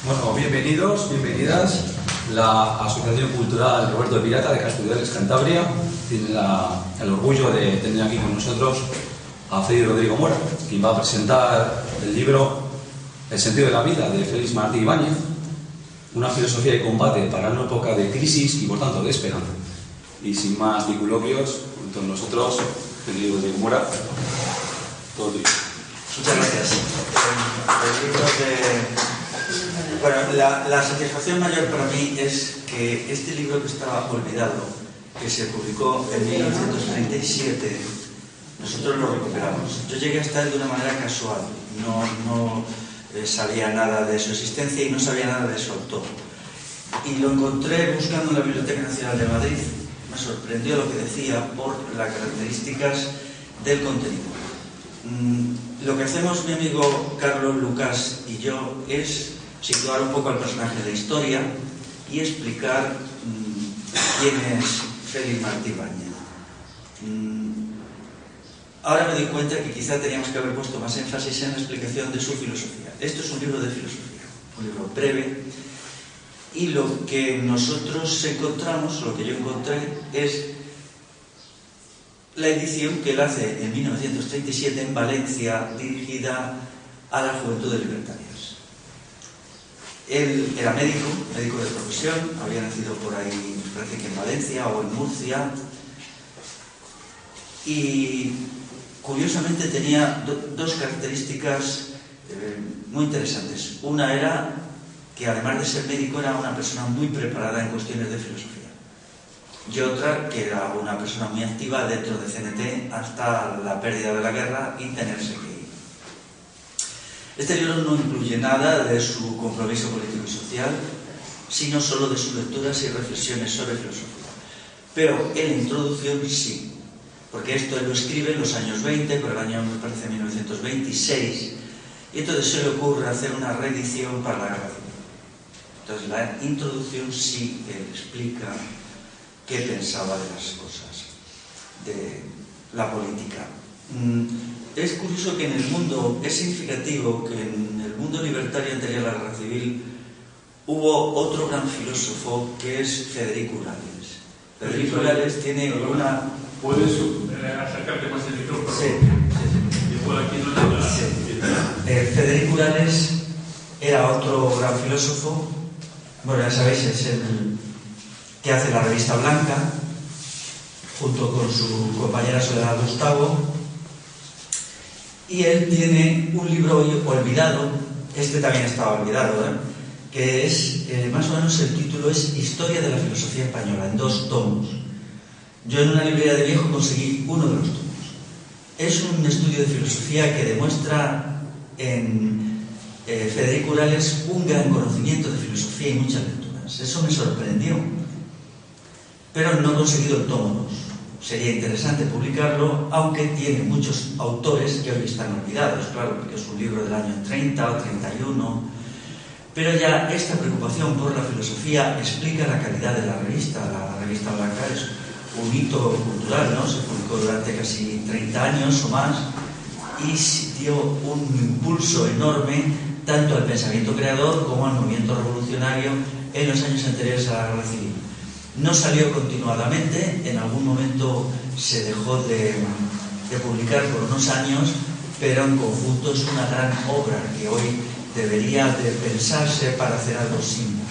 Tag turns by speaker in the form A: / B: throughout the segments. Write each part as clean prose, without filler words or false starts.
A: Bueno, bienvenidos, bienvenidas. La Asociación Cultural Roberto de Pirata de Castudiales, Cantabria, tiene el orgullo de tener aquí con nosotros a Félix Rodrigo Mora, quien va a presentar el libro El sentido de la vida, de Félix Martí Ibáñez, una filosofía de combate para una época de crisis y por tanto de esperanza. Y sin más diculoquios, con nosotros, Félix Rodrigo Mora, todo tuyo.
B: Muchas gracias. El libro Bueno, la satisfacción mayor para mí es que este libro que estaba olvidado, que se publicó en 1937, nosotros lo recuperamos. Yo llegué hasta él de una manera casual, no sabía nada de su existencia y no sabía nada de su autor. Y lo encontré buscando en la Biblioteca Nacional de Madrid. Me sorprendió lo que decía por las características del contenido. Lo que hacemos mi amigo Carlos, Lucas y yo es situar un poco al personaje de la historia y explicar quién es Félix Martí Ibáñez. Ahora me doy cuenta que quizá teníamos que haber puesto más énfasis en la explicación de su filosofía. Esto es un libro de filosofía, un libro breve, y lo que nosotros encontramos, lo que yo encontré, es la edición que él hace en 1937 en Valencia, dirigida a la juventud de libertarios. Él era médico de profesión, había nacido por ahí, me parece que en Valencia o en Murcia, y curiosamente tenía dos características muy interesantes. Una era que además de ser médico era una persona muy preparada en cuestiones de filosofía. Y otra, que era una persona muy activa dentro de CNT hasta la pérdida de la guerra y tenerse que ir. Este libro no incluye nada de su compromiso político y social, sino solo de sus lecturas y reflexiones sobre filosofía. Pero en la introducción sí, porque esto él lo escribe en los años 20, por el año, me parece, 1926, y entonces se le ocurre hacer una reedición para la guerra civil. Entonces la introducción sí explica qué pensaba de las cosas, de la política. Es curioso que en el mundo, es significativo que en el mundo libertario anterior a la guerra civil hubo otro gran filósofo que es Federico Urales. Federico Urales tiene una...
C: ¿Puedes acercarte más el micrófono?
B: Sí.
C: Igual aquí no es
B: Sí. Federico Urales era otro gran filósofo. Bueno, ya sabéis, es el que hace la Revista Blanca, junto con su compañera Soledad Gustavo, y él tiene un libro olvidado, este también estaba olvidado, que es, más o menos el título es Historia de la Filosofía Española, en 2 tomos. Yo en una librería de viejo conseguí uno de los tomos. Es un estudio de filosofía que demuestra en Federico Urales un gran conocimiento de filosofía y muchas lecturas. Eso me sorprendió. Pero no he conseguido el tomo 2. Sería interesante publicarlo, aunque tiene muchos autores que hoy están olvidados, claro, porque es un libro del año 30 o 31. Pero ya esta preocupación por la filosofía explica la calidad de la revista. La Revista Blanca es un hito cultural, ¿no? Se publicó durante casi 30 años o más y dio un impulso enorme tanto al pensamiento creador como al movimiento revolucionario en los años anteriores a la guerra civil. No salió continuadamente, en algún momento se dejó de publicar por unos años, pero en conjunto es una gran obra que hoy debería de pensarse para hacer algo similar.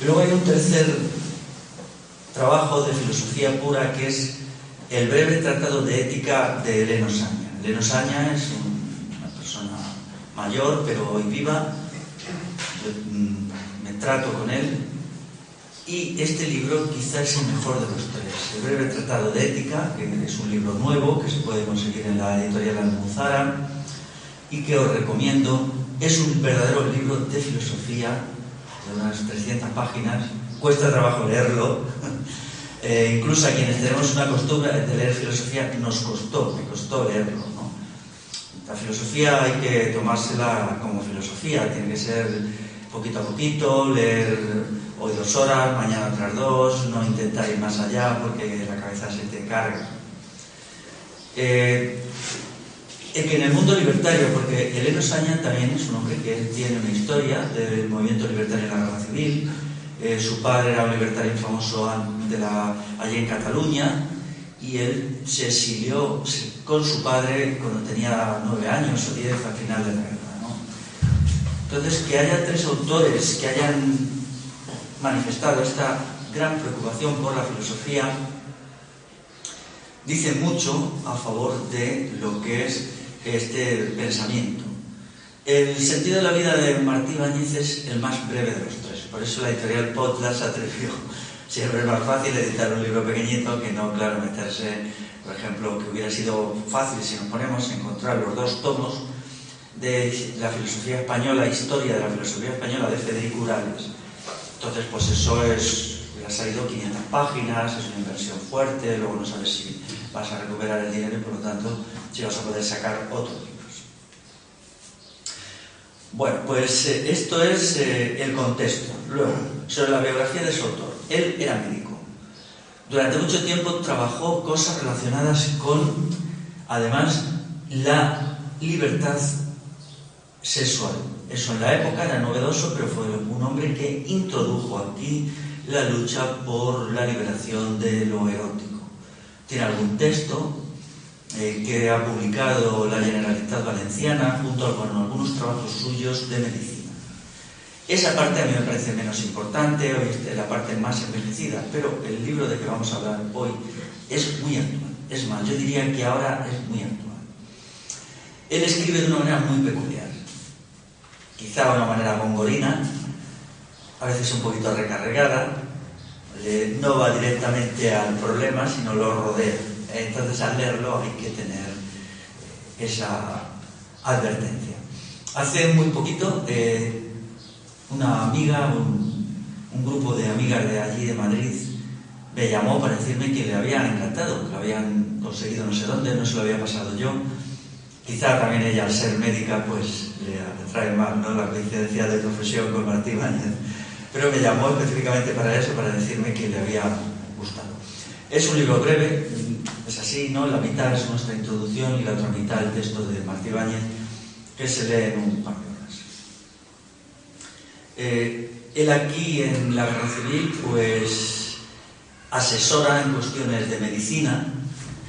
B: Luego hay un tercer trabajo de filosofía pura que es el breve tratado de ética de Eleno Saña. Eleno Saña es una persona mayor, pero hoy viva. Yo me trato con él. Y este libro quizás es el mejor de los tres. El breve tratado de ética, que es un libro nuevo que se puede conseguir en la editorial Almuzara y que os recomiendo. Es un verdadero libro de filosofía de unas 300 páginas. Cuesta trabajo leerlo. Incluso a quienes tenemos una costumbre de leer filosofía me costó leerlo, ¿no? La filosofía hay que tomársela como filosofía, tiene que ser poquito a poquito, leer hoy 2 horas, mañana otras 2, no intentar ir más allá porque la cabeza se te carga. que en el mundo libertario, porque Eleno Saña también es un hombre que tiene una historia del movimiento libertario en la guerra civil. Su padre era un libertario famoso allí en Cataluña, y él se exilió con su padre cuando tenía 9 años o 10 al final de la guerra, ¿no? Entonces, que haya 3 autores que hayan manifestado esta gran preocupación por la filosofía dice mucho a favor de lo que es este pensamiento. El sentido de la vida de Martí Ibáñez es el más breve de los 3, por eso la editorial Potlas se atrevió. Siempre es más fácil editar un libro pequeñito que no, claro, meterse, por ejemplo, que hubiera sido fácil si nos ponemos a encontrar los 2 tomos de la filosofía española, historia de la filosofía española de Federico Urales. Entonces, pues eso hubiera salido 500 páginas, es una inversión fuerte, luego no sabes si vas a recuperar el dinero y por lo tanto si vas a poder sacar otros libros. Bueno, pues esto es el contexto. Luego, sobre la biografía de su autor. Él era médico. Durante mucho tiempo trabajó cosas relacionadas con, además, la libertad sexual. Eso en la época era novedoso, pero fue un hombre que introdujo aquí la lucha por la liberación de lo erótico. Tiene algún texto que ha publicado la Generalitat Valenciana junto con algunos trabajos suyos de medicina. Esa parte a mí me parece menos importante, hoy es la parte más envejecida, pero el libro de que vamos a hablar hoy es muy actual. Es más, yo diría que ahora es muy actual. Él escribe de una manera muy peculiar, quizá de una manera mongolina, a veces un poquito recargada, no va directamente al problema, sino lo rodea. Entonces, al leerlo hay que tener esa advertencia. Hace muy poquito, una amiga, un grupo de amigas de allí, de Madrid, me llamó para decirme que le habían encantado, que lo habían conseguido no sé dónde, no se lo había pasado yo. Quizá también ella, al ser médica, pues le atrae más, ¿no?, la coincidencia de profesión con Martí Ibáñez. Pero me llamó específicamente para eso, para decirme que le había gustado. Es un libro breve, es así, ¿no? La mitad es nuestra introducción y la otra mitad el texto de Martí Ibáñez, que se lee en un par de horas. Él aquí en la Guerra Civil, pues asesora en cuestiones de medicina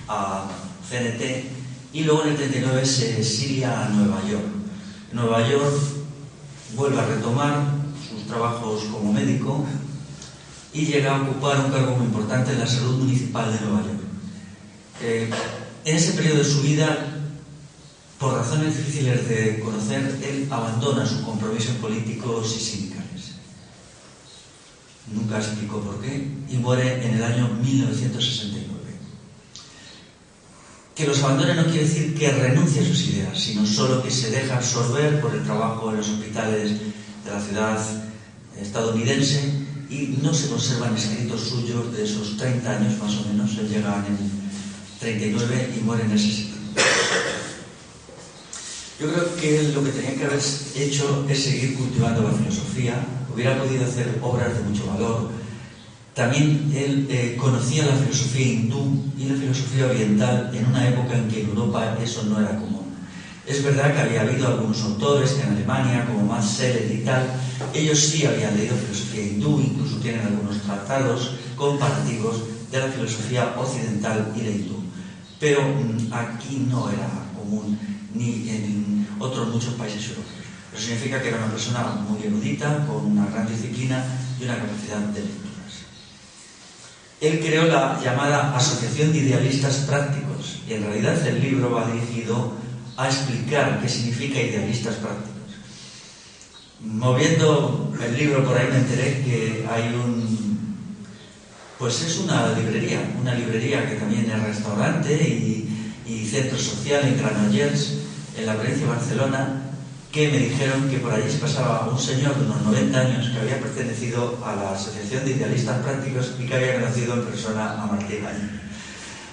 B: a CNT y luego en el 39 se exilia a Nueva York. En Nueva York vuelve a retomar sus trabajos como médico y llega a ocupar un cargo muy importante en la salud municipal de Nueva York. En ese periodo de su vida, por razones difíciles de conocer, él abandona sus compromisos políticos y sindicales. Nunca explicó por qué y muere en el año 1969. Que los abandone no quiere decir que renuncie a sus ideas, sino solo que se deja absorber por el trabajo en los hospitales de la ciudad estadounidense y no se conservan escritos suyos de esos 30 años más o menos. Él llega en el 39 y muere en el 60. Yo creo que él lo que tenía que haber hecho es seguir cultivando la filosofía. Hubiera podido hacer obras de mucho valor. También él conocía la filosofía hindú y la filosofía oriental en una época en que en Europa eso no era común. Es verdad que había habido algunos autores que en Alemania, como Max Scheler y tal, ellos sí habían leído filosofía hindú, incluso tienen algunos tratados comparativos de la filosofía occidental y la hindú. Pero aquí no era común, ni en otros muchos países europeos. Eso significa que era una persona muy erudita, con una gran disciplina y una capacidad de lecturas. Él creó la llamada Asociación de Idealistas Prácticos, y en realidad el libro va dirigido a explicar qué significa idealistas prácticos. Moviendo el libro por ahí me enteré que hay pues es una librería que también es restaurante y centro social en Granollers, en la provincia de Barcelona, que me dijeron que por allí se pasaba un señor de unos 90 años que había pertenecido a la Asociación de Idealistas Prácticos y que había conocido en persona a Martí Ibáñez.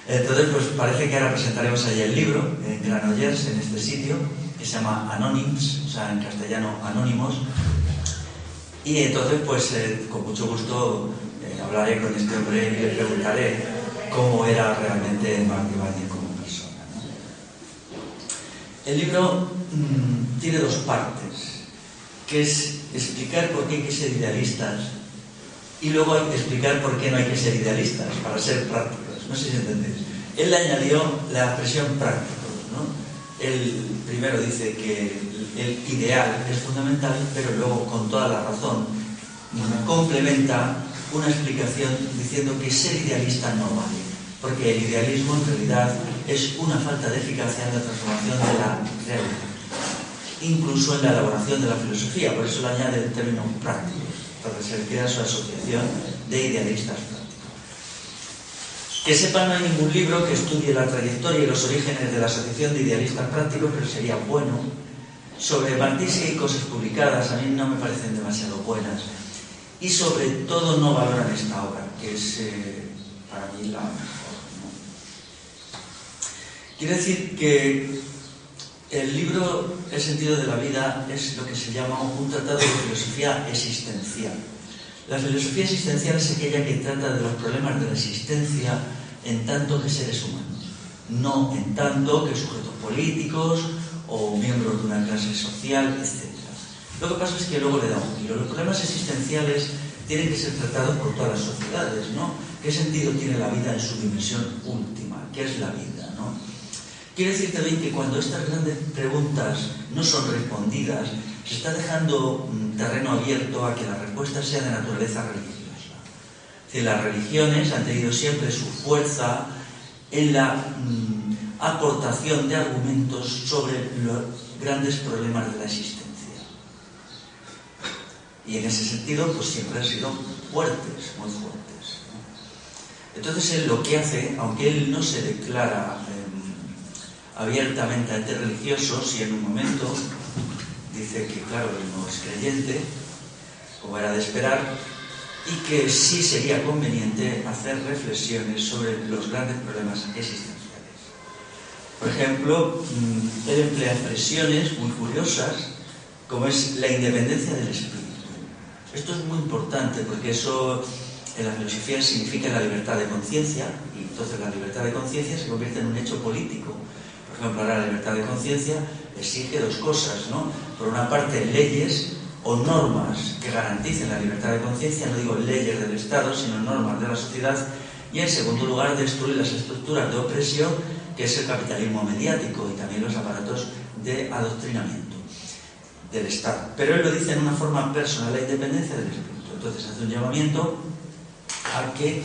B: Entonces, pues parece que ahora presentaremos allí el libro, en Granollers, en este sitio, que se llama Anonyms, o sea, en castellano Anónimos. Y entonces, pues con mucho gusto hablaré con este hombre y le preguntaré cómo era realmente Martí Ibáñez como persona, ¿no? El libro tiene dos partes, que es explicar por qué hay que ser idealistas y luego hay que explicar por qué no hay que ser idealistas, para ser prácticos. No sé si entendéis. Él le añadió la expresión prácticos, ¿no? Él primero dice que el ideal es fundamental, pero luego, con toda la razón, complementa una explicación diciendo que ser idealista no vale, porque el idealismo en realidad es una falta de eficacia en la transformación de la realidad, incluso en la elaboración de la filosofía. Por eso le añade el término práctico, para que se refiere a su asociación de idealistas prácticos. Que sepa, no hay ningún libro que estudie la trayectoria y los orígenes de la asociación de idealistas prácticos, pero sería bueno. Sobre Martí sí hay cosas publicadas, a mí no me parecen demasiado buenas, y sobre todo no valoran esta obra, que es para mí la mejor, ¿no? Quiere decir que el libro El sentido de la vida es lo que se llama un tratado de filosofía existencial. La filosofía existencial es aquella que trata de los problemas de la existencia en tanto que seres humanos, no en tanto que sujetos políticos o miembros de una clase social, etc. Lo que pasa es que luego le da un giro. Los problemas existenciales tienen que ser tratados por todas las sociedades, ¿no? ¿Qué sentido tiene la vida en su dimensión última? ¿Qué es la vida, no? Quiere decir también que cuando estas grandes preguntas no son respondidas, se está dejando terreno abierto a que la respuesta sea de naturaleza religiosa. Es decir, las religiones han tenido siempre su fuerza en la aportación de argumentos sobre los grandes problemas de la existencia. Y en ese sentido, pues siempre han sido fuertes, muy fuertes, ¿no? Entonces él lo que hace, aunque él no se declara abiertamente antirreligioso, si en un momento dice que, claro, él no es creyente, como era de esperar, y que sí sería conveniente hacer reflexiones sobre los grandes problemas existenciales. Por ejemplo, él emplea expresiones muy curiosas, como es la independencia del espíritu. Esto es muy importante porque eso en la filosofía significa la libertad de conciencia, y entonces la libertad de conciencia se convierte en un hecho político. Por ejemplo, ahora la libertad de conciencia exige dos cosas, ¿no? Por una parte, leyes o normas que garanticen la libertad de conciencia, no digo leyes del Estado, sino normas de la sociedad, y en segundo lugar, destruir las estructuras de opresión, que es el capitalismo mediático y también los aparatos de adoctrinamiento del Estado. Pero él lo dice en una forma personal, la independencia del espíritu. Entonces hace un llamamiento a que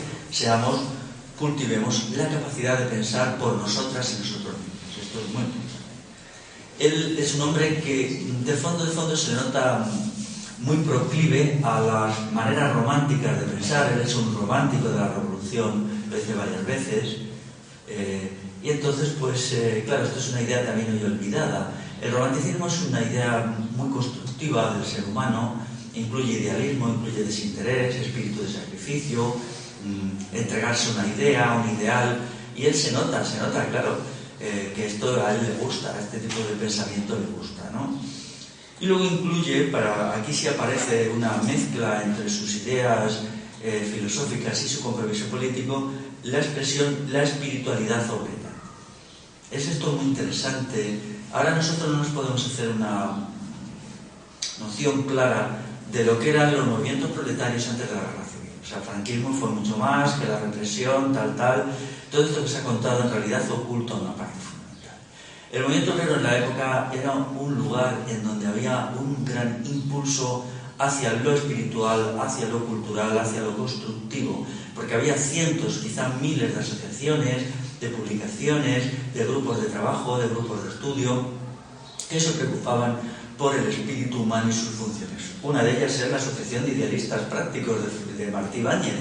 B: cultivemos la capacidad de pensar por nosotras y nosotros mismos. Esto es muy importante. Él es un hombre que de fondo se le nota muy proclive a las maneras románticas de pensar. Él es un romántico de la revolución, lo dice varias veces. Y entonces, pues, claro, esto es una idea también hoy olvidada. El romanticismo es una idea muy constructiva del ser humano, incluye idealismo, incluye desinterés, espíritu de sacrificio, entregarse una idea, un ideal, y él se nota, claro, que esto a él le gusta, a este tipo de pensamiento le gusta, ¿no? Y luego incluye, aquí sí aparece una mezcla entre sus ideas filosóficas y su compromiso político, la expresión la espiritualidad obrera. Es esto muy interesante. Ahora nosotros no nos podemos hacer una noción clara de lo que eran los movimientos proletarios antes de la guerra civil. O sea, el franquismo fue mucho más que la represión, tal. Todo esto que se ha contado en realidad oculta una parte fundamental. El movimiento obrero en la época era un lugar en donde había un gran impulso hacia lo espiritual, hacia lo cultural, hacia lo constructivo, porque había cientos, quizá miles de asociaciones, de publicaciones, de grupos de trabajo, de grupos de estudio, que se preocupaban por el espíritu humano y sus funciones. Una de ellas es la Asociación de Idealistas Prácticos de Martí Báñez,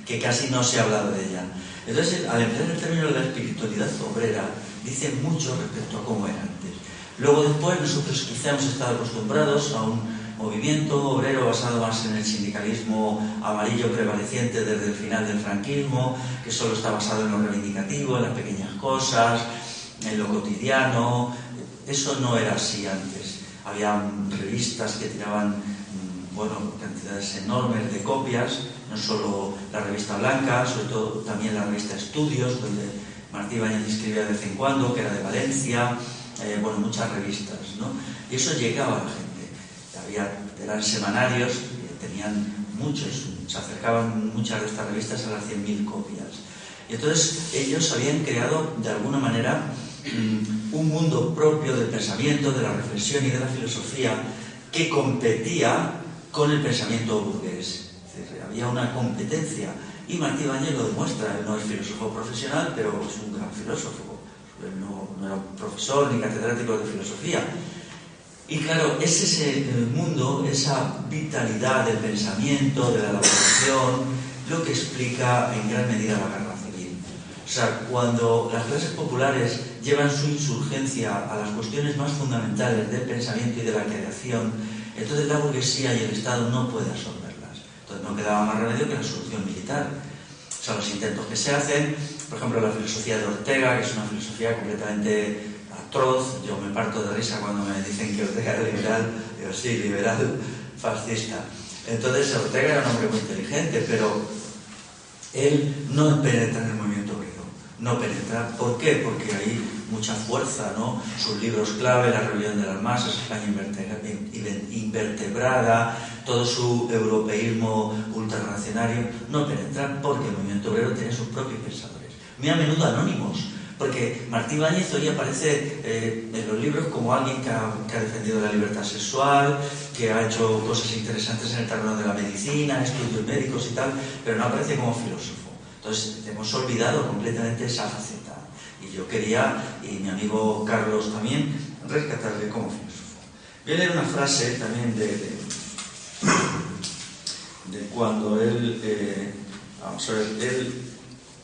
B: que casi no se ha hablado de ella. Entonces, al emplear el término de la espiritualidad obrera, dice mucho respecto a cómo era antes. Luego después, nosotros quizá hemos estado acostumbrados a un movimiento obrero basado más en el sindicalismo amarillo prevaleciente desde el final del franquismo, que solo está basado en lo reivindicativo, en las pequeñas cosas, en lo cotidiano. Eso no era así antes. Había revistas que tiraban cantidades enormes de copias, no solo la revista Blanca, sobre todo también la revista Estudios, donde Martí Báñez escribía de vez en cuando, que era de Valencia, muchas revistas, ¿no? Y eso llegaba a la gente. Eran semanarios, tenían muchos, se acercaban muchas de estas revistas a las 100.000 copias. Y entonces ellos habían creado de alguna manera un mundo propio del pensamiento, de la reflexión y de la filosofía que competía con el pensamiento burgués. Es decir, había una competencia. Y Martí Ibáñez lo demuestra. Él no es filósofo profesional, pero es un gran filósofo. Él no era profesor ni catedrático de filosofía. Y claro, es ese mundo, esa vitalidad del pensamiento, de la elaboración, lo que explica en gran medida la guerra civil. O sea, cuando las clases populares llevan su insurgencia a las cuestiones más fundamentales del pensamiento y de la creación, entonces la burguesía y el Estado no pueden absorberlas. Entonces no quedaba más remedio que la solución militar. O sea, los intentos que se hacen, por ejemplo, la filosofía de Ortega, que es una filosofía completamente atroz. Yo me parto de risa cuando me dicen que Ortega era liberal. Digo, sí, liberal fascista. Entonces Ortega era un hombre muy inteligente, pero él no penetra en el movimiento obrero. No penetra. ¿Por qué? Porque hay mucha fuerza, ¿no? Sus libros clave, La rebelión de las masas, España invertebrada, todo su europeísmo ultranacionario, no penetra porque el movimiento obrero tiene sus propios pensadores. Muy a menudo anónimos. Porque Martí Ibáñez hoy aparece en los libros como alguien que ha defendido la libertad sexual, que ha hecho cosas interesantes en el terreno de la medicina, estudios médicos y tal, pero no aparece como filósofo. Entonces hemos olvidado completamente esa faceta. Y yo quería, y mi amigo Carlos también, rescatarle como filósofo. Voy a leer una frase también de cuando él,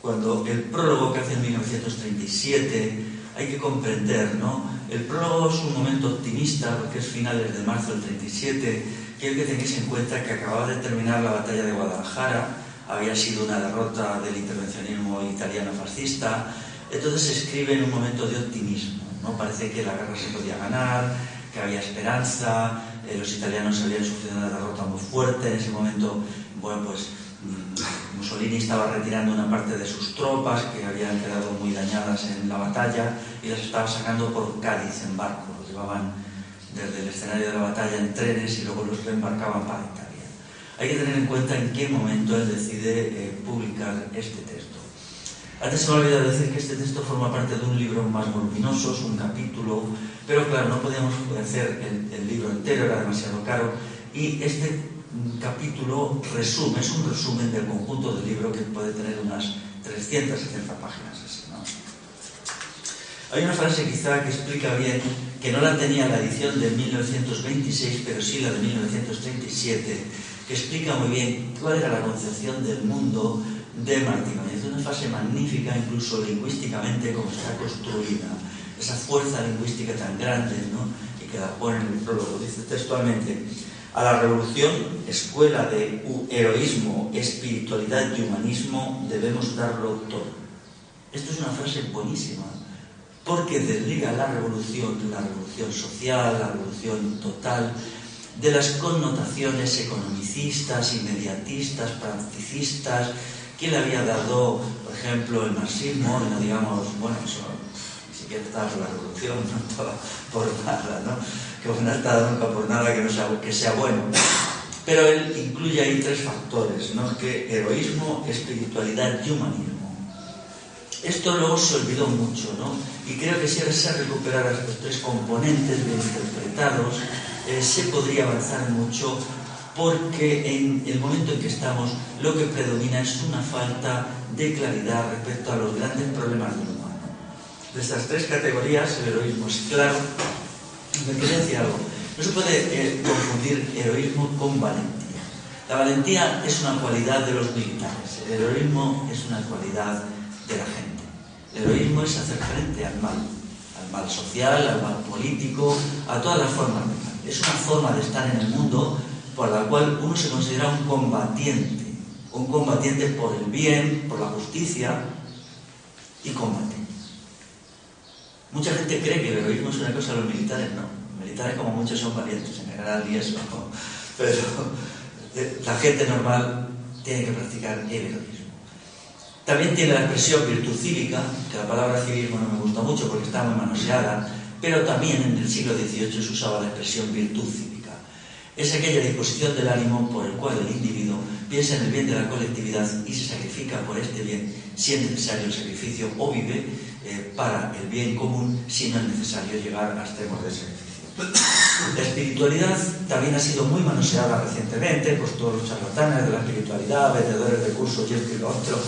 B: cuando el prólogo que hace en 1937, hay que comprender, ¿no? El prólogo es un momento optimista, porque es finales de marzo del 37. Quiero que tengáis en cuenta que acababa de terminar la batalla de Guadalajara, había sido una derrota del intervencionismo italiano fascista. Entonces se escribe en un momento de optimismo, ¿no? Parece que la guerra se podía ganar, que había esperanza, los italianos habían sufrido una derrota muy fuerte. En ese momento, bueno, pues Mussolini estaba retirando una parte de sus tropas que habían quedado muy dañadas en la batalla y las estaba sacando por Cádiz en barco. Los llevaban desde el escenario de la batalla en trenes y luego los reembarcaban para Italia. Hay que tener en cuenta en qué momento él decide publicar este texto. Antes se me ha olvidado decir que este texto forma parte de un libro más voluminoso, es un capítulo, pero claro, no podíamos hacer el libro entero, era demasiado caro, y este capítulo resume, es un resumen del conjunto del libro que puede tener unas 370 páginas así, ¿no? Hay una frase quizá que explica bien, que no la tenía la edición de 1926, pero sí la de 1937, que explica muy bien cuál era la concepción del mundo de Martí Ibáñez. Es una frase magnífica, incluso lingüísticamente, como está construida, esa fuerza lingüística tan grande, ¿no? Y que la pone en el prólogo. Dice textualmente: a la revolución, escuela de heroísmo, espiritualidad y humanismo, debemos darlo todo. Esto es una frase buenísima, porque desliga la revolución social, la revolución total, de las connotaciones economicistas, inmediatistas, practicistas, que le había dado, por ejemplo, el marxismo, y no digamos, bueno, eso ni siquiera estaba por la revolución, no estaba por nada, ¿no? Que no ha estado nunca por nada que sea bueno. Pero él incluye ahí tres factores, ¿no? Que heroísmo, espiritualidad y humanismo. Esto luego se olvidó mucho, ¿no? Y creo que si ahora se recuperara estos tres componentes bien interpretados, se podría avanzar mucho, porque en el momento en que estamos, lo que predomina es una falta de claridad respecto a los grandes problemas del humano. De estas tres categorías, el heroísmo es claro. Me quería decir algo. No se puede confundir heroísmo con valentía. La valentía es una cualidad de los militares. El heroísmo es una cualidad de la gente. El heroísmo es hacer frente al mal social, al mal político, a todas las formas de mal. Es una forma de estar en el mundo por la cual uno se considera un combatiente por el bien, por la justicia, y combate. Mucha gente cree que el heroísmo es una cosa de los militares. No, los militares como muchos son valientes en general y eso, ¿no? Pero la gente normal tiene que practicar el heroísmo. También tiene la expresión virtud cívica, que la palabra civismo no me gusta mucho porque está muy manoseada, pero también en el siglo XVIII se usaba la expresión virtud cívica. Es aquella disposición del ánimo por el cual el individuo piensa en el bien de la colectividad y se sacrifica por este bien si es necesario el sacrificio, o vive para el bien común si no es necesario llegar a extremos de sacrificio. La espiritualidad también ha sido muy manoseada recientemente, pues todos los charlatanes de la espiritualidad, vendedores de cursos y esto y lo otro.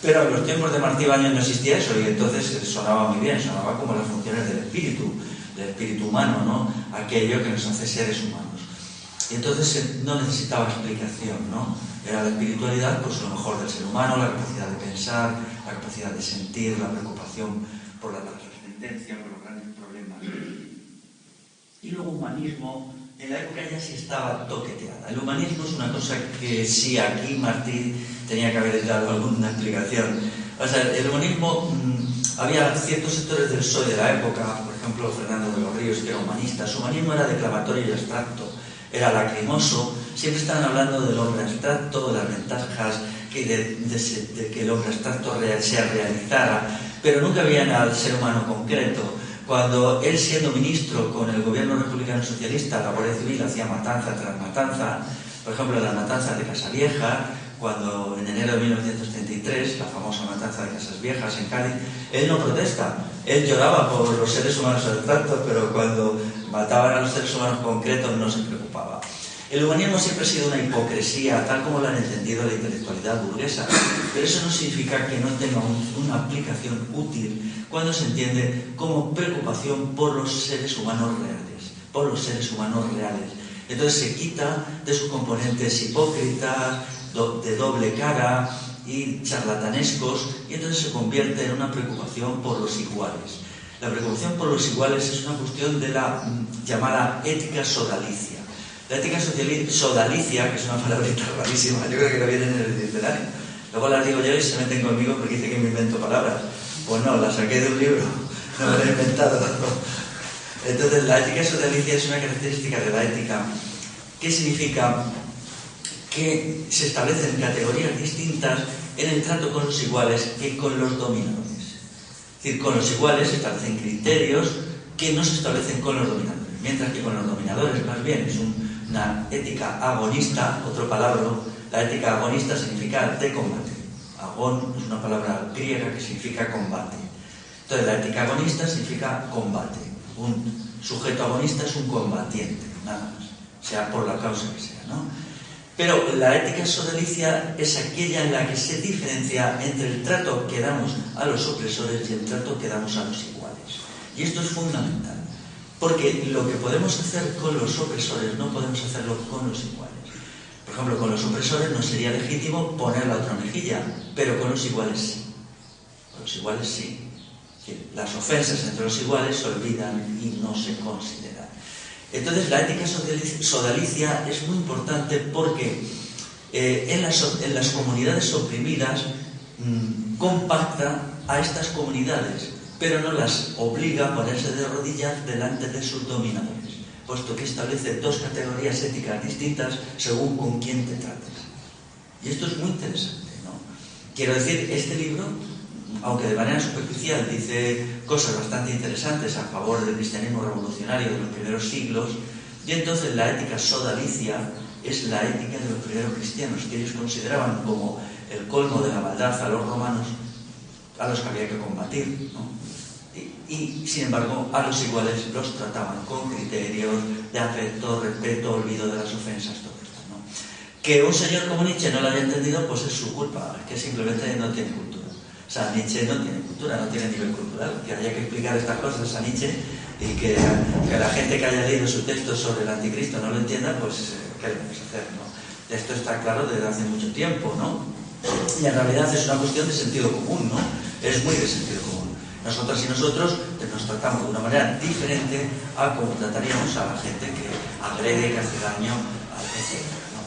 B: Pero en los tiempos de Martí Baños no existía eso, y entonces sonaba muy bien, sonaba como las funciones del espíritu humano, ¿no? Aquello que nos hace seres humanos. Y entonces no necesitaba explicación, ¿no? Era la espiritualidad, pues lo mejor del ser humano, la capacidad de pensar, la capacidad de sentir, la preocupación por la trascendencia, por los grandes problemas. Y luego humanismo, en la época ya sí estaba toqueteada. El humanismo es una cosa que sí, aquí Martí tenía que haber dado alguna explicación. O sea, el humanismo, había ciertos sectores del PSOE de la época, por ejemplo Fernando de los Ríos, que era humanista. Su humanismo era declamatorio y abstracto, era lacrimoso, siempre estaban hablando del hombre abstracto, de las ventajas de que el hombre abstracto se realizara, pero nunca veían al ser humano concreto. Cuando él, siendo ministro con el gobierno republicano socialista, la Guardia Civil hacía matanza tras matanza, por ejemplo la matanza de Casavieja, cuando en enero de 1933, la famosa matanza de Casas Viejas en Cádiz, él no protesta, él lloraba por los seres humanos abstractos, pero cuando mataban a los seres humanos concretos no se preocupaba. El humanismo siempre ha sido una hipocresía, tal como lo han entendido la intelectualidad burguesa, pero eso no significa que no tenga una aplicación útil cuando se entiende como preocupación por los seres humanos reales, Entonces se quita de sus componentes hipócritas, de doble cara y charlatanescos, y entonces se convierte en una preocupación por los iguales. La preocupación por los iguales es una cuestión de la llamada ética sodalicia. La ética sodalicia, que es una palabrita rarísima, yo creo que no viene en el diccionario. Luego las digo yo y se meten conmigo porque dicen que me invento palabras. Pues no, las saqué de un libro, no me las he inventado. Entonces la ética sodalicia es una característica de la ética que significa que se establecen categorías distintas en el trato con los iguales que con los dominadores. Es decir, con los iguales se establecen criterios que no se establecen con los dominadores, mientras que con los dominadores más bien es una ética agonista, otro palabra. La ética agonista significa de combate. Agón es una palabra griega que significa combate. Entonces la ética agonista significa combate. Un sujeto agonista es un combatiente, nada más, sea por la causa que sea, ¿no? Pero la ética sodalicia es aquella en la que se diferencia entre el trato que damos a los opresores y el trato que damos a los iguales. Y esto es fundamental, porque lo que podemos hacer con los opresores no podemos hacerlo con los iguales. Por ejemplo, con los opresores no sería legítimo poner la otra mejilla, pero con los iguales sí. Con los iguales sí. Las ofensas entre los iguales se olvidan y no se consideran. Entonces la ética sodalicia es muy importante porque en las comunidades oprimidas compacta a estas comunidades, pero no las obliga a ponerse de rodillas delante de sus dominadores, puesto que establece dos categorías éticas distintas según con quién te trates. Y esto es muy interesante, ¿no? Quiero decir, este libro, aunque de manera superficial dice cosas bastante interesantes a favor del cristianismo revolucionario de los primeros siglos, y entonces la ética sodalicia es la ética de los primeros cristianos, que ellos consideraban como el colmo de la maldad a los romanos, a los que había que combatir, ¿no? Y sin embargo a los iguales los trataban con criterios de afecto, respeto, olvido de las ofensas, todo esto, ¿no? Que un señor como Nietzsche no lo haya entendido, pues es su culpa, es que simplemente no tiene cultura. O sea, Nietzsche no tiene cultura, no tiene nivel cultural. Que haya que explicar estas cosas a Nietzsche y que la gente que haya leído su texto sobre el anticristo no lo entienda, pues ¿qué le vamos a hacer, no? Esto está claro desde hace mucho tiempo, ¿no? Y en realidad es una cuestión de sentido común, ¿no? Es muy de sentido común. Nosotras y nosotros nos tratamos de una manera diferente a como trataríamos a la gente que agrede, que hace daño, etc., ¿no?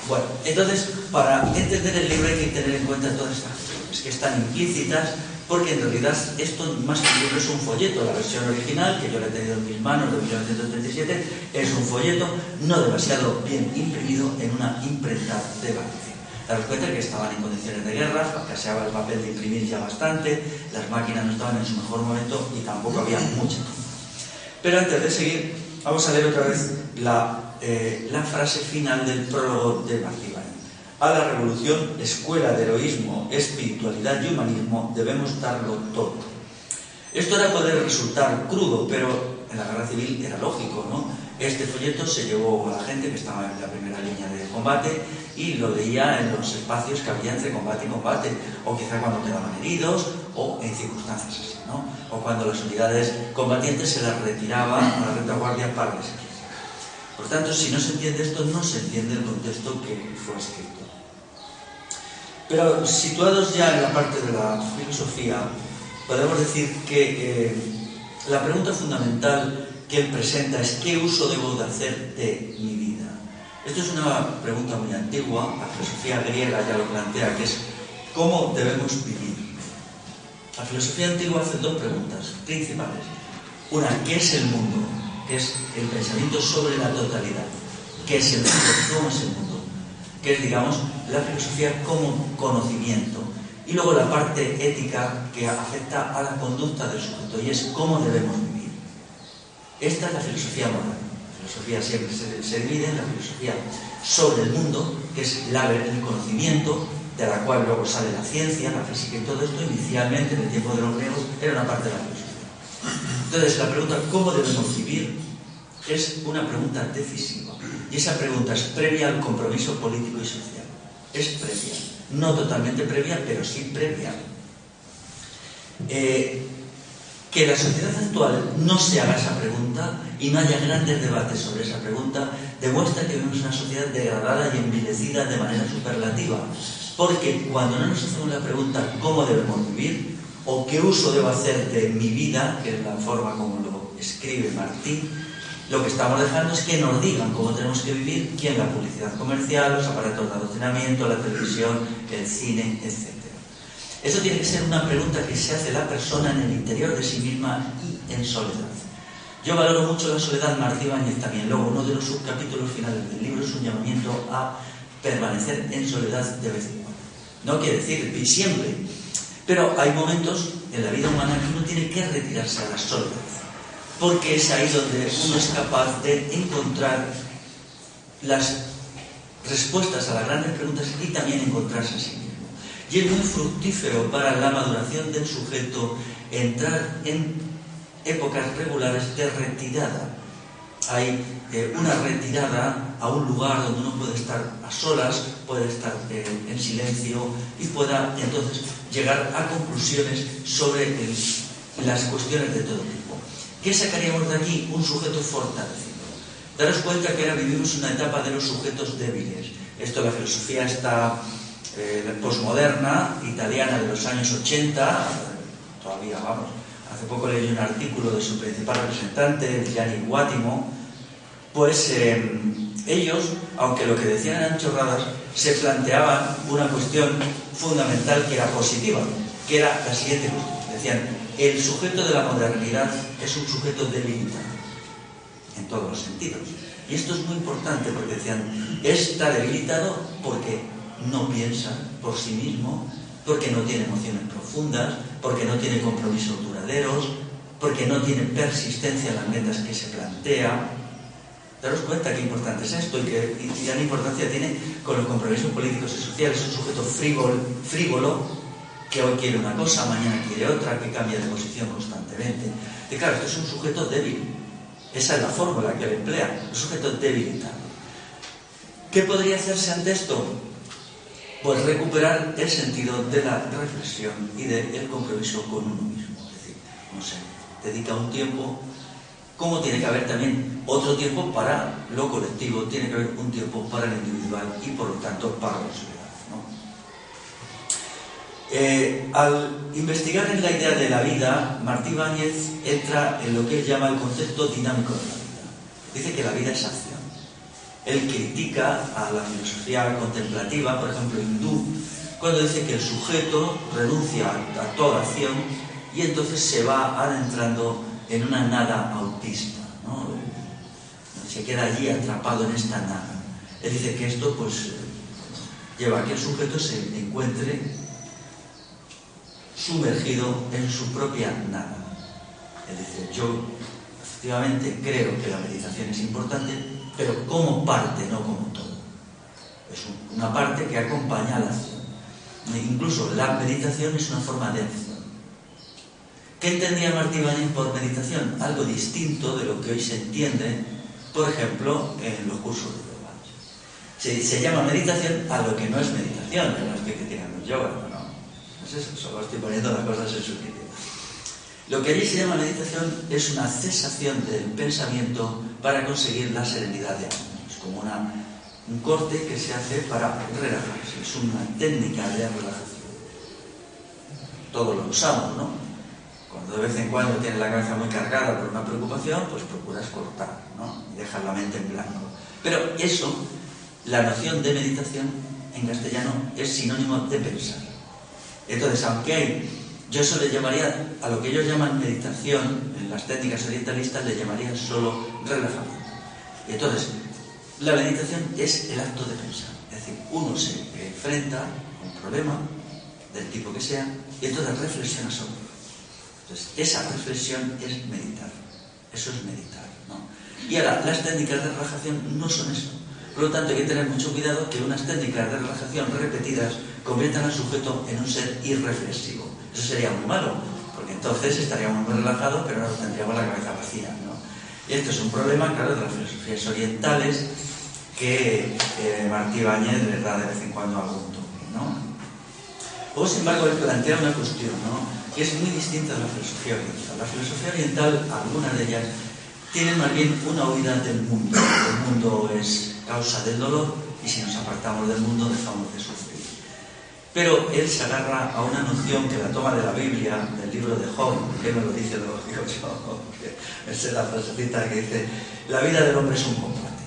B: Bueno, entonces, para entender el libro hay que tener en cuenta todas estas cuestiones que están implícitas, porque en realidad esto más que un libro es un folleto. La versión original, que yo la he tenido en mis manos de 1937, es un folleto no demasiado bien imprimido en una imprenta de Valencia. Daros cuenta que estaban en condiciones de guerra, escaseaba el papel de imprimir ya bastante, las máquinas no estaban en su mejor momento y tampoco había mucha tinta. Pero antes de seguir, vamos a leer otra vez la frase final del prólogo de Martí Vaniez. A la revolución, escuela de heroísmo, espiritualidad y humanismo, debemos darlo todo. Esto ahora puede resultar crudo, pero en la guerra civil era lógico, ¿no? Este folleto se llevó a la gente que estaba en la primera línea de combate y lo leía en los espacios que había entre combate y combate, o quizá cuando quedaban heridos, o en circunstancias así, ¿no? O cuando las unidades combatientes se las retiraban a la retaguardia para deserción. Por tanto, si no se entiende esto, no se entiende el contexto que fue escrito. Pero situados ya en la parte de la filosofía, podemos decir que la pregunta fundamental que él presenta es ¿qué uso debo de hacer de mi vida? Esto es una pregunta muy antigua, la filosofía griega ya lo plantea, que es ¿cómo debemos vivir? La filosofía antigua hace dos preguntas principales. Una, ¿qué es el mundo? Que es el pensamiento sobre la totalidad. ¿Qué es el mundo? ¿Cómo es el mundo? Que es, digamos, la filosofía como conocimiento. Y luego la parte ética que afecta a la conducta del sujeto y es cómo debemos vivir. Esta es la filosofía moderna. La filosofía siempre se divide en la filosofía sobre el mundo, que es el conocimiento, de la cual luego sale la ciencia, la física y todo esto. Inicialmente, en el tiempo de los griegos, era una parte de la filosofía. Entonces, la pregunta ¿cómo debemos vivir? Es una pregunta decisiva. Y esa pregunta es previa al compromiso político y social. Es previa. No totalmente previa, pero sí previa. Que la sociedad actual no se haga esa pregunta y no haya grandes debates sobre esa pregunta demuestra que vivimos una sociedad degradada y envilecida de manera superlativa. Porque cuando no nos hacemos la pregunta ¿cómo debemos vivir? O ¿qué uso debo hacer de mi vida? Que es la forma como lo escribe Martí. Lo que estamos dejando es que nos digan cómo tenemos que vivir, quién, la publicidad comercial, los aparatos de adoctrinamiento, la televisión, el cine, etc. Eso tiene que ser una pregunta que se hace la persona en el interior de sí misma y en soledad. Yo valoro mucho la soledad, Martí Vaniez también. Luego, uno de los subcapítulos finales del libro es un llamamiento a permanecer en soledad de vez en cuando. No quiere decir siempre, pero hay momentos en la vida humana que uno tiene que retirarse a la soledad. Porque es ahí donde uno es capaz de encontrar las respuestas a las grandes preguntas y también encontrarse a sí mismo. Y es muy fructífero para la maduración del sujeto entrar en épocas regulares de retirada. Hay una retirada a un lugar donde uno puede estar a solas, puede estar en silencio y pueda entonces llegar a conclusiones sobre las cuestiones de todo tipo. ¿Qué sacaríamos de aquí? Un sujeto fortalecido. Daros cuenta que ahora vivimos una etapa de los sujetos débiles. Esto, la filosofía está posmoderna, italiana de los años 80, todavía vamos. Hace poco leí un artículo de su principal representante, Gianni Guattimo. Pues ellos, aunque lo que decían eran chorradas, se planteaban una cuestión fundamental que era positiva, que era la siguiente cuestión. Decían, el sujeto de la modernidad es un sujeto debilitado, en todos los sentidos. Y esto es muy importante porque decían, está debilitado porque no piensa por sí mismo, porque no tiene emociones profundas, porque no tiene compromisos duraderos, porque no tiene persistencia en las metas que se plantea. Daros cuenta qué importante es esto y qué gran importancia tiene con los compromisos políticos y sociales. Es un sujeto frívolo, que hoy quiere una cosa, mañana quiere otra, que cambia de posición constantemente. Y claro, esto es un sujeto débil. Esa es la fórmula que él emplea, un sujeto debilitado. ¿Qué podría hacerse ante esto? Pues recuperar el sentido de la reflexión y del compromiso con uno mismo. Es decir, no sé, dedica un tiempo, como tiene que haber también otro tiempo para lo colectivo, tiene que haber un tiempo para el individual y por lo tanto para la sociedad. Al investigar en la idea de la vida, Martí Vaniez entra en lo que él llama el concepto dinámico de la vida. Dice que la vida es acción. Él critica a la filosofía contemplativa, por ejemplo, hindú, cuando dice que el sujeto renuncia a toda acción y entonces se va adentrando en una nada autista, ¿no? Se queda allí atrapado en esta nada. Él dice que esto pues lleva a que el sujeto se encuentre sumergido en su propia nada. Es decir, yo Efectivamente, creo que la meditación es importante, pero como parte, no como todo. Es una parte que acompaña a la acción. Incluso la meditación es una forma de acción. ¿Qué entendía Martí Ibáñez por meditación? Algo distinto de lo que hoy se entiende, por ejemplo, en los cursos de yoga. Se llama meditación a lo que no es meditación, que no estoy criticando el yoga, no. Es eso, solo estoy poniendo las cosas en su sitio. Lo que allí se llama meditación es una cesación del pensamiento para conseguir la serenidad de ánimo. Es como un corte que se hace para relajarse, es una técnica de relajación. Todos lo usamos, ¿no? Cuando de vez en cuando tienes la cabeza muy cargada por una preocupación, pues procuras cortar, ¿no? Y dejar la mente en blanco. Pero eso, la noción de meditación en castellano es sinónimo de pensar. Entonces, aunque yo eso le llamaría, a lo que ellos llaman meditación, en las técnicas orientalistas le llamarían solo relajamiento. Y entonces, la meditación es el acto de pensar. Es decir, uno se enfrenta a un problema, del tipo que sea, y entonces reflexiona sobre él. Entonces, esa reflexión es meditar. Eso es meditar, ¿no? Y ahora, las técnicas de relajación no son eso. Por lo tanto, hay que tener mucho cuidado que unas técnicas de relajación repetidas conviertan al sujeto en un ser irreflexivo. Eso sería muy malo, porque entonces estaríamos muy relajados, pero no tendríamos la cabeza vacía, ¿no? Y esto es un problema, claro, de las filosofías orientales que Martí Ibáñez les da de vez en cuando algún toque, ¿no? Luego, sin embargo, él plantea una cuestión, ¿no?, que es muy distinta de la filosofía oriental. La filosofía oriental, algunas de ellas, tienen más bien una huida del mundo. El mundo es causa del dolor y si nos apartamos del mundo dejamos de sufrir. Pero él se agarra a una noción que la toma de la Biblia, del libro de Job, que me lo dice, lo digo yo, porque es la frasecita que dice: la vida del hombre es un combate,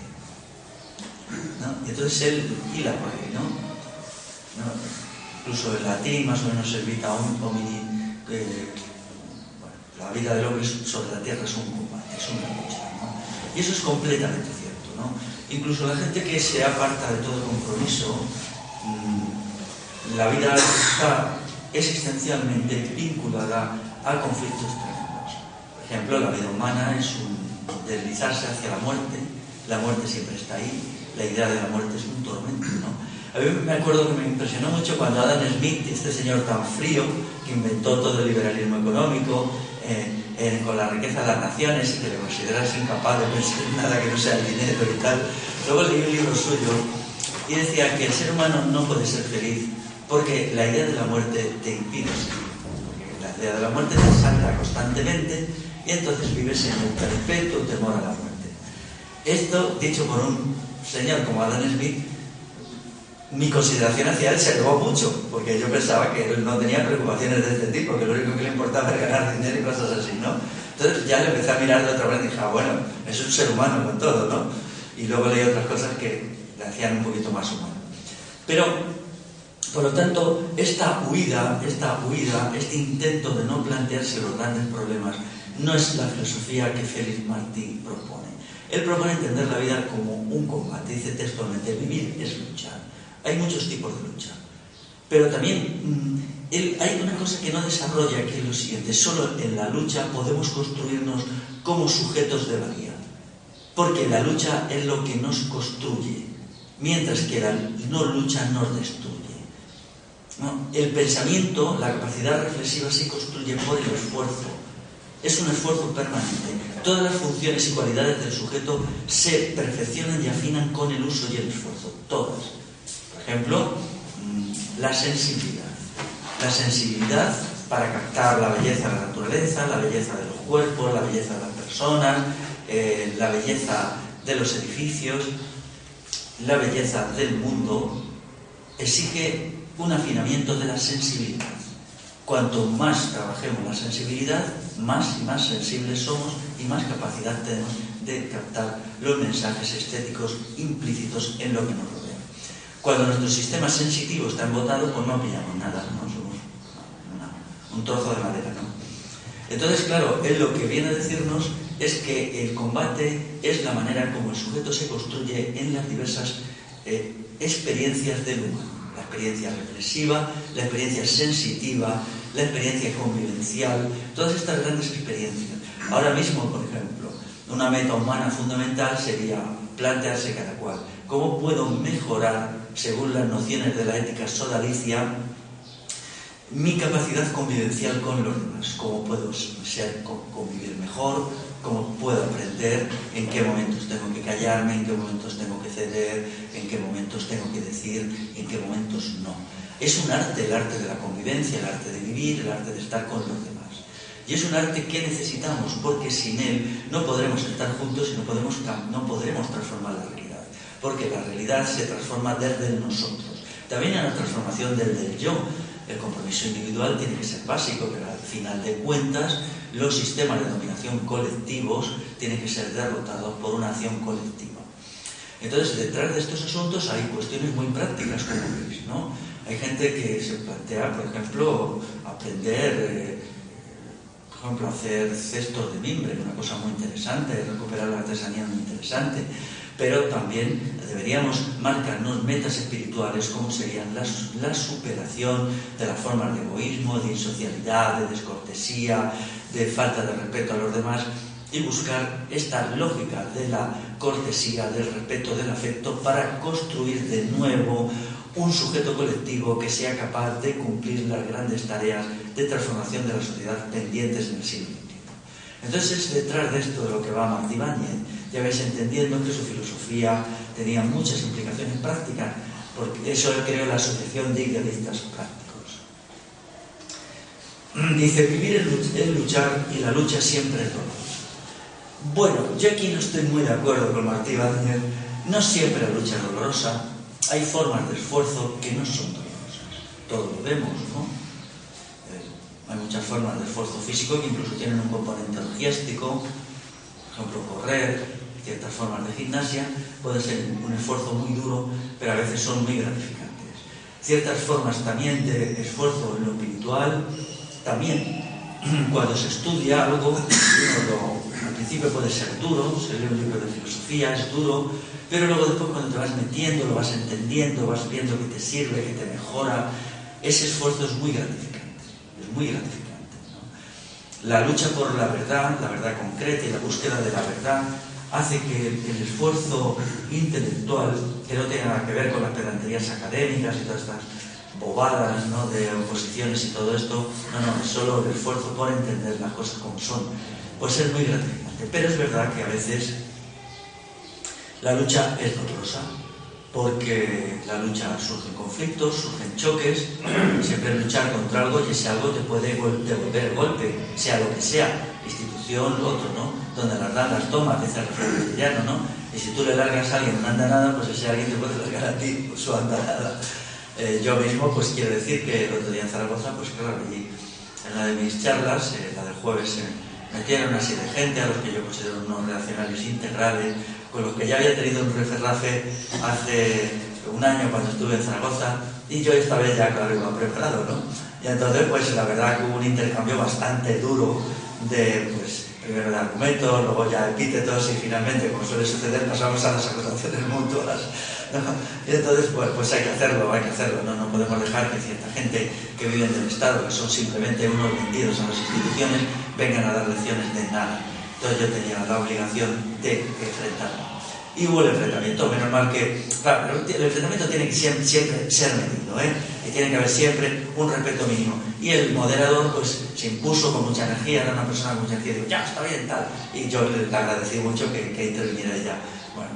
B: ¿no? Y entonces él hila por ahí, ¿no? Incluso en latín, más o menos, el vita homini, la vida del hombre sobre la tierra es un combate, es una lucha, ¿no? Y eso es completamente cierto, ¿no? Incluso la gente que se aparta de todo compromiso, la vida está existencialmente vinculada a conflictos tremendos. Por ejemplo, la vida humana es un deslizarse hacia la muerte siempre está ahí, la idea de la muerte es un tormento, ¿no? A mí me acuerdo que me impresionó mucho cuando Adam Smith, este señor tan frío, que inventó todo el liberalismo económico, con la riqueza de las naciones y que le consideras incapaz de pensar en nada que no sea el dinero y tal. Luego leí un libro suyo y decía que el ser humano no puede ser feliz porque la idea de la muerte te impide ser. Porque la idea de la muerte te asalta constantemente y entonces vives en un perpetuo temor a la muerte. Esto, dicho por un señor como Adam Smith, mi consideración hacia él se elevó mucho, porque yo pensaba que él no tenía preocupaciones de este tipo, que lo único que le importaba era ganar dinero y cosas así, ¿no? Entonces ya le empecé a mirar de otra manera y dije, bueno, es un ser humano con todo, ¿no? Y luego leí otras cosas que le hacían un poquito más humano. Pero, por lo tanto, esta huida, este intento de no plantearse los grandes problemas, no es la filosofía que Félix Martí propone. Él propone entender la vida como un combate. Dice textualmente, vivir es luchar. Hay muchos tipos de lucha. Pero también hay una cosa que no desarrolla, que es lo siguiente: solo en la lucha podemos construirnos como sujetos de valía. Porque la lucha es lo que nos construye, mientras que la no lucha nos destruye, ¿no? El pensamiento, la capacidad reflexiva, se construye por el esfuerzo. Es un esfuerzo permanente. Todas las funciones y cualidades del sujeto se perfeccionan y afinan con el uso y el esfuerzo. Todas. Por ejemplo, la sensibilidad. La sensibilidad para captar la belleza de la naturaleza, la belleza de los cuerpos, la belleza de las personas, la belleza de los edificios, la belleza del mundo, exige un afinamiento de la sensibilidad. Cuanto más trabajemos la sensibilidad, más y más sensibles somos y más capacidad tenemos de captar los mensajes estéticos implícitos en lo que nos rodea. Cuando nuestro sistema sensitivo está embotado, pues no pillamos nada, no somos un trozo de madera, ¿no? Entonces, claro, él lo que viene a decirnos es que el combate es la manera como el sujeto se construye en las diversas experiencias del humano. La experiencia reflexiva, la experiencia sensitiva, la experiencia convivencial, todas estas grandes experiencias. Ahora mismo, por ejemplo, Una meta humana fundamental sería plantearse cada cual cómo puedo mejorar, según las nociones de la ética sodalicia, mi capacidad convivencial con los demás, cómo puedo convivir mejor, cómo puedo aprender, en qué momentos tengo que callarme, en qué momentos tengo que ceder, en qué momentos tengo que decir, en qué momentos no. Es un arte, el arte de la convivencia, el arte de vivir, el arte de estar con los demás. Y es un arte que necesitamos, porque sin él no podremos estar juntos y no podremos transformar la realidad. Porque la realidad se transforma desde el nosotros. También hay una transformación desde el yo. El compromiso individual tiene que ser básico, pero al final de cuentas los sistemas de dominación colectivos tienen que ser derrotados por una acción colectiva. Entonces, detrás de estos asuntos hay cuestiones muy prácticas, como veis, ¿no? Hay gente que se plantea, por ejemplo, aprender, a hacer cestos de mimbre, una cosa muy interesante, recuperar la artesanía muy interesante. Pero también deberíamos marcarnos metas espirituales como serían la superación de las formas de egoísmo, de insocialidad, de descortesía, de falta de respeto a los demás y buscar esta lógica de la cortesía, del respeto, del afecto para construir de nuevo un sujeto colectivo que sea capaz de cumplir las grandes tareas de transformación de la sociedad pendientes en el siglo XXI. Entonces, detrás de esto de lo que va Martí Ibáñez, ya vais entendiendo que su filosofía tenía muchas implicaciones prácticas, porque eso él creó la Asociación de Idealistas Prácticos. Dice, vivir es luchar y la lucha siempre es dolorosa. Bueno, yo aquí no estoy muy de acuerdo con Martí Ibáñez, no siempre la lucha es dolorosa, hay formas de esfuerzo que no son dolorosas, todos lo vemos, ¿no? Hay muchas formas de esfuerzo físico que incluso tienen un componente orgiástico, por ejemplo, correr, ciertas formas de gimnasia, puede ser un esfuerzo muy duro, pero a veces son muy gratificantes. Ciertas formas también de esfuerzo en lo espiritual, también cuando se estudia algo, al principio puede ser duro, se lee un libro de filosofía, es duro, pero luego después cuando te vas metiendo, lo vas entendiendo, vas viendo que te sirve, que te mejora, ese esfuerzo es muy gratificante. Es muy gratificante, ¿no? La lucha por la verdad concreta y la búsqueda de la verdad hace que el esfuerzo intelectual, que no tenga nada que ver con las pedanterías académicas y todas estas bobadas, ¿no?, de oposiciones y todo esto, no, es solo el esfuerzo por entender las cosas como son, pues es muy gratificante. Pero es verdad que a veces la lucha es dolorosa, porque la lucha surgen conflictos, surgen choques, siempre luchar contra algo y ese algo te puede devolver el golpe, sea lo que sea, institución, lo otro, ¿no? Donde las dan, las tomas, dice el refrán castellano, ¿no? Y si tú le largas a alguien una andanada, pues ese alguien te puede largar a ti su andanada. Yo mismo, pues quiero decir que el otro día en Zaragoza, pues claro, allí en la de mis charlas, la del jueves, metieron una serie de gente a los que yo considero unos reaccionarios integrales, con los que ya había tenido un referrafe hace un año cuando estuve en Zaragoza, y yo esta vez ya, claro, iba preparado, ¿no? Y entonces, pues la verdad que hubo un intercambio bastante duro de, pues, primero de argumentos, luego ya epítetos, y finalmente, como suele suceder, pasamos a las acusaciones mutuas, ¿no? Y entonces, pues hay que hacerlo, no podemos dejar que cierta gente que vive del Estado, que son simplemente unos vendidos a las instituciones, vengan a dar lecciones de nada. Entonces yo tenía la obligación de enfrentarme. Y hubo el enfrentamiento, menos mal que... Claro, el enfrentamiento tiene que siempre ser medido, ¿eh? Y tiene que haber siempre un respeto mínimo. Y el moderador, pues, se impuso con mucha energía, era una persona con mucha energía, y digo, ya, está bien, tal. Y yo le agradecí mucho que interviniera ella. Bueno,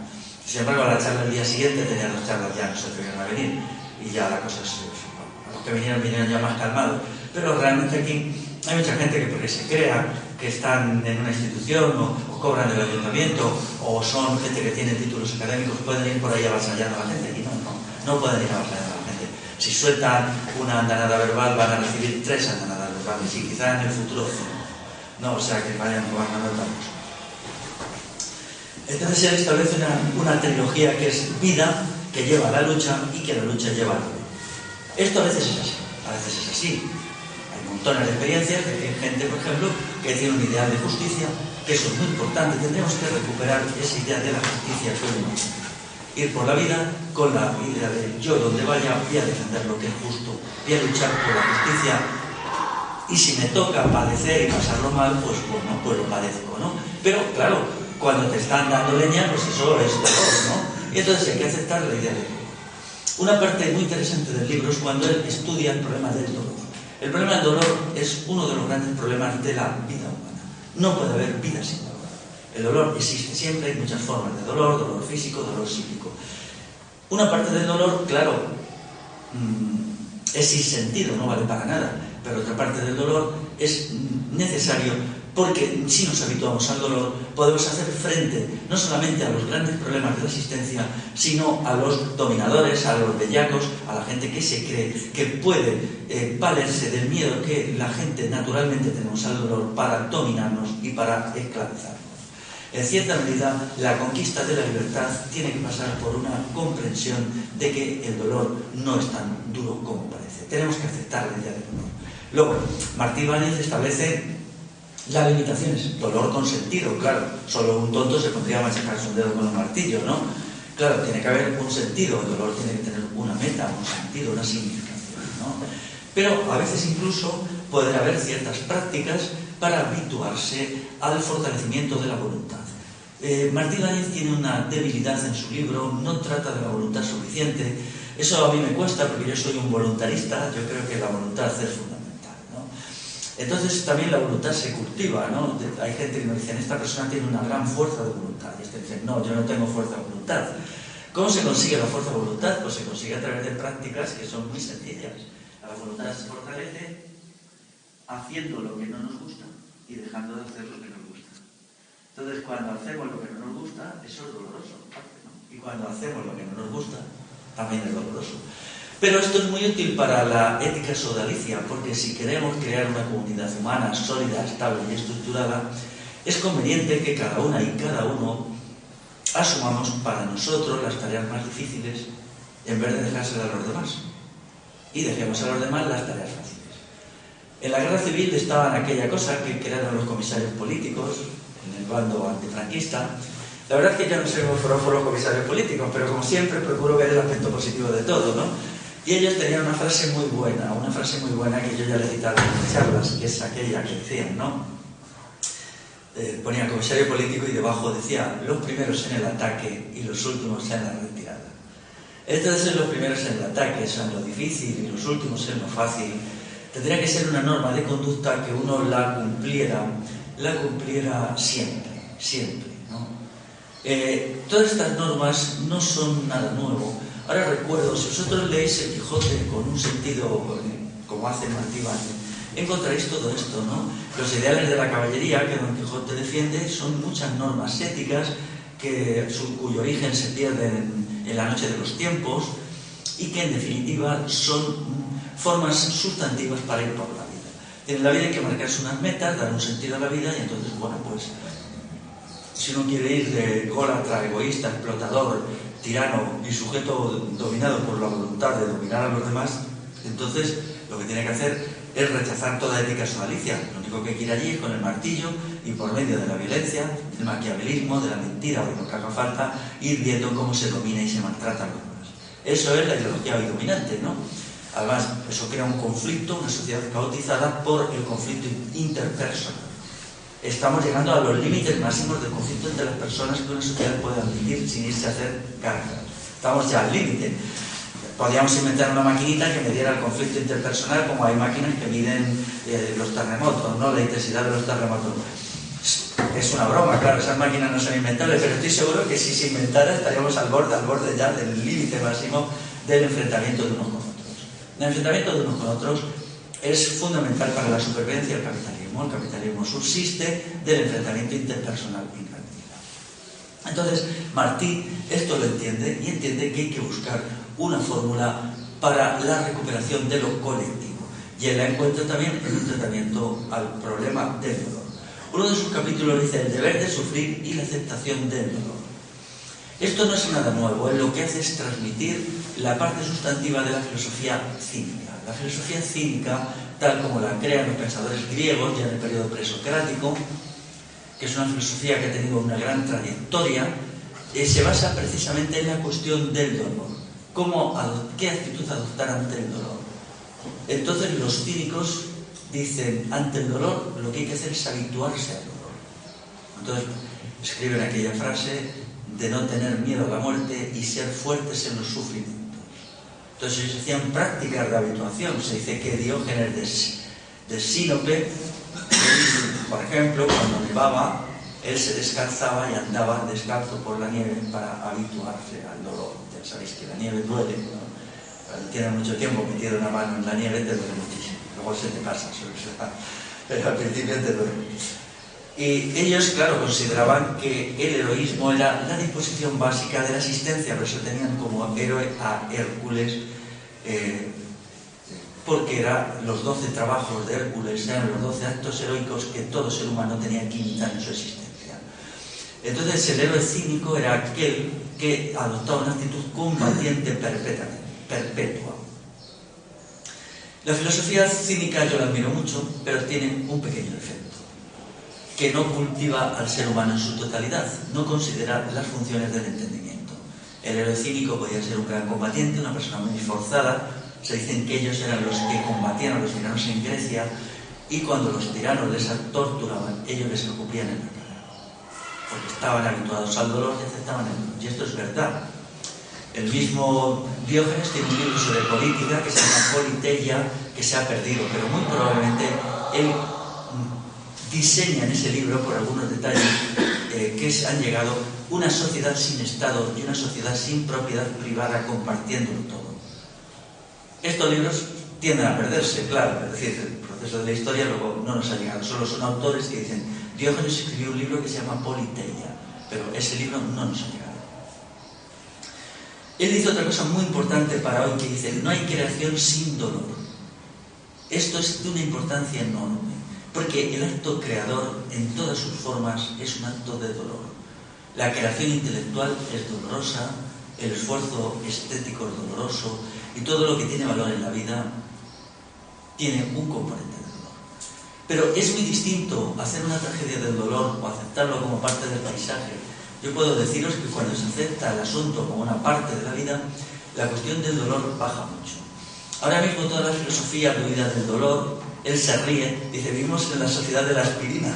B: sin embargo, a la charla del día siguiente tenía 2 charlas ya, no se atrevieron a venir. Y ya la cosa se... Los que vinieron ya más calmados. Pero realmente aquí hay mucha gente que porque se crea que están en una institución o cobran del ayuntamiento o son gente que tiene títulos académicos, pueden ir por ahí avasallando a la gente. Y no pueden ir avasallando a la gente. Si sueltan una andanada verbal van a recibir 3 andanadas verbales y quizá en el futuro 5. No, o sea que vayan tomando nota. Entonces él establece una trilogía que es vida, que lleva a la lucha y que la lucha lleva a la vida. Esto a veces es así. Montones de experiencias de que hay gente, por ejemplo, que tiene un ideal de justicia, que eso es muy importante. Tendremos que recuperar esa idea de la justicia que es muy importante. Ir por la vida con la idea de yo donde vaya voy a defender lo que es justo, voy a luchar por la justicia y si me toca padecer y pasarlo mal, pues bueno, pues lo padezco, ¿no? Pero claro, Cuando te están dando leña, pues eso es dolor, ¿no? Y entonces hay que aceptar la idea de dolor. Una parte muy interesante del libro es cuando él estudia el problema del dolor. El problema del dolor es uno de los grandes problemas de la vida humana. No puede haber vida sin dolor. El dolor existe siempre, hay muchas formas de dolor, dolor físico, dolor psíquico. Una parte del dolor, claro, es sin sentido, no vale para nada, pero otra parte del dolor es necesario porque si nos habituamos al dolor podemos hacer frente no solamente a los grandes problemas de la existencia, sino a los dominadores, a los bellacos, a la gente que se cree que puede valerse del miedo que la gente naturalmente tenemos al dolor para dominarnos y para esclavizarnos. En cierta medida, la conquista de la libertad tiene que pasar por una comprensión de que el dolor no es tan duro como parece. Tenemos que aceptar la idea del dolor. Luego, Martí Ibáñez establece las limitaciones. Dolor con sentido, claro. Solo un tonto se pondría a machacarse un dedo con un martillo, ¿no? Claro, tiene que haber un sentido. El dolor tiene que tener una meta, un sentido, una significación, ¿no? Pero a veces incluso puede haber ciertas prácticas para habituarse al fortalecimiento de la voluntad. Martí Ibáñez tiene una debilidad en su libro, no trata de la voluntad suficiente. Eso a mí me cuesta porque yo soy un voluntarista, yo creo que la voluntad es fundamental, ¿no? Entonces también la voluntad se cultiva, ¿no? Hay gente que me dice, esta persona tiene una gran fuerza de voluntad, y este dice, no, yo no tengo fuerza de voluntad. ¿Cómo se consigue la fuerza de voluntad? Pues se consigue a través de prácticas que son muy sencillas. La voluntad se fortalece haciendo lo que no nos gusta y dejando de hacer lo que nos gusta. Entonces, cuando hacemos lo que no nos gusta, eso es doloroso, ¿no? Y cuando hacemos lo que no nos gusta, también es doloroso. Pero esto es muy útil para la ética sodalicia, porque si queremos crear una comunidad humana sólida, estable y estructurada, es conveniente que cada una y cada uno asumamos para nosotros las tareas más difíciles en vez de dejárselas a los demás. Y dejemos a los demás las tareas fáciles. En la guerra civil estaban aquella cosa que crearon los comisarios políticos, en el bando antifranquista. La verdad es que yo no sé cómo fueron los comisarios políticos, pero como siempre procuro ver el aspecto positivo de todo, ¿no? Y ellos tenían una frase muy buena que yo ya le he citado en las charlas, que es aquella que decían, ¿no? Ponía comisario político y debajo decía, los primeros en el ataque y los últimos en la retirada. Entonces los primeros en el ataque son lo difícil y los últimos en lo fácil. Tendría que ser una norma de conducta que uno la cumpliera siempre, ¿no? Todas estas normas no son nada nuevo. Ahora recuerdo, si vosotros leéis el Quijote con un sentido, como hace Martí Ibáñez, encontraréis todo esto, ¿no? Los ideales de la caballería que Don Quijote defiende son muchas normas éticas cuyo origen se pierde en la noche de los tiempos y que en definitiva son formas sustantivas para ir por la vida. En la vida hay que marcarse unas metas, dar un sentido a la vida y entonces, bueno, pues si uno quiere ir de ególatra, egoísta, explotador, tirano y sujeto dominado por la voluntad de dominar a los demás, entonces lo que tiene que hacer es rechazar toda ética sodalicia. Lo único que quiere allí es con el martillo y por medio de la violencia, del maquiavelismo, de la mentira o de lo que haga falta, ir viendo cómo se domina y se maltrata a los demás. Eso es la ideología hoy dominante, ¿no? Además, eso crea un conflicto, una sociedad caotizada por el conflicto interpersonal. Estamos llegando a los límites máximos del conflicto entre las personas que una sociedad puede admitir sin irse a hacer guerras. Estamos ya al límite. Podríamos inventar una maquinita que midiera el conflicto interpersonal, como hay máquinas que miden los terremotos, ¿no? La intensidad de los terremotos. Es una broma, claro, esas máquinas no son inventables, pero estoy seguro que si se inventara estaríamos al borde ya del límite máximo del enfrentamiento de unos con otros. El enfrentamiento de unos con otros es fundamental para la supervivencia del capitalismo. El capitalismo subsiste del enfrentamiento interpersonal infantil. Entonces, Martí esto lo entiende y entiende que hay que buscar una fórmula para la recuperación de lo colectivo. Y él la encuentra también en un tratamiento al problema del dolor. Uno de sus capítulos dice el deber de sufrir y la aceptación del dolor. Esto no es nada nuevo, él lo que hace es transmitir la parte sustantiva de la filosofía cínica. La filosofía cínica, tal como la crean los pensadores griegos ya en el periodo presocrático, que es una filosofía que ha tenido una gran trayectoria, se basa precisamente en la cuestión del dolor. ¿Qué actitud adoptar ante el dolor? Entonces los cínicos dicen, ante el dolor lo que hay que hacer es habituarse al dolor. Entonces escriben aquella frase de no tener miedo a la muerte y ser fuertes en los sufrimientos. Entonces ellos hacían prácticas de habituación. Se dice que Diógenes de Sinope, por ejemplo, cuando nevaba, él se descalzaba y andaba descalzo por la nieve para habituarse al dolor. Ya sabéis que la nieve duele, ¿no? Cuando tienes mucho tiempo metido una mano en la nieve te duele muchísimo. Luego se te pasa, pero al principio te duele. Y ellos, claro, consideraban que el heroísmo era la disposición básica de la existencia, por eso tenían como héroe a Hércules, porque eran los 12 trabajos de Hércules, eran los 12 actos heroicos que todo ser humano tenía que imitar en su existencia. Entonces el héroe cínico era aquel que adoptaba una actitud combatiente perpetua. La filosofía cínica yo la admiro mucho, pero tiene un pequeño defecto, que no cultiva al ser humano en su totalidad, no considera las funciones del entendimiento. El héroe cínico podía ser un gran combatiente, una persona muy esforzada. Se dicen que ellos eran los que combatían a los tiranos en Grecia, y cuando los tiranos les torturaban, ellos les escupían en la cara, porque estaban habituados al dolor y aceptaban el dolor. Y esto es verdad. El mismo Diógenes tiene un libro sobre política que se llama Politeia, que se ha perdido, pero muy probablemente él diseña en ese libro, por algunos detalles, que han llegado una sociedad sin Estado y una sociedad sin propiedad privada, compartiéndolo todo. Estos libros tienden a perderse, claro, es decir, el proceso de la historia luego no nos ha llegado. Solo son autores que dicen, Diógenes escribió un libro que se llama Politeia, pero ese libro no nos ha llegado. Él dice otra cosa muy importante para hoy, que dice, no hay creación sin dolor. Esto es de una importancia enorme, porque el acto creador en todas sus formas es un acto de dolor. La creación intelectual es dolorosa, el esfuerzo estético es doloroso, y todo lo que tiene valor en la vida tiene un componente de dolor. Pero es muy distinto hacer una tragedia del dolor o aceptarlo como parte del paisaje. Yo puedo deciros que cuando se acepta el asunto como una parte de la vida, la cuestión del dolor baja mucho. Ahora mismo toda la filosofía huida del dolor. Él se ríe, dice, vivimos en la sociedad de la aspirina.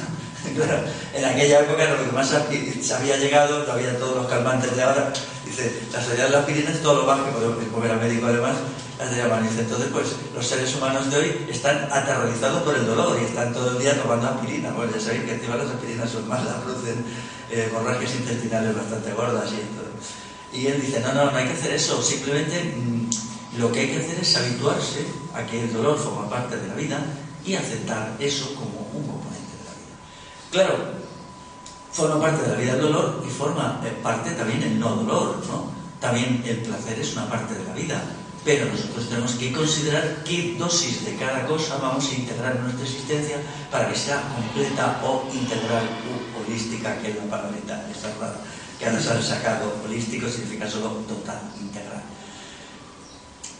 B: Claro, en aquella época lo que más se había llegado, no había todos los calmantes de ahora. Dice, la sociedad de la aspirina es todo lo más que podemos comer al médico además. Dice, entonces, pues los seres humanos de hoy están aterrorizados por el dolor y están todo el día tomando aspirina. Bueno, ya sabéis que encima las aspirinas son malas, producen hemorragias intestinales bastante gordas y todo. Y él dice, no hay que hacer eso, simplemente lo que hay que hacer es habituarse a que el dolor forma parte de la vida y aceptar eso como un componente de la vida. Claro, forma parte de la vida el dolor y forma parte también el no dolor, ¿no? También el placer es una parte de la vida, pero nosotros tenemos que considerar qué dosis de cada cosa vamos a integrar en nuestra existencia para que sea completa o integral u holística, que es la palabrita esta rara que nos han sacado. Holístico significa solo total, integral.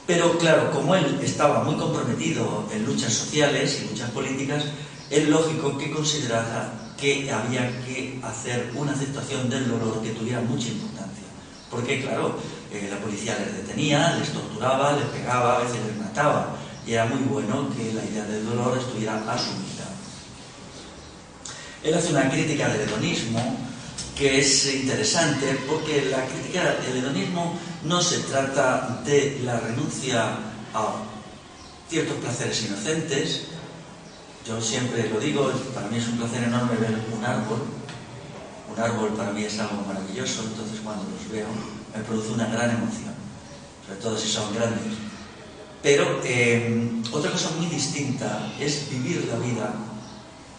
B: Pero claro, como él estaba muy comprometido en luchas sociales y luchas políticas, es lógico que considerara que había que hacer una aceptación del dolor que tuviera mucha importancia. Porque claro, la policía les detenía, les torturaba, les pegaba, a veces les mataba. Y era muy bueno que la idea del dolor estuviera asumida. Él hace una crítica del hedonismo que es interesante, porque la crítica del hedonismo no se trata de la renuncia a ciertos placeres inocentes. Yo siempre lo digo, para mí es un placer enorme ver un árbol. Un árbol para mí es algo maravilloso, entonces cuando los veo me produce una gran emoción, sobre todo si son grandes. Pero otra cosa muy distinta es vivir la vida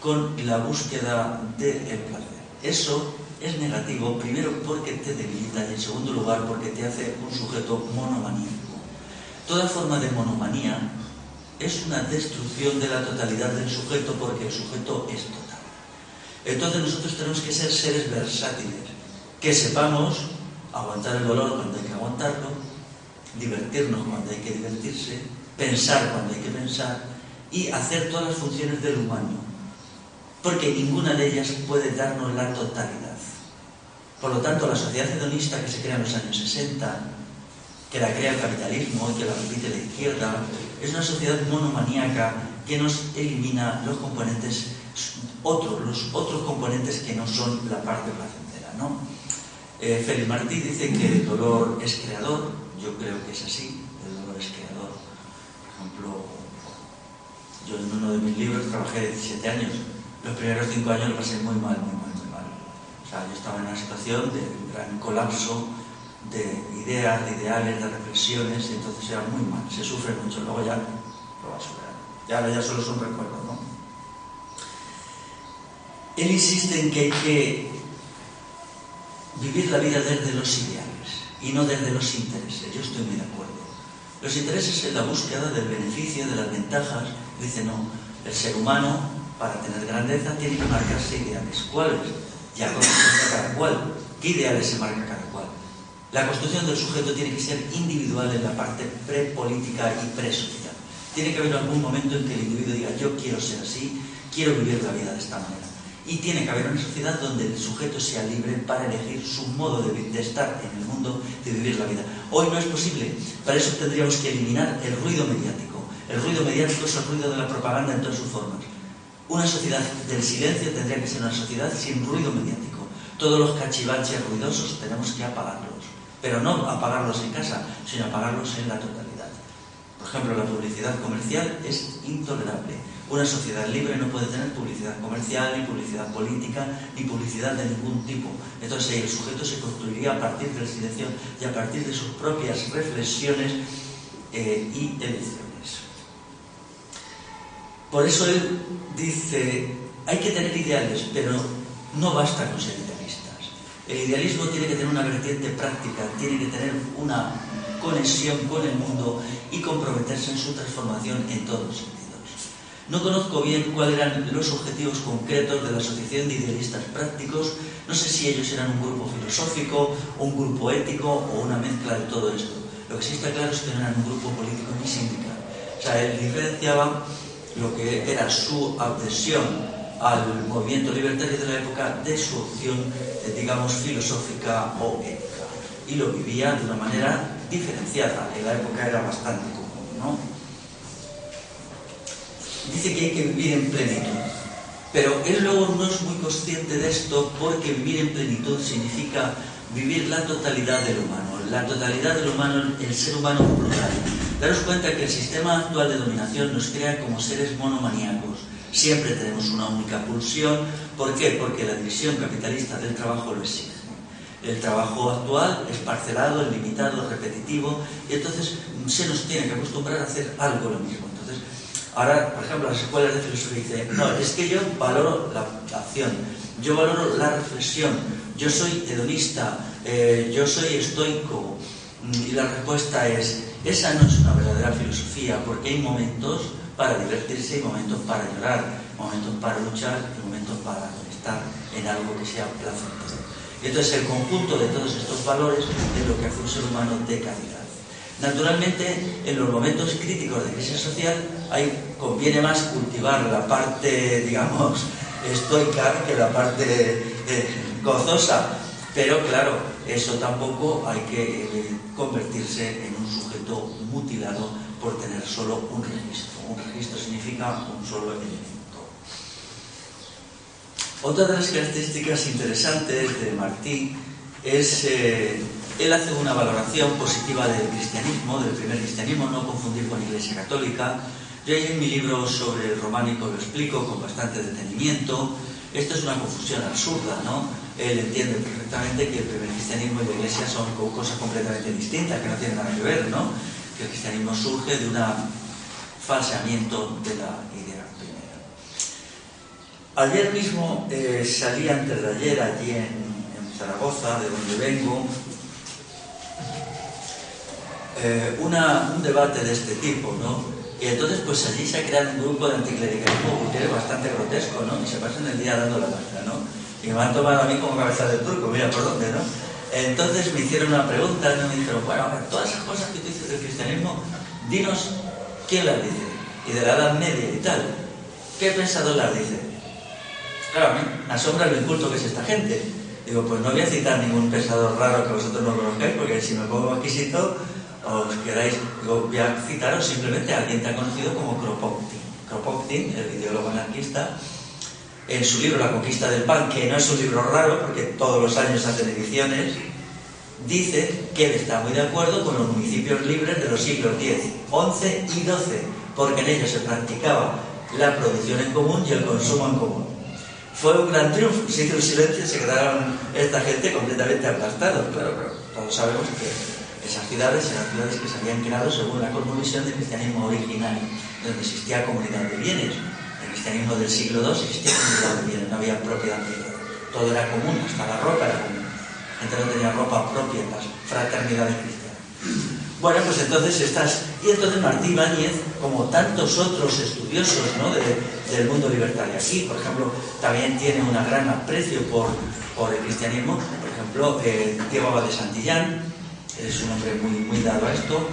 B: con la búsqueda del placer. Eso es negativo, primero porque te debilita y en segundo lugar porque te hace un sujeto monomaníaco. Toda forma de monomanía es una destrucción de la totalidad del sujeto, porque el sujeto es total. Entonces nosotros tenemos que ser seres versátiles, que sepamos aguantar el dolor cuando hay que aguantarlo, divertirnos cuando hay que divertirse, pensar cuando hay que pensar y hacer todas las funciones del humano, porque ninguna de ellas puede darnos la totalidad. Por lo tanto, la sociedad hedonista que se crea en los años 60, que la crea el capitalismo y que la repite la izquierda, es una sociedad monomaníaca que nos elimina los componentes los otros componentes que no son la parte placentera, ¿no? Félix Martí dice que el dolor es creador. Yo creo que es así, el dolor es creador. Por ejemplo, yo en uno de mis libros trabajé 17 años. Los primeros 5 años lo pasé muy mal, muy mal, muy mal. O sea, yo estaba en una situación de gran colapso de ideas, de ideales, de reflexiones, y entonces era muy mal, se sufre mucho. Luego ya lo vas superando. Ya solo es un recuerdo, ¿no? Él insiste en que hay que vivir la vida desde los ideales y no desde los intereses. Yo estoy muy de acuerdo. Los intereses es la búsqueda del beneficio, de las ventajas. Dice, no, el ser humano, para tener grandeza, tiene que marcarse ideales. ¿Cuáles? Ya conoce cada cual. ¿Qué ideales se marca cada cual? La construcción del sujeto tiene que ser individual en la parte prepolítica y presocial. Tiene que haber algún momento en que el individuo diga, yo quiero ser así, quiero vivir la vida de esta manera. Y tiene que haber una sociedad donde el sujeto sea libre para elegir su modo de estar en el mundo, de vivir la vida. Hoy no es posible. Para eso tendríamos que eliminar el ruido mediático. El ruido mediático es el ruido de la propaganda en todas sus formas. Una sociedad del silencio tendría que ser una sociedad sin ruido mediático. Todos los cachivaches ruidosos tenemos que apagarlos. Pero no apagarlos en casa, sino apagarlos en la totalidad. Por ejemplo, la publicidad comercial es intolerable. Una sociedad libre no puede tener publicidad comercial, ni publicidad política, ni publicidad de ningún tipo. Entonces el sujeto se construiría a partir del silencio y a partir de sus propias reflexiones y elecciones. Por eso él dice, hay que tener ideales, pero no basta con ser idealistas. El idealismo tiene que tener una vertiente práctica, tiene que tener una conexión con el mundo y comprometerse en su transformación en todos los sentidos. No conozco bien cuáles eran los objetivos concretos de la Asociación de Idealistas Prácticos. No sé si ellos eran un grupo filosófico, un grupo ético o una mezcla de todo esto. Lo que sí está claro es que no eran un grupo político ni sindical. O sea, él diferenciaba lo que era su adhesión al movimiento libertario de la época de su opción, digamos, filosófica o ética. Y lo vivía de una manera diferenciada. En la época era bastante común, ¿no? Dice que hay que vivir en plenitud, pero él luego no es muy consciente de esto, porque vivir en plenitud significa vivir la totalidad del humano, la totalidad del humano, el ser humano plural. Daros cuenta que el sistema actual de dominación nos crea como seres monomaníacos. Siempre tenemos una única pulsión. ¿Por qué? Porque la división capitalista del trabajo lo exige. El trabajo actual es parcelado, es limitado, es repetitivo, y entonces se nos tiene que acostumbrar a hacer algo lo mismo. Entonces, ahora, por ejemplo, las escuelas de filosofía dicen, no, es que yo valoro la acción, yo valoro la reflexión, yo soy hedonista, yo soy estoico. Y la respuesta es, esa no es una verdadera filosofía, porque hay momentos para divertirse, hay momentos para llorar, momentos para luchar y momentos para estar en algo que sea placentero. Y entonces el conjunto de todos estos valores es lo que hace un ser humano de calidad. Naturalmente, en los momentos críticos de crisis social, conviene más cultivar la parte, digamos, estoica que la parte gozosa. Pero claro, eso tampoco hay que convertirse en un sujeto mutilado por tener solo un registro. Un registro significa un solo elemento. Otra de las características interesantes de Martí es, él hace una valoración positiva del cristianismo, del primer cristianismo, no confundir con Iglesia Católica. Yo ahí en mi libro sobre el románico lo explico con bastante detenimiento. Esto es una confusión absurda, ¿no? Él entiende perfectamente que el primer cristianismo y la Iglesia son cosas completamente distintas, que no tienen nada que ver, ¿no? Que el cristianismo surge de un falseamiento de la idea primera. Ayer mismo salí antes de ayer allí en Zaragoza, de donde vengo, un debate de este tipo, ¿no? Y entonces pues allí se ha creado un grupo de anticlericalismo que es bastante grotesco, ¿no? Y se pasan el día dando la vuelta, ¿no? Y me han tomado a mí como cabeza del turco, mira por dónde, ¿no? Entonces me hicieron una pregunta, ¿no? Me dijeron, bueno, a ver, todas esas cosas que tú dices del cristianismo, dinos quién las dice, y de la Edad Media y tal, ¿qué pensador las dice? Claro, a mí me asombra lo inculto que es esta gente. Digo, pues no voy a citar ningún pensador raro que vosotros no conozcáis, porque si me pongo exquisito, os quedáis. Digo, voy a citaros simplemente a alguien tan conocido como Kropotkin. Kropotkin, el ideólogo anarquista, en su libro La conquista del pan, que no es un libro raro porque todos los años hacen ediciones, dice que él está muy de acuerdo con los municipios libres de los siglos X, XI y XII, porque en ellos se practicaba la producción en común y el consumo en común. Fue un gran triunfo, se hizo un silencio, se quedaron esta gente completamente aplastados. Claro, pero todos sabemos que esas ciudades eran ciudades que se habían creado según la cosmovisión del cristianismo original, donde existía comunidad de bienes. El cristianismo del siglo II existía comunidad de bienes, no había propiedad privada. Todo era común, hasta la ropa era común. La gente no tenía ropa propia en las fraternidades cristianas. Bueno, pues entonces y entonces Martí Ibáñez, como tantos otros estudiosos, ¿no?, del mundo libertario aquí, por ejemplo, también tiene un gran aprecio por el cristianismo. Por ejemplo, Diego Abad de Santillán es un hombre muy dado a esto.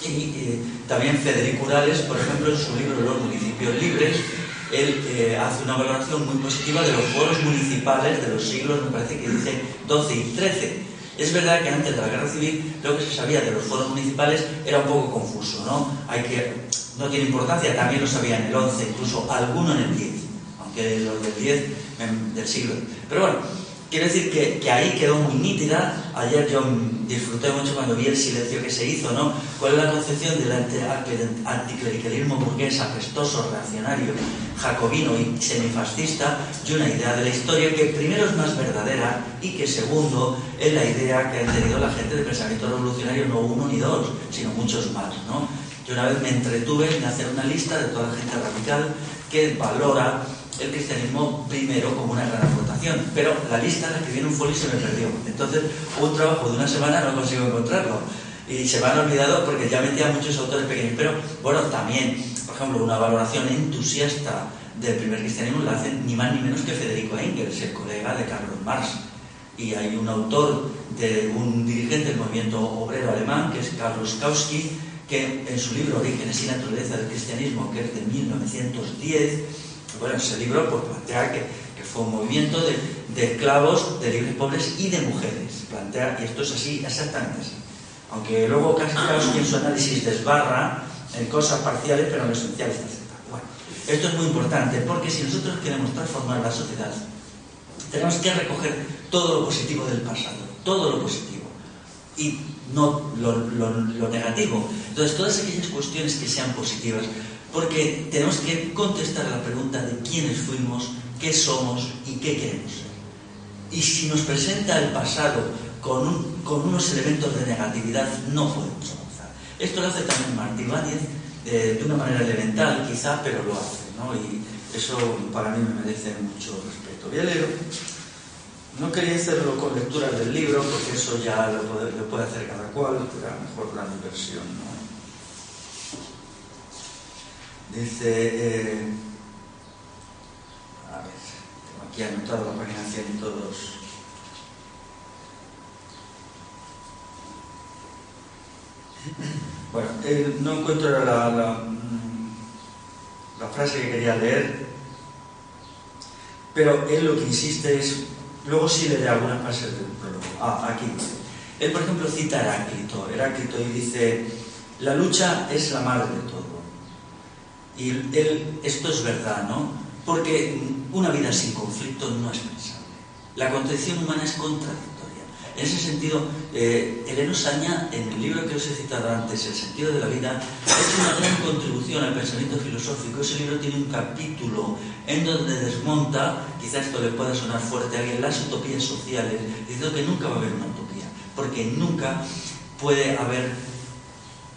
B: Y también Federico Urales, por ejemplo, en su libro Los municipios libres, él hace una valoración muy positiva de los foros municipales de los siglos, me parece que dice, XII y XIII. Es verdad que antes de la Guerra Civil lo que se sabía de los foros municipales era un poco confuso, ¿no? No tiene importancia, también lo sabía en el XI, incluso alguno en el X, aunque los del X del siglo. Pero bueno, quiero decir que ahí quedó muy nítida. Ayer yo disfruté mucho cuando vi el silencio que se hizo, ¿no? ¿Cuál es la concepción del anticlericalismo burgués, apestoso, reaccionario, jacobino y semifascista, y una idea de la historia que primero es más verdadera y que segundo es la idea que han tenido la gente de pensamiento revolucionario, no uno ni dos, sino muchos más, ¿no? Yo una vez me entretuve en hacer una lista de toda la gente radical que valora el cristianismo primero como una gran aportación, pero la lista la escribí en un folio y se me perdió. Entonces, un trabajo de una semana no consigo encontrarlo y se me han olvidado porque ya metía muchos autores pequeños. Pero bueno, también, por ejemplo, una valoración entusiasta del primer cristianismo la hace ni más ni menos que Federico Engels, el colega de Karl Marx. Y hay un autor de un dirigente del movimiento obrero alemán, que es Carlos Kautsky, que en su libro Orígenes y naturaleza del cristianismo, que es de 1910, bueno, ese libro pues plantea que fue un movimiento de esclavos, de libres pobres y de mujeres. Plantea, y esto es así, exactamente así. Aunque luego Kautsky en su análisis desbarra en cosas parciales, pero en lo esencial está aceptado. Bueno, esto es muy importante, porque si nosotros queremos transformar la sociedad, tenemos que recoger todo lo positivo del pasado, todo lo positivo, y no lo negativo. Entonces, todas aquellas cuestiones que sean positivas, porque tenemos que contestar a la pregunta de quiénes fuimos, qué somos y qué queremos ser. Y si nos presenta el pasado con unos elementos de negatividad, no podemos avanzar. Esto lo hace también Martí Ibáñez, de una manera elemental quizá, pero lo hace, ¿no? Y eso para mí me merece mucho respeto. Voy a leer. No quería hacerlo con lecturas del libro, porque eso ya lo puede hacer cada cual, pero a lo mejor la diversión, ¿no? Dice, a ver, tengo aquí anotado la página 100 y todos. Bueno, no encuentro la frase que quería leer, pero él lo que insiste es, luego sí leeré algunas frases del prólogo. Aquí. Él, por ejemplo, cita a Heráclito y dice, la lucha es la madre de todo. Y esto es verdad, ¿no? Porque una vida sin conflicto no es pensable. La condición humana es contradictoria. En ese sentido, Eleno Saña, en el libro que os he citado antes, El sentido de la vida, ha hecho una gran contribución al pensamiento filosófico. Ese libro tiene un capítulo en donde desmonta, quizás esto le pueda sonar fuerte a alguien, las utopías sociales, diciendo que nunca va a haber una utopía, porque nunca puede haber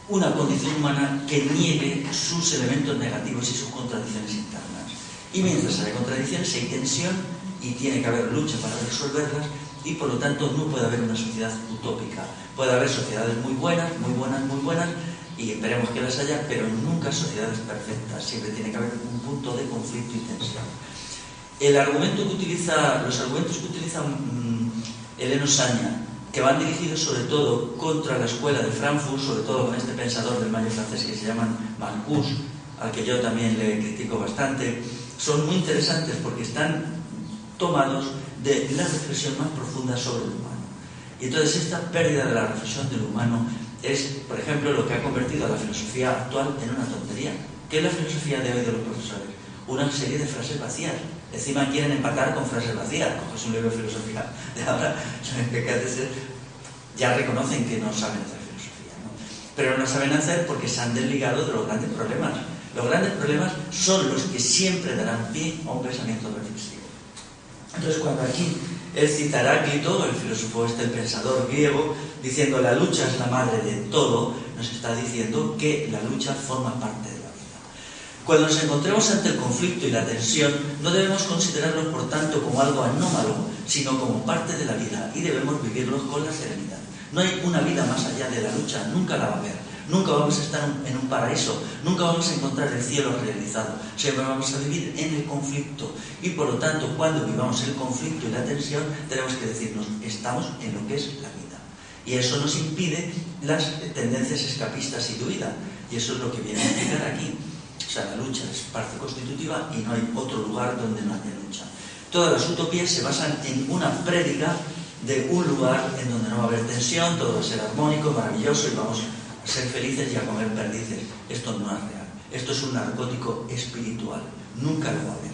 B: una condición humana que niegue sus elementos negativos y sus contradicciones internas. Y mientras hay contradicciones, hay tensión y tiene que haber lucha para resolverlas, y por lo tanto no puede haber una sociedad utópica. Puede haber sociedades muy buenas, y esperemos que las haya, pero nunca sociedades perfectas. Siempre tiene que haber un punto de conflicto y tensión. Los argumentos que utiliza Eleno Saña, que van dirigidos sobre todo contra la escuela de Frankfurt, sobre todo con este pensador del mayo francés que se llama Marcuse, al que yo también le critico bastante, son muy interesantes porque están tomados de la reflexión más profunda sobre el humano. Y entonces esta pérdida de la reflexión del humano es, por ejemplo, lo que ha convertido a la filosofía actual en una tontería. ¿Qué es la filosofía de hoy de los profesores? Una serie de frases vacías. Encima quieren empatar con frases vacías. Coges un libro de filosofía de ahora, que haces es, ya reconocen que no saben hacer filosofía, ¿no? Pero no saben hacer porque se han desligado de los grandes problemas. Los grandes problemas son los que siempre darán pie a un pensamiento reflexivo. Entonces, cuando aquí él cita a Heráclito, el filósofo el pensador griego, diciendo la lucha es la madre de todo, nos está diciendo que la lucha forma parte de la vida. Cuando nos encontremos ante el conflicto y la tensión, no debemos considerarlos, por tanto, como algo anómalo, sino como parte de la vida, y debemos vivirlos con la serenidad. No hay una vida más allá de la lucha, nunca la va a haber. Nunca vamos a estar en un paraíso, nunca vamos a encontrar el cielo realizado, siempre vamos a vivir en el conflicto. Y por lo tanto, cuando vivamos el conflicto y la tensión, tenemos que decirnos, estamos en lo que es la vida. Y eso nos impide las tendencias escapistas y de huida. Y eso es lo que viene a explicar aquí. O sea, la lucha es parte constitutiva y no hay otro lugar donde no haya lucha. Todas las utopías se basan en una prédica de un lugar en donde no va a haber tensión, todo va a ser armónico, maravilloso y vamos a ser felices y a comer perdices. Esto no es real. Esto es un narcótico espiritual. Nunca lo va a haber.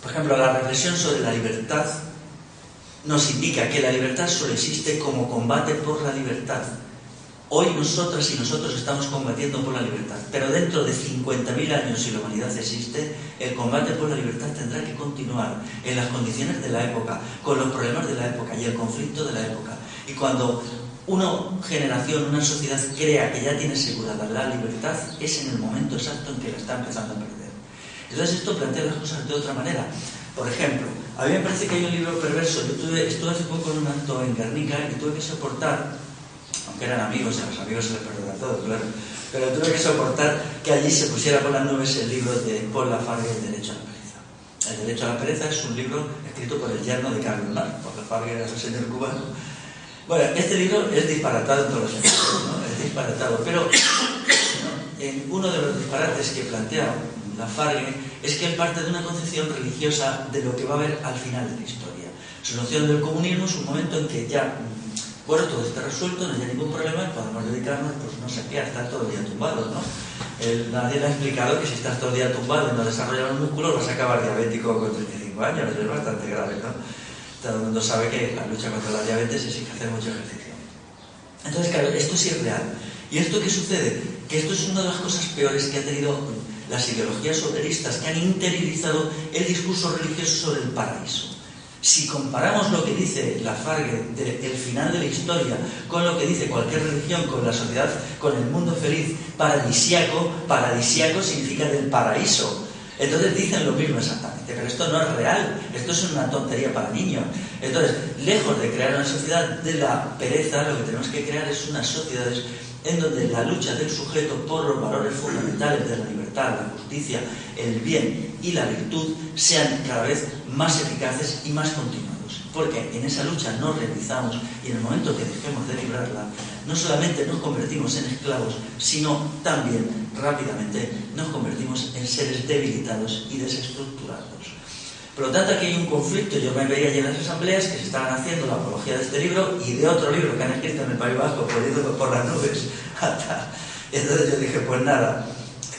B: Por ejemplo, la reflexión sobre la libertad nos indica que la libertad solo existe como combate por la libertad. Hoy nosotras y nosotros estamos combatiendo por la libertad, pero dentro de 50.000 años, si la humanidad existe, el combate por la libertad tendrá que continuar en las condiciones de la época, con los problemas de la época y el conflicto de la época. Y cuando una generación, una sociedad crea que ya tiene asegurada la libertad, es en el momento exacto en que la está empezando a perder. Entonces esto plantea las cosas de otra manera. Por ejemplo, a mí me parece que hay un libro perverso. Yo estuve hace poco en un acto en Guernica y tuve que soportar, aunque eran amigos y a los amigos se les perdona todo, claro, pero tuve que soportar que allí se pusiera por las nubes el libro de Paul Lafargue, El derecho a la pereza. El derecho a la pereza es un libro escrito por el yerno de Carlos Marx. Paul Lafargue era un señor cubano. Bueno, este libro es disparatado en todos los sentidos, ¿no? Es disparatado, pero en uno de los disparates que plantea Lafargue es que él parte de una concepción religiosa de lo que va a haber al final de la historia. Su noción del comunismo es un momento en que ya, bueno, todo está resuelto, no hay ningún problema, podemos dedicarnos, pues no sé qué, a estar todo el día tumbados, ¿no? Nadie le ha explicado que si estás todo el día tumbado y no desarrollas los músculos vas a acabar diabético con 35 años, es bastante grave, ¿no? Todo el mundo sabe que la lucha contra la diabetes exige hacer mucho ejercicio. Entonces, claro, esto sí es real. ¿Y esto qué sucede? Que esto es una de las cosas peores que ha tenido las ideologías soteristas, que han interiorizado el discurso religioso sobre el paraíso. Si comparamos lo que dice Lafargue del final de la historia con lo que dice cualquier religión, con la sociedad, con el mundo feliz, paradisíaco significa del paraíso. Entonces dicen lo mismo exactamente, pero esto no es real, esto es una tontería para niños. Entonces, lejos de crear una sociedad de la pereza, lo que tenemos que crear es unas sociedades en donde la lucha del sujeto por los valores fundamentales de la libertad, la justicia, el bien y la virtud sean cada vez más eficaces y más continuados. Porque en esa lucha nos realizamos y en el momento que dejemos de librarla, no solamente nos convertimos en esclavos, sino también rápidamente nos convertimos en seres debilitados y desestructurados. Por lo tanto, aquí hay un conflicto. Yo me veía allí en las asambleas que se estaban haciendo la apología de este libro y de otro libro que han escrito en el País Vasco, por las nubes. Entonces yo dije, pues nada,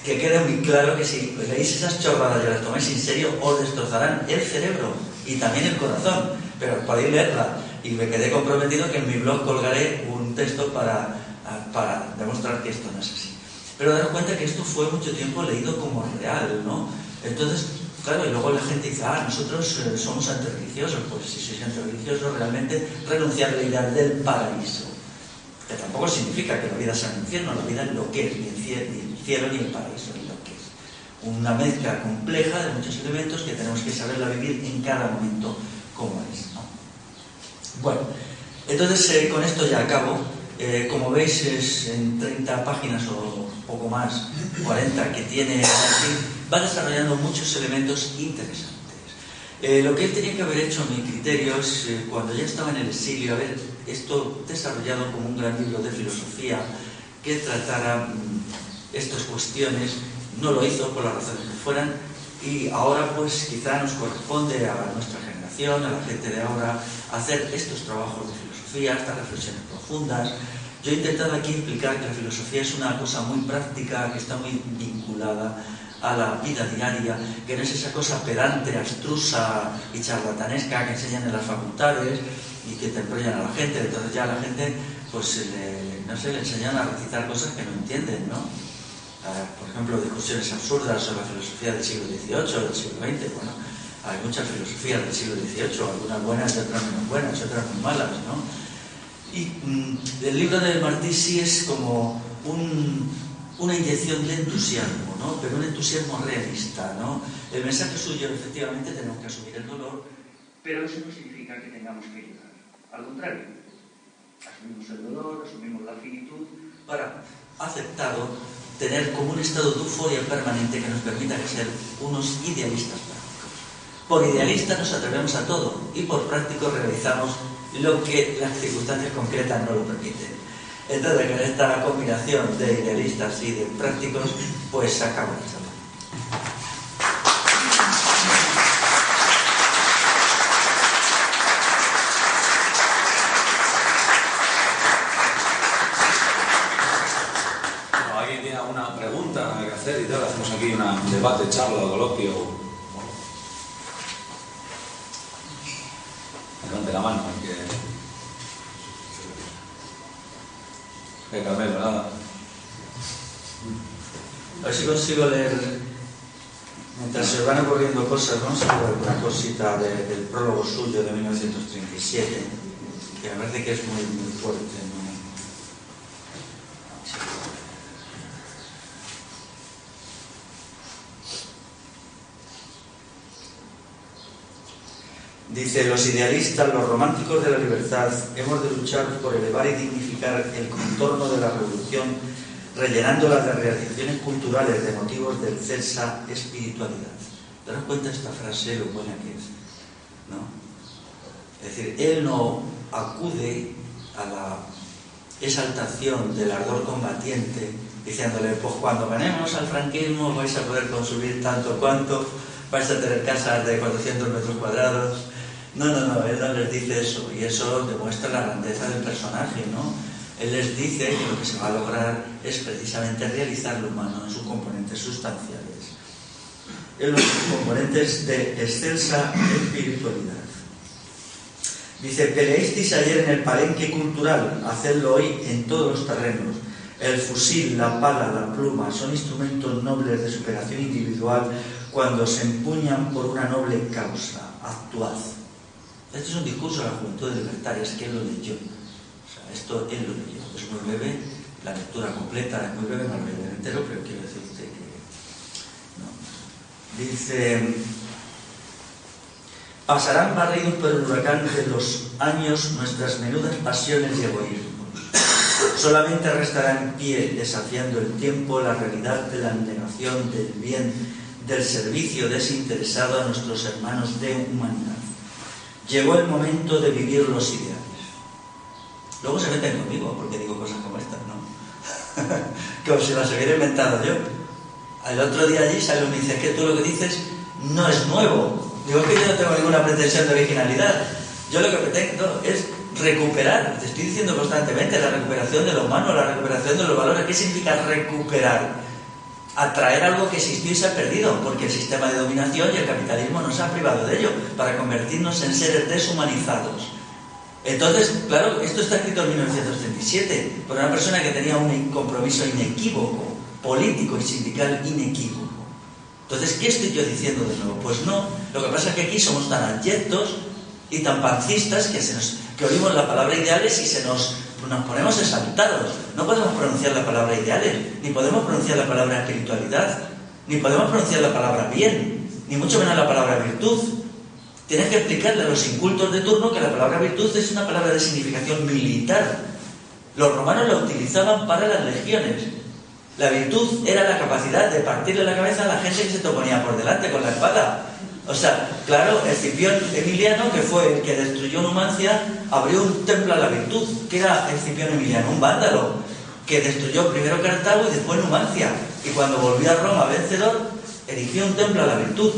B: que quede muy claro que si leéis esas chorradas y las tomáis en serio, os destrozarán el cerebro y también el corazón. Pero podéis leerla. Y me quedé comprometido que en mi blog colgaré un texto para demostrar que esto no es así. Pero daros cuenta que esto fue mucho tiempo leído como real, ¿no? Entonces, claro, y luego la gente dice, nosotros somos antirreligiosos. Pues si sois antirreligiosos, realmente renunciar a la idea del paraíso. Que tampoco significa que la vida sea un infierno, la vida es lo que es, ni el cielo ni el paraíso, ni lo que es. Una mezcla compleja de muchos elementos que tenemos que saberla vivir en cada momento como es, ¿no? Bueno, entonces con esto ya acabo. Como veis es en 30 páginas o poco más, 40 que tiene aquí, va desarrollando muchos elementos interesantes. Lo que él tenía que haber hecho, a mi criterio, es cuando ya estaba en el exilio, haber esto desarrollado como un gran libro de filosofía que tratara estas cuestiones. No lo hizo por las razones que fueran y ahora pues quizá nos corresponde a nuestra generación, a la gente de ahora, hacer estos trabajos de filosofía, estas reflexiones profundas. Yo he intentado aquí explicar que la filosofía es una cosa muy práctica, que está muy vinculada a la vida diaria, que no es esa cosa pedante, abstrusa y charlatanesca que enseñan en las facultades y que te embrollan a la gente. Entonces ya a la gente, pues, no sé, le enseñan a recitar cosas que no entienden, ¿no? Por ejemplo, discusiones absurdas sobre la filosofía del siglo XVIII o del siglo XX. Bueno, hay muchas filosofías del siglo XVIII, algunas buenas y otras menos buenas, otras muy malas, ¿no? Y el libro de Martí sí es como una inyección de entusiasmo, ¿no? Pero un entusiasmo realista, ¿no? El mensaje suyo, efectivamente, tenemos que asumir el dolor, pero eso no significa que tengamos que llorar. Al contrario, asumimos el dolor, asumimos la finitud, para, aceptado, tener como un estado de euforia permanente que nos permita ser unos idealistas prácticos. Por idealistas nos atrevemos a todo y por prácticos realizamos lo que las circunstancias concretas no lo permiten. Entonces, con esta combinación de idealistas y de prácticos, pues acabo la charla.
A: ¿Alguien tiene alguna pregunta que hacer y tal? Hacemos aquí un debate, charla, coloquio. Levante la mano, que Carmelo, nada.
B: A ver si consigo leer, mientras se van ocurriendo cosas, vamos a ver alguna cosita del prólogo suyo de 1937, que me parece que es muy, muy fuerte, ¿no? Dice: los idealistas, los románticos de la libertad, hemos de luchar por elevar y dignificar el contorno de la revolución, rellenándola de realizaciones culturales, de motivos de excelsa espiritualidad. ¿Te das cuenta esta frase, lo buena que es? ¿No? Es decir, él no acude a la exaltación del ardor combatiente, diciéndole, pues cuando ganemos al franquismo vais a poder consumir tanto cuanto, vais a tener casas de 400 metros cuadrados. No, él no les dice eso, y eso demuestra la grandeza del personaje, ¿no? Él les dice que lo que se va a lograr es precisamente realizar lo humano en sus componentes sustanciales, en los componentes de excelsa espiritualidad. Dice: peleasteis ayer en el palenque cultural, hacedlo hoy en todos los terrenos. El fusil, la pala, la pluma son instrumentos nobles de superación individual cuando se empuñan por una noble causa. Actuad. Este es un discurso de la juventud libertaria, es que él lo leyó. O sea, esto él lo leyó. Es muy breve, la lectura completa es muy breve, no lo voy a leer entero, pero quiero decirte que... ¿no? Dice: pasarán barridos por el huracán de los años nuestras menudas pasiones y egoísmos. Solamente restará en pie, desafiando el tiempo, la realidad de la abnegación, del bien, del servicio desinteresado a nuestros hermanos de humanidad. Llegó el momento de vivir los ideales. Luego se meten conmigo porque digo cosas como estas, ¿no? Como si las hubiera inventado yo. El otro día allí salió y me dice: que tú lo que dices no es nuevo. Digo que yo no tengo ninguna pretensión de originalidad. Yo lo que pretendo es recuperar. Te estoy diciendo constantemente la recuperación de lo humano, la recuperación de los valores. ¿Qué significa recuperar? Atraer algo que existió y se ha perdido, porque el sistema de dominación y el capitalismo nos ha privado de ello, para convertirnos en seres deshumanizados. Entonces, claro, esto está escrito en 1937, por una persona que tenía un compromiso inequívoco, político y sindical inequívoco. Entonces, ¿qué estoy yo diciendo de nuevo? Pues no, lo que pasa es que aquí somos tan abyectos y tan pancistas que oímos la palabra ideales y nos ponemos exaltados. No podemos pronunciar la palabra ideales, ni podemos pronunciar la palabra espiritualidad, ni podemos pronunciar la palabra bien, ni mucho menos la palabra virtud. Tienes que explicarle a los incultos de turno que la palabra virtud es una palabra de significación militar. Los romanos la utilizaban para las legiones. La virtud era la capacidad de partirle la cabeza a la gente que se te ponía por delante con la espada. O sea, claro, Escipión Emiliano, que fue el que destruyó Numancia, abrió un templo a la virtud, que era Escipión Emiliano, un vándalo, que destruyó primero Cartago y después Numancia. Y cuando volvió a Roma vencedor, erigió un templo a la virtud.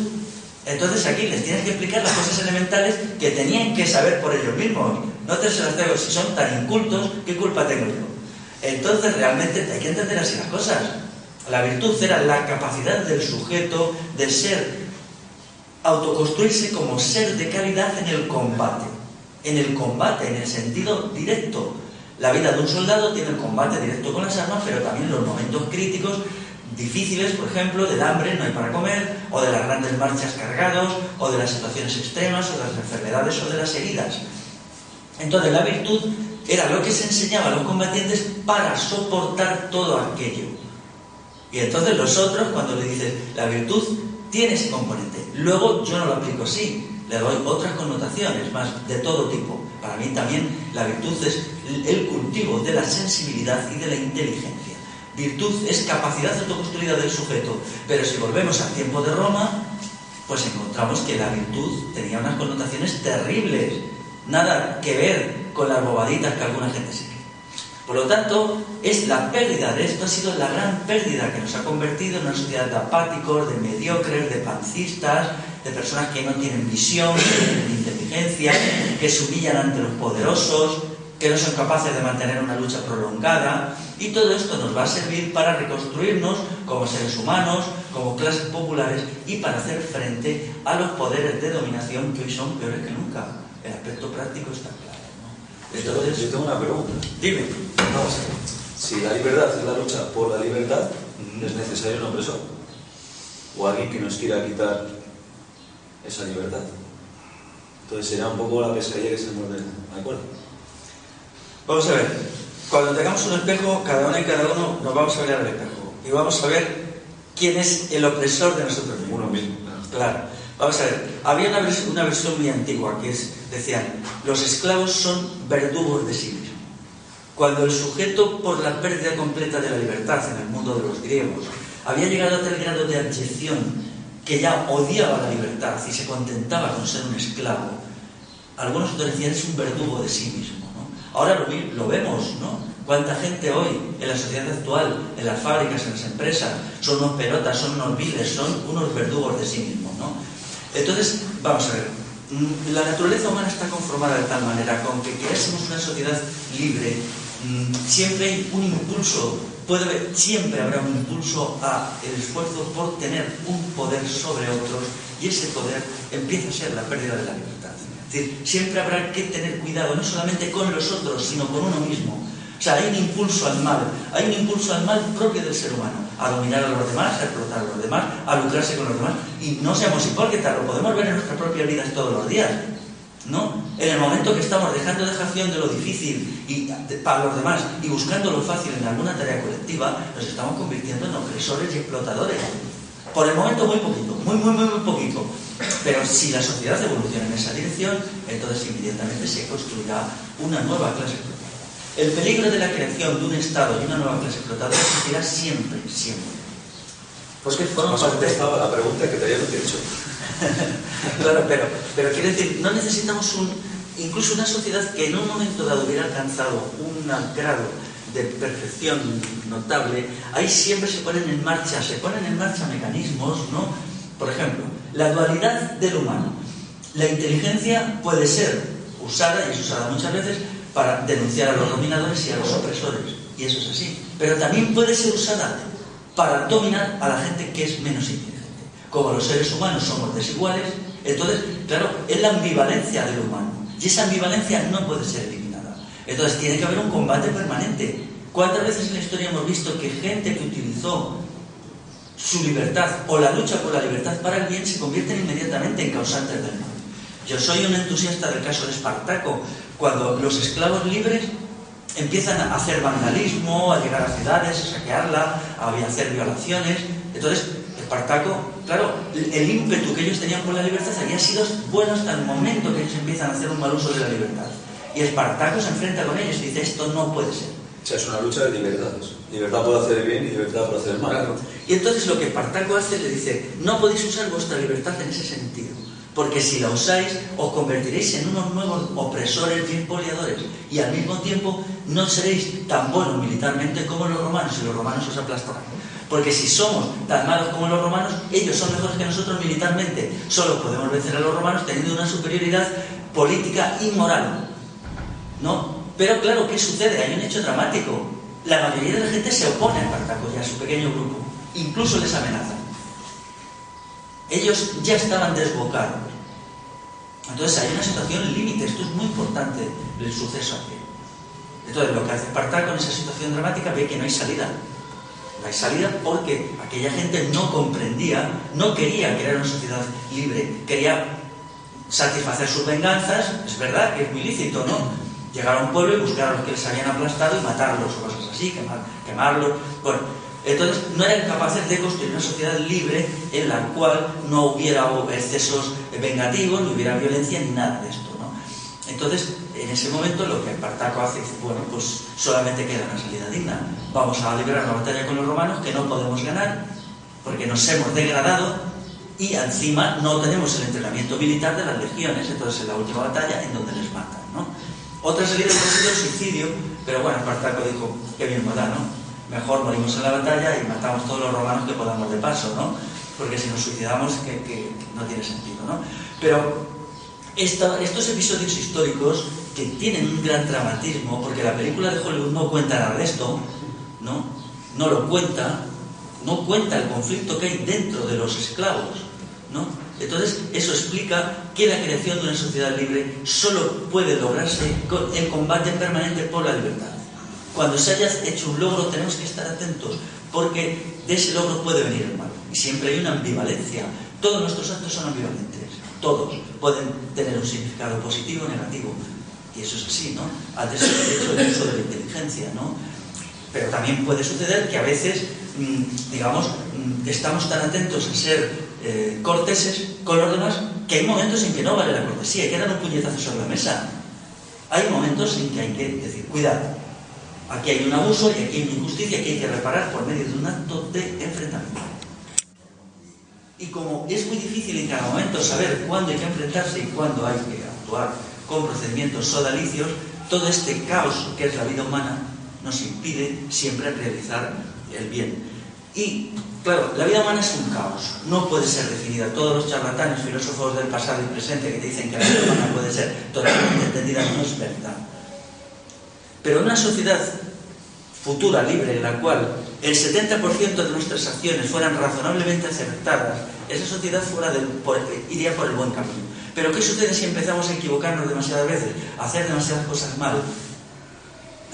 B: Entonces aquí les tienes que explicar las cosas elementales que tenían que saber por ellos mismos. No te se las traigo, si son tan incultos, ¿qué culpa tengo yo? Entonces realmente hay que entender así las cosas. La virtud era la capacidad del sujeto de autoconstruirse como ser de calidad en el combate, en el sentido directo. La vida de un soldado tiene el combate directo con las armas, pero también los momentos críticos, difíciles, por ejemplo, del hambre, no hay para comer, o de las grandes marchas cargados, o de las situaciones extremas, o de las enfermedades, o de las heridas. Entonces la virtud era lo que se enseñaba a los combatientes para soportar todo aquello. Y entonces los otros, cuando le dices, la virtud tiene ese componente. Luego yo no lo aplico así, le doy otras connotaciones, más de todo tipo. Para mí también la virtud es el cultivo de la sensibilidad y de la inteligencia. Virtud es capacidad autoconstruida del sujeto. Pero si volvemos al tiempo de Roma, pues encontramos que la virtud tenía unas connotaciones terribles. Nada que ver con las bobaditas que alguna gente se cree. Por lo tanto, es la pérdida de esto, ha sido la gran pérdida que nos ha convertido en una sociedad de apáticos, de mediocres, de pancistas, de personas que no tienen visión, que no tienen inteligencia, que se humillan ante los poderosos, que no son capaces de mantener una lucha prolongada. Y todo esto nos va a servir para reconstruirnos como seres humanos, como clases populares y para hacer frente a los poderes de dominación que hoy son peores que nunca. El aspecto práctico está claro, ¿no? Entonces,
D: yo tengo una pregunta.
B: Dime.
D: Vamos a ver. Si la libertad es la lucha por la libertad, ¿es necesario un opresor? ¿O alguien que nos quiera quitar esa libertad? Entonces será un poco la pescadilla que se muerde. ¿De acuerdo?
B: Vamos a ver. Cuando tengamos un espejo, cada una y cada uno nos vamos a ver al espejo. Y vamos a ver quién es el opresor de nosotros mismos.
D: Uno mismo.
B: Claro. Vamos a ver. Había una versión muy antigua que decían, los esclavos son verdugos de sí mismos. Cuando el sujeto, por la pérdida completa de la libertad en el mundo de los griegos, había llegado a tal grado de abyección que ya odiaba la libertad y se contentaba con ser un esclavo, algunos autores decían, es un verdugo de sí mismo, ¿no? Ahora lo vemos, ¿no? Cuánta gente hoy, en la sociedad actual, en las fábricas, en las empresas, son unos pelotas, son unos viles, son unos verdugos de sí mismos, ¿no? Entonces, vamos a ver, la naturaleza humana está conformada de tal manera, con que querésemos una sociedad libre, siempre hay un impulso, siempre habrá un impulso al esfuerzo por tener un poder sobre otros, y ese poder empieza a ser la pérdida de la libertad. Es decir, siempre habrá que tener cuidado, no solamente con los otros, sino con uno mismo. O sea, hay un impulso al mal propio del ser humano, a dominar a los demás, a explotar a los demás, a lucrarse con los demás. Y no seamos hipócritas, lo podemos ver en nuestras propias vidas todos los días, ¿no? En el momento que estamos dejando dejación de lo difícil para los demás y buscando lo fácil en alguna tarea colectiva, nos estamos convirtiendo en opresores y explotadores. Por el momento muy poquito, muy poquito. Pero si la sociedad evoluciona en esa dirección, entonces inmediatamente se construirá una nueva clase explotadora. El peligro de la creación de un Estado y una nueva clase explotadora existirá siempre. Pues que forma parte de
D: la pregunta que te había hecho.
B: Claro, pero quiere decir, no necesitamos incluso una sociedad que en un momento dado hubiera alcanzado un grado de perfección notable. Ahí siempre se ponen en marcha mecanismos, ¿no? Por ejemplo, la dualidad del humano. La inteligencia puede ser usada, y es usada muchas veces, para denunciar a los dominadores y a los opresores, y eso es así. Pero también puede ser usada para dominar a la gente que es menos inteligente. Como los seres humanos somos desiguales, entonces, claro, es la ambivalencia del humano, y esa ambivalencia no puede ser eliminada. Entonces tiene que haber un combate permanente. ¿Cuántas veces en la historia hemos visto que gente que utilizó su libertad o la lucha por la libertad para el bien se convierten inmediatamente en causantes del mal? Yo soy un entusiasta del caso de Espartaco, cuando los esclavos libres empiezan a hacer vandalismo, a llegar a ciudades, a saquearla, a hacer violaciones. Entonces, Espartaco, claro, el ímpetu que ellos tenían por la libertad había sido bueno hasta el momento que ellos empiezan a hacer un mal uso de la libertad. Y Espartaco se enfrenta con ellos y dice, esto no puede ser.
D: O sea, es una lucha de libertades. Libertad por hacer el bien y libertad por hacer el mal.
B: Claro. Y entonces lo que Espartaco hace, le dice, no podéis usar vuestra libertad en ese sentido, porque si la usáis, os convertiréis en unos nuevos opresores y expoliadores, y al mismo tiempo no seréis tan buenos militarmente como los romanos, y los romanos os aplastarán. Porque si somos tan malos como los romanos, ellos son mejores que nosotros militarmente. Solo podemos vencer a los romanos teniendo una superioridad política y moral, ¿no? Pero claro, ¿qué sucede? Hay un hecho dramático. La mayoría de la gente se opone a Espartaco y a su pequeño grupo. incluso les amenazan. Ellos ya estaban desbocados. Entonces hay una situación límite, esto es muy importante, el suceso aquí. Entonces lo que hace Espartaco en esa situación dramática, ve que no hay salida. No hay salida porque aquella gente no comprendía, no quería crear una sociedad libre, quería satisfacer sus venganzas. Es verdad que es muy lícito, ¿no? Llegar a un pueblo y buscar a los que les habían aplastado y matarlos o cosas así, quemarlos. Bueno, entonces no eran capaces de construir una sociedad libre en la cual no hubiera excesos vengativos, no hubiera violencia ni nada de esto, ¿no? Entonces, en ese momento lo que Espartaco hace es, bueno, pues solamente queda una salida digna. Vamos a librar una batalla con los romanos que no podemos ganar porque nos hemos degradado y encima no tenemos el entrenamiento militar de las legiones. Entonces, en la última batalla, en donde les matan, ¿no? Otra salida ha sido el suicidio, pero bueno, Espartaco dijo, qué bien nos da, ¿no? Mejor morimos en la batalla y matamos todos los romanos que podamos de paso, ¿no? Porque si nos suicidamos, que no tiene sentido, ¿no? Pero estos episodios históricos que tienen un gran dramatismo, porque la película de Hollywood no cuenta nada de esto, ¿no? No lo cuenta, no cuenta el conflicto que hay dentro de los esclavos, ¿no? Entonces, eso explica que la creación de una sociedad libre solo puede lograrse con el combate permanente por la libertad. Cuando se haya hecho un logro tenemos que estar atentos, porque de ese logro puede venir el mal. Y siempre hay una ambivalencia. Todos nuestros actos son ambivalentes. Todos pueden tener un significado positivo o negativo. Y eso es así, ¿no? Antes se ha hecho el uso de la inteligencia, ¿no? Pero también puede suceder que a veces, digamos, estamos tan atentos a ser corteses con los demás que hay momentos en que no vale la cortesía, hay que dar un puñetazo sobre la mesa. Hay momentos en que hay que decir, cuidado, aquí hay un abuso y aquí hay una injusticia que hay que reparar por medio de un acto de enfrentamiento. Y como es muy difícil en cada momento saber cuándo hay que enfrentarse y cuándo hay que actuar con procedimientos sodalicios, todo este caos que es la vida humana nos impide siempre realizar el bien. Y, claro, la vida humana es un caos, no puede ser definida. Todos los charlatanes, filósofos del pasado y presente que te dicen que la vida humana puede ser totalmente entendida, no es verdad. Pero en una sociedad futura, libre, en la cual el 70% de nuestras acciones fueran razonablemente acertadas, esa sociedad iría por el buen camino. Pero ¿qué sucede si empezamos a equivocarnos demasiadas veces, a hacer demasiadas cosas mal?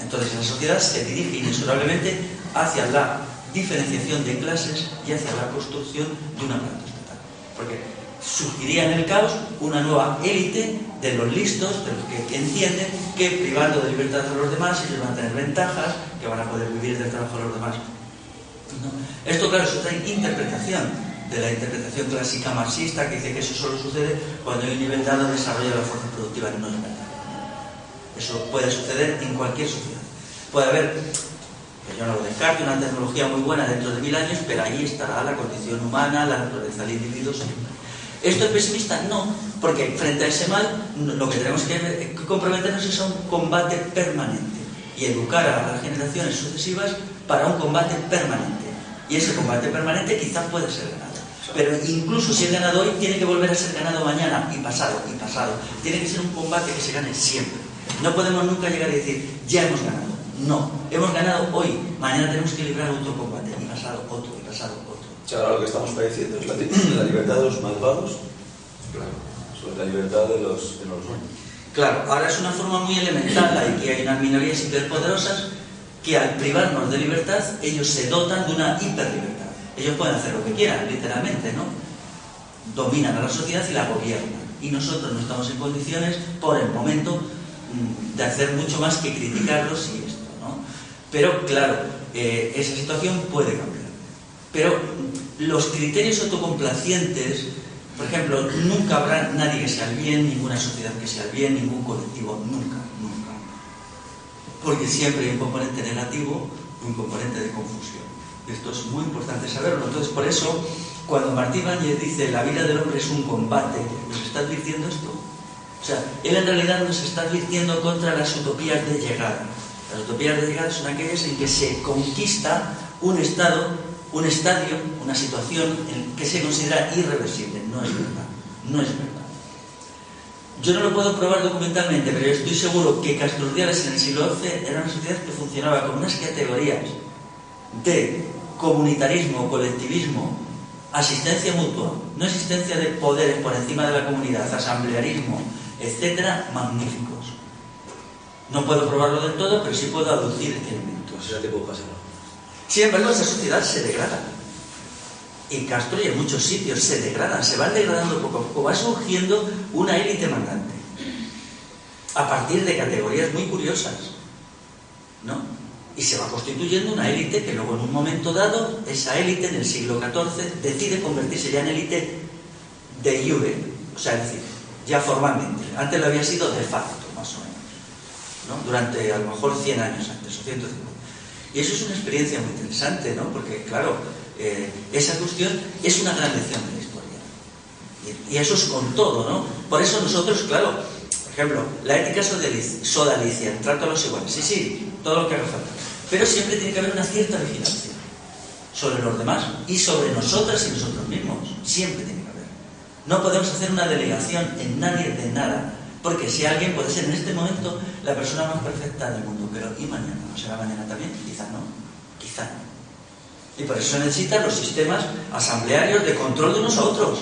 B: Entonces la sociedad se dirige inexorablemente hacia la diferenciación de clases y hacia la construcción de un aparato estatal. Porque surgiría en el caos una nueva élite de los listos, de los que entienden que privando de libertad a los demás ellos van a tener ventajas, que van a poder vivir del trabajo de los demás. ¿No? Esto, claro, es otra interpretación de la interpretación clásica marxista que dice que eso solo sucede cuando hay un nivel dado de desarrollo de la fuerza productiva, que no es verdad. Eso puede suceder en cualquier sociedad. Puede haber, que yo no lo descarto, una tecnología muy buena dentro de 1000 años, pero ahí estará la condición humana, la naturaleza del individuo siempre. ¿Esto es pesimista? No, porque frente a ese mal lo que tenemos que comprometernos es a un combate permanente y educar a las generaciones sucesivas para un combate permanente. Y ese combate permanente quizás puede ser ganado. Pero incluso si es ganado hoy, tiene que volver a ser ganado mañana y pasado y pasado. Tiene que ser un combate que se gane siempre. No podemos nunca llegar y decir, ya hemos ganado. No, hemos ganado hoy, mañana tenemos que librar otro combate, y pasado otro, y pasado otro.
D: O sea, ahora lo que estamos padeciendo es la libertad de los malvados, claro, sobre la libertad de los buenos.
B: Claro, ahora es una forma muy elemental, aquí hay unas minorías hiperpoderosas que al privarnos de libertad, ellos se dotan de una hiperlibertad. Ellos pueden hacer lo que quieran, literalmente, ¿no? Dominan a la sociedad y la gobiernan. Y nosotros no estamos en condiciones, por el momento, de hacer mucho más que criticarlos y esto, ¿no? Pero, claro, esa situación puede cambiar. Pero los criterios autocomplacientes, por ejemplo, nunca habrá nadie que sea el bien, ninguna sociedad que sea el bien, ningún colectivo, nunca, nunca. Porque siempre hay un componente negativo y un componente de confusión. Esto es muy importante saberlo. Entonces, por eso, cuando Martí Ibáñez dice la vida del hombre es un combate, ¿nos está advirtiendo esto? O sea, él en realidad nos está advirtiendo contra las utopías de llegada. Las utopías de llegada son aquellas en que se conquista un estado, un estadio, una situación en que se considera irreversible. No es verdad. No es verdad. Yo no lo puedo probar documentalmente, pero yo estoy seguro que Castro Urdiales en el siglo XI era una sociedad que funcionaba con unas categorías de comunitarismo, colectivismo, asistencia mutua, no existencia de poderes por encima de la comunidad, asamblearismo, etcétera, magníficos. No puedo probarlo del todo, pero sí puedo aducir elementos.
D: Pues ya te puedo pasar.
B: Sin embargo, esa sociedad se degrada. En Castro y en muchos sitios se degradan, se van degradando poco a poco, va surgiendo una élite mandante. A partir de categorías muy curiosas, ¿no? Y se va constituyendo una élite que luego en un momento dado, esa élite en el siglo XIV decide convertirse ya en élite de iure, o sea, es decir, ya formalmente. Antes lo había sido de facto, más o menos, ¿no? Durante a lo mejor 100 años antes o 150. Y eso es una experiencia muy interesante, ¿no? Porque, claro, esa cuestión es una gran lección de la historia. Y eso es con todo, ¿no? Por eso nosotros, claro, por ejemplo, la ética sodalicia, el trato a los iguales, sí, todo lo que haga falta. Pero siempre tiene que haber una cierta vigilancia sobre los demás y sobre nosotras y nosotros mismos. Siempre tiene que haber. No podemos hacer una delegación en nadie de nada, porque si alguien puede ser en este momento la persona más perfecta del mundo, pero ¿y mañana? ¿No será mañana también? Quizá no. Quizá no. Y por eso se necesitan los sistemas asamblearios de control de unos a otros,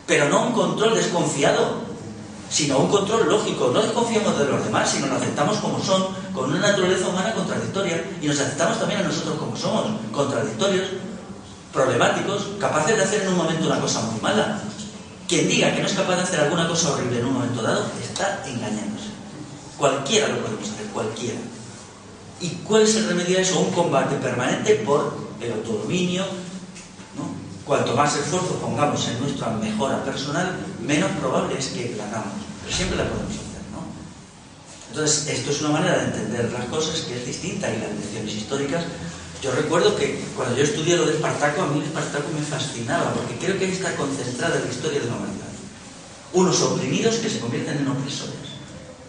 B: pero no un control desconfiado, sino un control lógico. No desconfiamos de los demás, sino nos aceptamos como son, con una naturaleza humana contradictoria, y nos aceptamos también a nosotros como somos, contradictorios, problemáticos, capaces de hacer en un momento una cosa muy mala. Quien diga que no es capaz de hacer alguna cosa horrible en un momento dado, está engañándose. Cualquiera lo podemos hacer, cualquiera. ¿Y cuál es el remedio a eso? Un combate permanente por el autodominio, ¿no? Cuanto más esfuerzo pongamos en nuestra mejora personal, menos probable es que la hagamos. Pero siempre la podemos hacer, ¿no? Entonces, esto es una manera de entender las cosas que es distinta, y las lecciones históricas. Yo recuerdo que cuando yo estudié lo de Espartaco, a mí Espartaco me fascinaba, porque creo que ahí está concentrada la historia de la humanidad. Unos oprimidos que se convierten en opresores.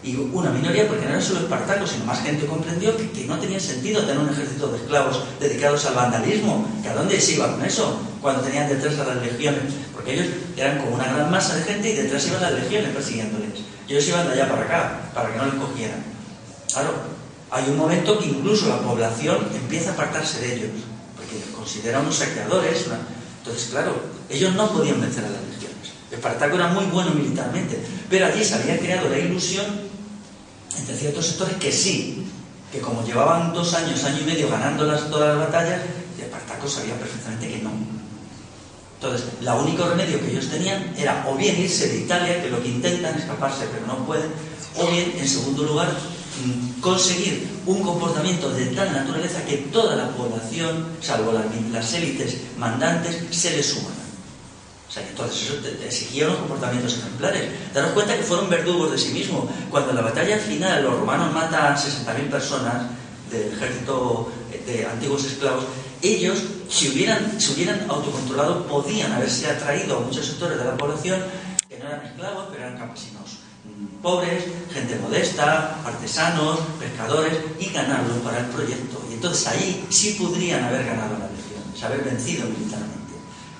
B: Y una minoría, porque no era solo Espartaco, sino más gente comprendió que no tenía sentido tener un ejército de esclavos dedicados al vandalismo. ¿Que a dónde se iba con eso? Cuando tenían detrás a las legiones. Porque ellos eran como una gran masa de gente y detrás iban las legiones persiguiéndoles. Y ellos iban de allá para acá, para que no les cogieran. Claro, hay un momento que incluso la población empieza a apartarse de ellos, porque les considera unos saqueadores. Entonces, claro, ellos no podían vencer a las legiones. Espartaco era muy bueno militarmente, pero allí se había creado la ilusión entre ciertos sectores que sí, que como llevaban 2 años, año y medio ganando todas las batallas, Espartaco sabía perfectamente que no. Entonces, el único remedio que ellos tenían era o bien irse de Italia, que lo que intentan es escaparse pero no pueden, o bien, en segundo lugar, conseguir un comportamiento de tal naturaleza que toda la población, salvo las élites mandantes, se les suman. O sea, que entonces eso exigía unos comportamientos ejemplares. Daros cuenta que fueron verdugos de sí mismos. Cuando en la batalla final los romanos matan 60.000 personas del ejército de antiguos esclavos, ellos, si hubieran autocontrolado, podían haberse atraído a muchos sectores de la población que no eran esclavos, pero eran campesinos pobres, gente modesta, artesanos, pescadores, y ganarlo para el proyecto. Y entonces ahí sí podrían haber ganado las legiones, haber vencido militarmente.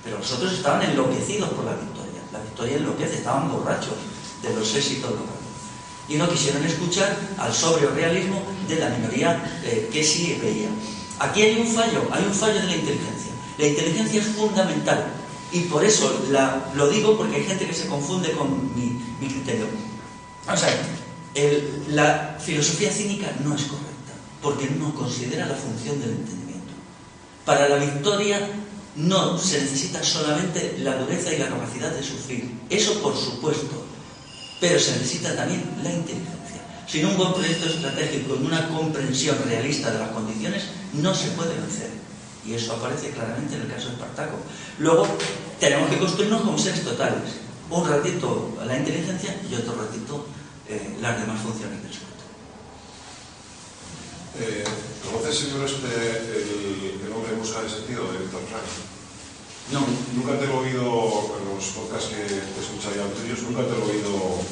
B: Pero los otros estaban enloquecidos por la victoria. La victoria enloquece, estaban borrachos de los éxitos locales. Y no quisieron escuchar al sobrio realismo de la minoría que sí veía. Aquí hay un fallo de la inteligencia. La inteligencia es fundamental. Y por eso lo digo, porque hay gente que se confunde con mi criterio. Vamos a ver, la filosofía cínica no es correcta, porque no considera la función del entendimiento. Para la victoria no se necesita solamente la dureza y la capacidad de sufrir, eso por supuesto, pero se necesita también la inteligencia. Sin un buen proyecto estratégico y una comprensión realista de las condiciones, no se puede vencer. Y eso aparece claramente en el caso de Espartaco. Luego, tenemos que construirnos como seres totales. Un ratito la inteligencia y otro ratito las demás funciones del sujeto.
E: ¿Conoces el libro El hombre en busca de sentido, de Viktor Frankl?
B: No.
E: Nunca te he oído, en los podcasts que he escuchado ya tuyos, nunca te he oído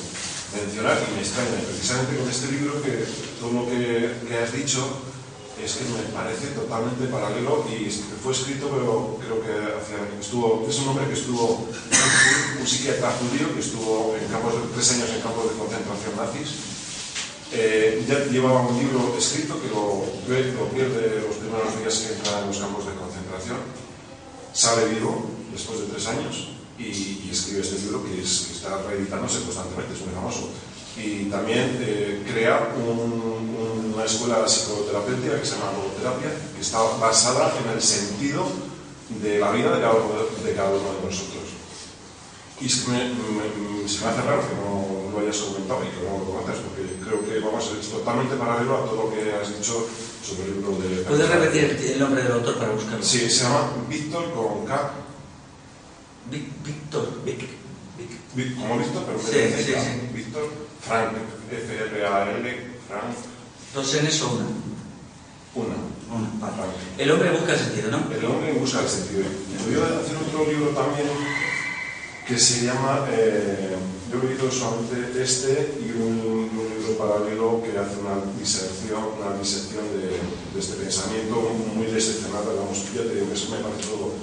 E: mencionar, y me extraña precisamente con este libro que todo lo que has dicho es que me parece totalmente paralelo, y fue escrito, pero creo que es un hombre que estuvo, un psiquiatra judío que estuvo en 3 años en campos de concentración nazis, Ya llevaba un libro escrito que lo pierde los primeros días que entra en los campos de concentración. Sale vivo después de 3 años y escribe este libro que está reeditándose constantemente, es muy famoso. Y también crea una escuela psicoterapéutica que se llama logoterapia, que está basada en el sentido de la vida de cada uno de nosotros. Y se me hace raro que no lo hayas comentado y que no lo comentas, porque creo que es totalmente paralelo a todo lo que has dicho sobre el libro de...
B: ¿Puedes repetir el nombre del autor para buscarlo?
E: Sí, se llama Víctor con K.
B: Víctor,
E: Como Víctor, pero
B: sí.
E: Víctor Frank, F-R-A-L, Frank.
B: 2 N's o una.
E: Una,
B: vale.
E: Frank.
B: El hombre busca el sentido, ¿no?
E: El hombre busca el sentido. Voy a hacer otro libro también que se llama, yo he leído solamente este y un libro paralelo que hace una disección de este pensamiento muy decepcionado, digamos, ya te digo, eso me parece todo,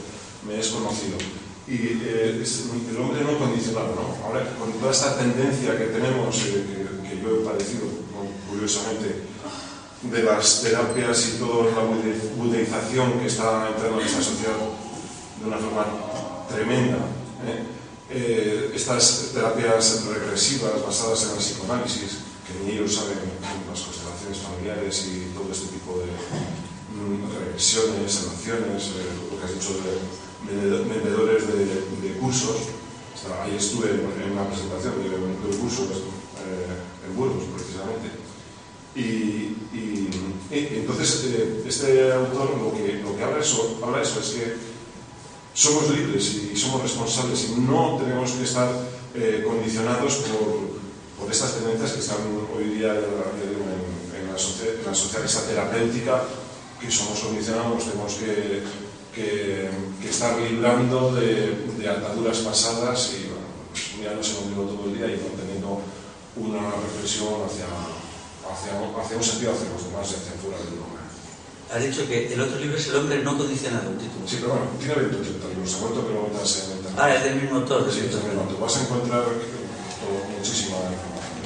E: me es conocido. Y es el hombre no condicionado, ¿no? Ahora, con toda esta tendencia que tenemos, que yo he padecido, curiosamente, de las terapias y toda la budeización que está entrando en esta sociedad de una forma tremenda, estas terapias regresivas basadas en el psicoanálisis, que ni ellos saben las constelaciones familiares y todo este tipo de regresiones, emociones, lo que has dicho de vendedores de cursos. Ahí estuve en una presentación de un curso en Burgos, precisamente. Y entonces este autor lo que habla eso es que somos libres y somos responsables y no tenemos que estar condicionados por estas tendencias que están hoy día en la sociedad esa terapéutica, que somos condicionados, tenemos que estar librando de ataduras pasadas y bueno, pues mirándose conmigo todo el día y no teniendo una reflexión hacia un sentido hacia los demás y hacia fuera del hombre.
B: Has dicho que el otro libro es El hombre no condicionado, el título.
E: Sí, pero bueno, tiene 20 libros, se ha vuelto que lo metas en internet.
B: Es del mismo autor.
E: Sí, es del mismo autor. Vas a encontrar muchísima información.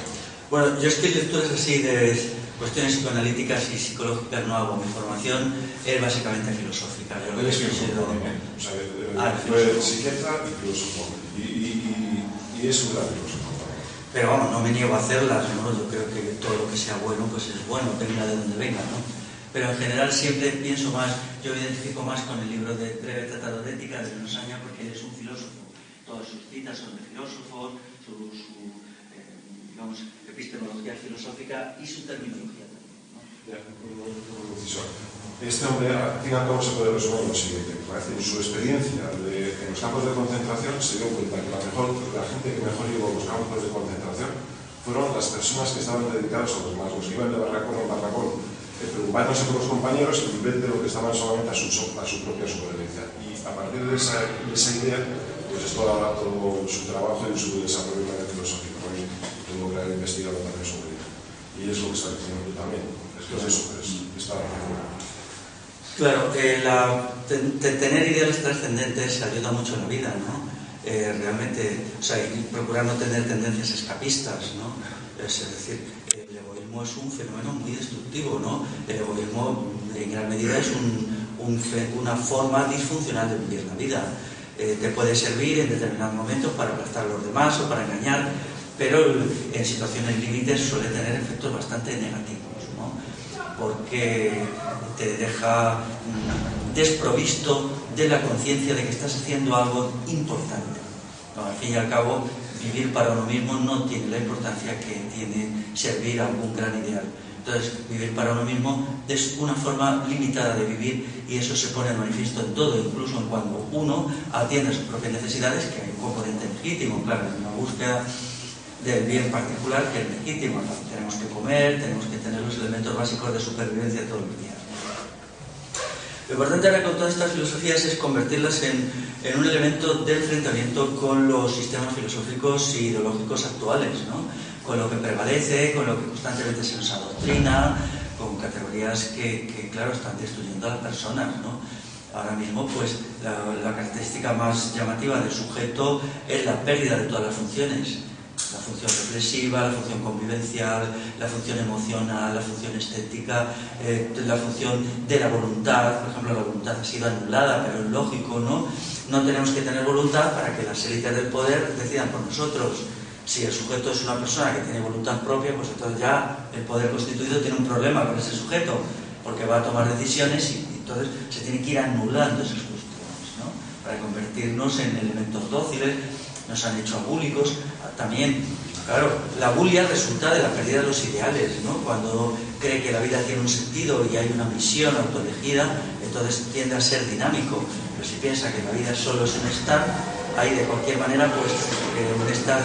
B: Bueno, yo es que lecturas así de cuestiones psicoanalíticas y psicológicas no hago. Mi formación es básicamente filosófica.
E: Él es filósofo también, O sea, fue psiquiatra y filósofo. Y es un gran filósofo.
B: Pero vamos, no me niego a hacerlas, ¿no? Yo creo que todo lo que sea bueno, pues es bueno, venga de donde venga, ¿no? Pero en general siempre pienso más, yo me identifico más con el libro de Breve Tratado de Ética de Nosaña, porque él es un filósofo. Todas sus citas son de filósofos, su epistemología filosófica y su terminología también, ¿no?
E: Este hombre, al fin y al cabo, se puede resumir en lo siguiente. Parece en su experiencia en los campos de concentración se dio cuenta que la gente que mejor llegó a los campos de concentración fueron las personas que estaban dedicadas a los más, los que iban de barracón en barracón, preocupándose por los compañeros en vez de lo que estaban solamente a su propia supervivencia. Y a partir de esa idea, pues es todo su trabajo y su desarrollo filosófico. Y tengo que haber investigado también sobre ello. Y es lo que está diciendo tú también. Es que es eso, está
B: Claro, tener ideas trascendentes ayuda mucho en la vida, ¿no? Realmente, o sea, y procurar no tener tendencias escapistas, ¿no? Es decir, el egoísmo es un fenómeno muy destructivo, ¿no? El egoísmo, en gran medida, es una forma disfuncional de vivir la vida. Te puede servir en determinados momentos para aplastar a los demás o para engañar, pero en situaciones límites suele tener efectos bastante negativos, ¿no? Porque te deja desprovisto de la conciencia de que estás haciendo algo importante. No, al fin y al cabo, vivir para uno mismo no tiene la importancia que tiene servir a algún gran ideal. Entonces, vivir para uno mismo es una forma limitada de vivir y eso se pone de manifiesto en todo, incluso en cuando uno atiende a sus propias necesidades, que hay un componente legítimo, claro, en una búsqueda del bien particular que es legítimo. Tenemos que comer, tenemos que tener los elementos básicos de supervivencia todos los días. Lo importante ahora con todas estas filosofías es convertirlas en un elemento de enfrentamiento con los sistemas filosóficos e ideológicos actuales, ¿no? Con lo que prevalece, con lo que constantemente se nos adoctrina, con categorías que claro, están destruyendo a las personas, ¿no? Ahora mismo, pues, la característica más llamativa del sujeto es la pérdida de todas las funciones. la función reflexiva, la función convivencial, la función emocional, la función estética, la función de la voluntad. Por ejemplo, la voluntad ha sido anulada, pero es lógico, ¿no? No tenemos que tener voluntad para que las élites del poder decidan por nosotros. Si el sujeto es una persona que tiene voluntad propia, pues entonces ya el poder constituido tiene un problema con ese sujeto, porque va a tomar decisiones y entonces se tienen que ir anulando esas cuestiones, ¿no? Para convertirnos en elementos dóciles. Nos han hecho abúlicos. También, claro, la bulia resulta de la pérdida de los ideales, ¿no? Cuando cree que la vida tiene un sentido y hay una misión autoelegida, entonces tiende a ser dinámico. Pero si piensa que la vida solo es un estar, ahí de cualquier manera, pues un estar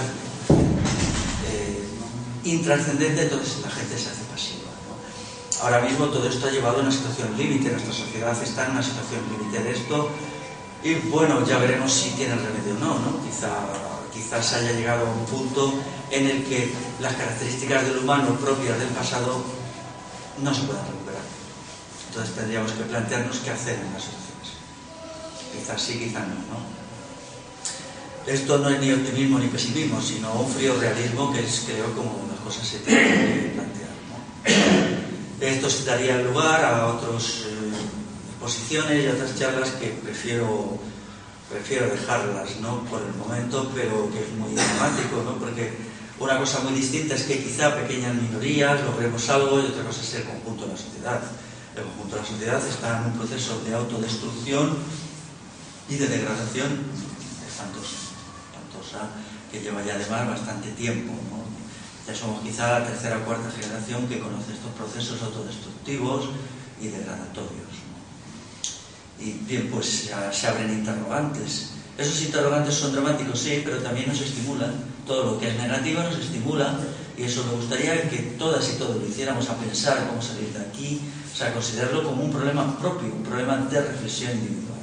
B: intrascendente, entonces la gente se hace pasiva, ¿no? Ahora mismo todo esto ha llevado a una situación límite. Nuestra sociedad está en una situación límite de esto. Y bueno, ya veremos si tiene remedio o no, ¿no? Quizás haya llegado a un punto en el que las características del humano propias del pasado no se puedan recuperar. Entonces tendríamos que plantearnos qué hacer en las soluciones. Quizás sí, quizás no, ¿no? Esto no es ni optimismo ni pesimismo, sino un frío realismo, que es, creo, como las cosas se tienen que plantear, ¿no? Esto daría lugar a otras exposiciones y otras charlas que prefiero dejarlas, ¿no? Por el momento, pero que es muy dramático, ¿no? Porque una cosa muy distinta es que quizá pequeñas minorías logremos algo, y otra cosa es el conjunto de la sociedad. El conjunto de la sociedad está en un proceso de autodestrucción y de degradación espantosa, que lleva ya además bastante tiempo, ¿no? Ya somos quizá la tercera o cuarta generación que conoce estos procesos autodestructivos y degradatorios, ¿no? Y bien, pues se abren interrogantes. Esos interrogantes son dramáticos, sí, pero también nos estimulan. Todo lo que es negativo nos estimula, y eso me gustaría que todas y todos lo hiciéramos, a pensar cómo salir de aquí, o sea, considerarlo como un problema propio, un problema de reflexión individual.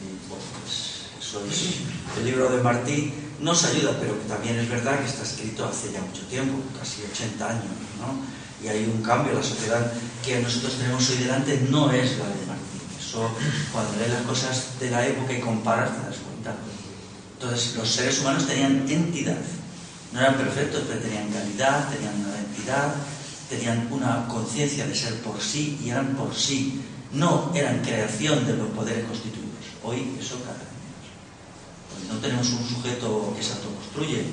B: Y bueno, pues eso es el libro de Martí. Nos ayuda, pero también es verdad que está escrito hace ya mucho tiempo, casi 80 años, ¿no? Y hay un cambio. La sociedad que nosotros tenemos hoy delante no es la de Martí. Eso, cuando lees las cosas de la época y comparas, te das cuenta. Entonces, los seres humanos tenían entidad. No eran perfectos, pero tenían calidad, tenían una entidad, tenían una conciencia de ser por sí, y eran por sí. No eran creación de los poderes constituidos. Hoy eso cada vez menos. Hoy no tenemos un sujeto que se autoconstruye.